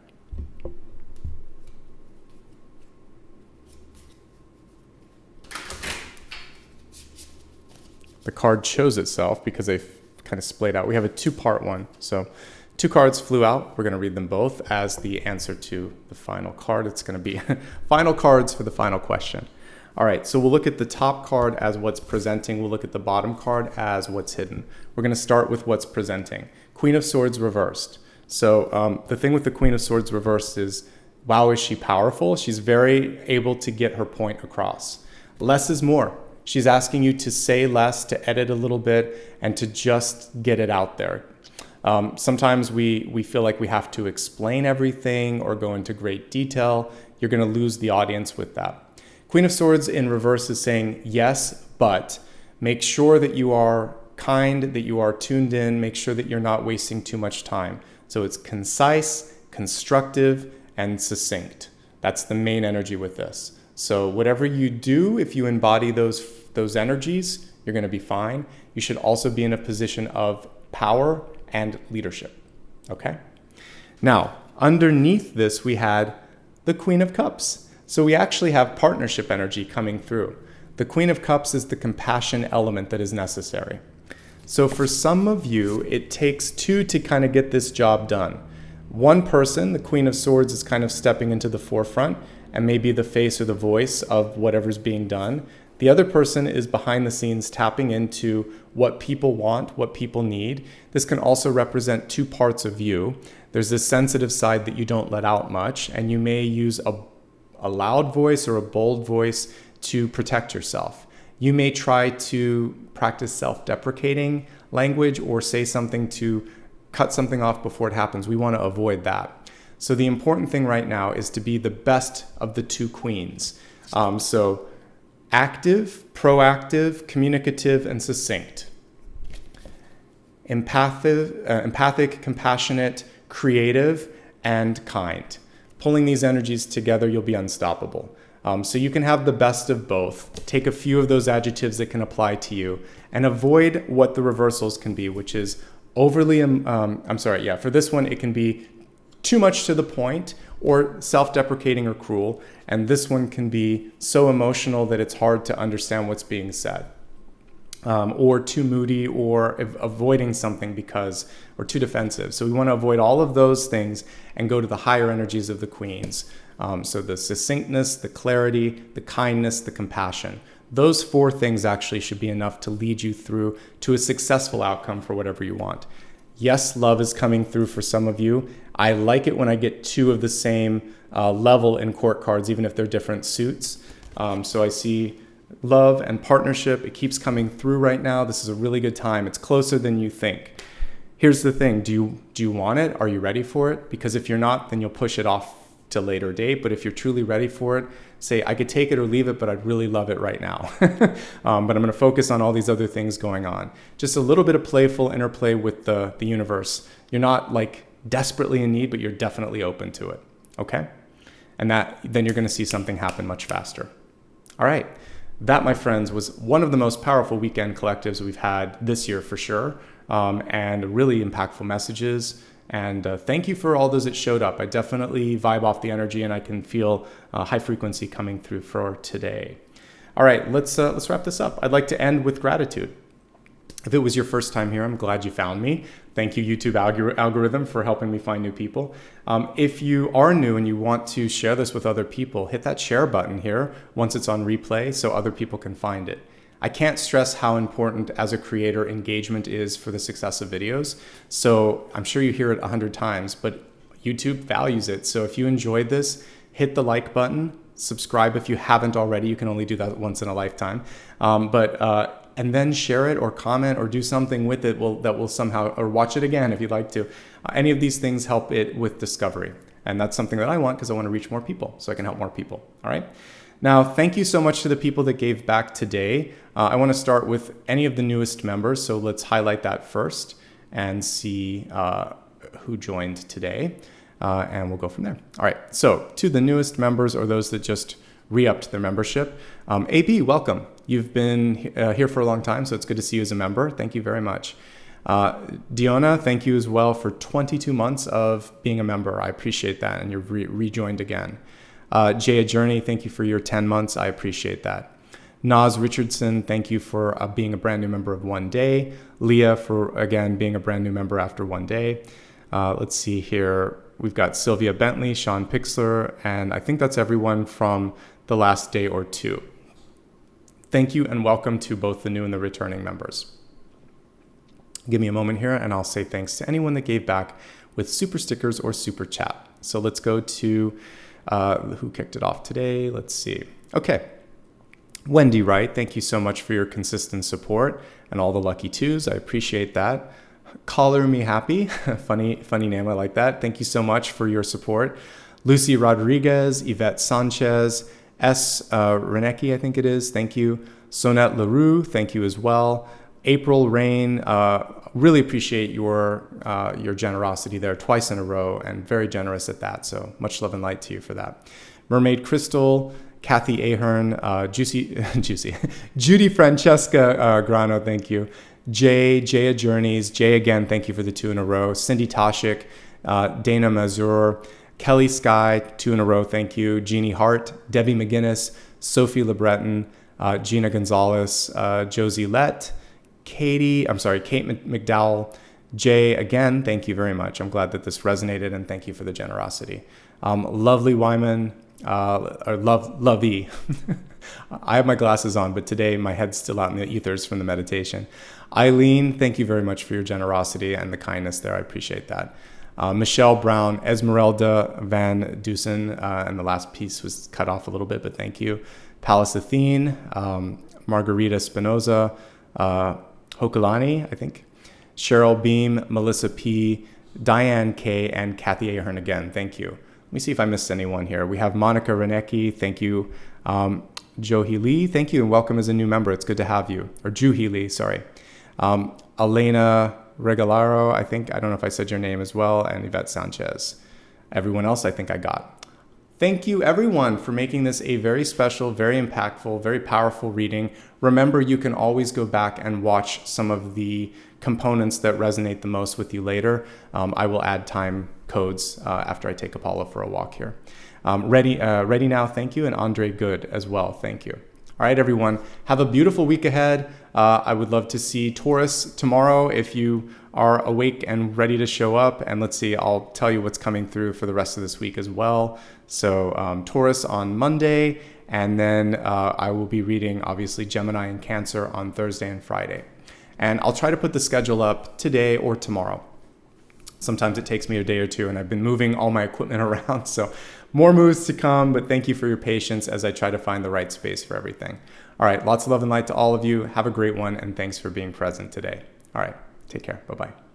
the card chose itself because they kind of splayed out. We have a two-part one. So 2 cards flew out. We're going to read them both as the answer to the final card. It's going to be final cards for the final question. All right, so we'll look at the top card as what's presenting. We'll look at the bottom card as what's hidden. We're going to start with what's presenting. Queen of Swords reversed. So the thing with the Queen of Swords reversed is, wow, is she powerful? She's very able to get her point across. Less is more. She's asking you to say less, to edit a little bit, and to just get it out there. Sometimes we feel like we have to explain everything or go into great detail. You're going to lose the audience with that. Queen of Swords in reverse is saying, yes, but make sure that you are kind, that you are tuned in, make sure that you're not wasting too much time. So it's concise, constructive, and succinct. That's the main energy with this. So whatever you do, if you embody those energies, you're going to be fine. You should also be in a position of power and leadership. Okay? Now, underneath this, we had the Queen of Cups. So we actually have partnership energy coming through. The Queen of Cups is the compassion element that is necessary. So for some of you, it takes 2 to kind of get this job done. One person, the Queen of Swords, is kind of stepping into the forefront and maybe the face or the voice of whatever's being done. The other person is behind the scenes tapping into what people want, what people need. This can also represent 2 parts of you. There's this sensitive side that you don't let out much, and you may use a loud voice or a bold voice to protect yourself. You may try to practice self-deprecating language or say something to cut something off before it happens. We want to avoid that. So the important thing right now is to be the best of the 2 queens. So active, proactive, communicative, and succinct. Empathic, compassionate, creative, and kind. Pulling these energies together, you'll be unstoppable. So you can have the best of both. Take a few of those adjectives that can apply to you and avoid what the reversals can be, which is overly, for this one, it can be too much to the point or self-deprecating or cruel. And this one can be so emotional that it's hard to understand what's being said. Or too moody or avoiding something or too defensive. So we want to avoid all of those things and go to the higher energies of the queens. So the succinctness, the clarity, the kindness, the compassion. Those 4 things actually should be enough to lead you through to a successful outcome for whatever you want. Yes, love is coming through for some of you. I like it when I get 2 of the same level in court cards, even if they're different suits. So I see love and partnership. It keeps coming through right now. This is a really good time. It's closer than you think. Here's the thing. Do you want it? Are you ready for it? Because if you're not, then you'll push it off to later date. But if you're truly ready for it, say, I could take it or leave it, but I'd really love it right now. But I'm going to focus on all these other things going on. Just a little bit of playful interplay with the universe. You're not like desperately in need, but you're definitely open to it. Okay? And then you're going to see something happen much faster. All right. That, my friends, was one of the most powerful weekend collectives we've had this year for sure, and really impactful messages. And thank you for all those that showed up. I definitely vibe off the energy, and I can feel high frequency coming through for today. All right, let's wrap this up. I'd like to end with gratitude. If it was your first time here, I'm glad you found me. Thank you, YouTube algorithm, for helping me find new people. If you are new and you want to share this with other people, hit that share button here once it's on replay so other people can find it. I can't stress how important as a creator engagement is for the success of videos. So I'm sure you hear it 100 times, but YouTube values it. So if you enjoyed this, hit the like button, subscribe if you haven't already. You can only do that once in a lifetime. And then share it or comment or do something with it that will somehow, or watch it again if you'd like to. Any of these things help it with discovery. And that's something that I want because I want to reach more people so I can help more people. All right. Now, thank you so much to the people that gave back today. I want to start with any of the newest members. So let's highlight that first and see who joined today. And we'll go from there. All right. So to the newest members or those that just re-upped their membership. AB, welcome. You've been here for a long time, so it's good to see you as a member. Thank you very much. Diona, thank you as well for 22 months of being a member. I appreciate that, and you've rejoined again. Jaya Journey, thank you for your 10 months. I appreciate that. Nas Richardson, thank you for being a brand new member of 1 day. Leah for, again, being a brand new member after 1 day. Let's see here. We've got Sylvia Bentley, Sean Pixler, and I think that's everyone from the last day or two. Thank you and welcome to both the new and the returning members. Give me a moment here and I'll say thanks to anyone that gave back with super stickers or super chat. So let's go to who kicked it off today. Let's see. Okay. Wendy Wright, thank you so much for your consistent support and all the lucky twos. I appreciate that. Color Me Happy, funny name, I like that. Thank you so much for your support. Lucy Rodriguez, Yvette Sanchez, S. Renecki, I think it is, thank you. Sonette LaRue, thank you as well. April Rain, really appreciate your generosity there twice in a row and very generous at that. So much love and light to you for that. Mermaid Crystal, Kathy Ahern, Judy Francesca Grano, thank you. Jaya Journeys, Jay again, thank you for the 2 in a row. Cindy Toshik, Dana Mazur, Kelly Sky, 2 in a row, thank you. Jeannie Hart, Debbie McGinnis, Sophie LeBreton, Gina Gonzalez, Josie Lett, Kate McDowell, Jay, again, thank you very much. I'm glad that this resonated and thank you for the generosity. Lovely Wyman, or Lovey. I have my glasses on, but today my head's still out in the ethers from the meditation. Eileen, thank you very much for your generosity and the kindness there. I appreciate that. Michelle Brown, Esmeralda Van Dusen, and the last piece was cut off a little bit, but thank you. Palace Athene, Margarita Spinoza, Hokulani, I think. Cheryl Beam, Melissa P, Diane K, and Kathy Ahern again. Thank you. Let me see if I missed anyone here. We have Monica Renecki. Thank you. Johi Lee, thank you and welcome as a new member. It's good to have you. Or Juhi Lee, sorry. Elena Regalaro, I don't know if I said your name as well, and Yvette Sanchez. Everyone else I think I got. Thank you everyone for making this a very special, very impactful, very powerful reading. Remember, you can always go back and watch some of the components that resonate the most with you later. I will add time codes after I take Apollo for a walk here. Ready now, thank you, and Andre Good as well, thank you. All right, everyone, have a beautiful week ahead. I would love to see Taurus tomorrow if you are awake and ready to show up. And let's see, I'll tell you what's coming through for the rest of this week as well. So Taurus on Monday, and then I will be reading, obviously, Gemini and Cancer on Thursday and Friday. And I'll try to put the schedule up today or tomorrow. Sometimes it takes me a day or two, and I've been moving all my equipment around, so more moves to come, but thank you for your patience as I try to find the right space for everything. All right, lots of love and light to all of you. Have a great one, and thanks for being present today. All right, take care. Bye-bye.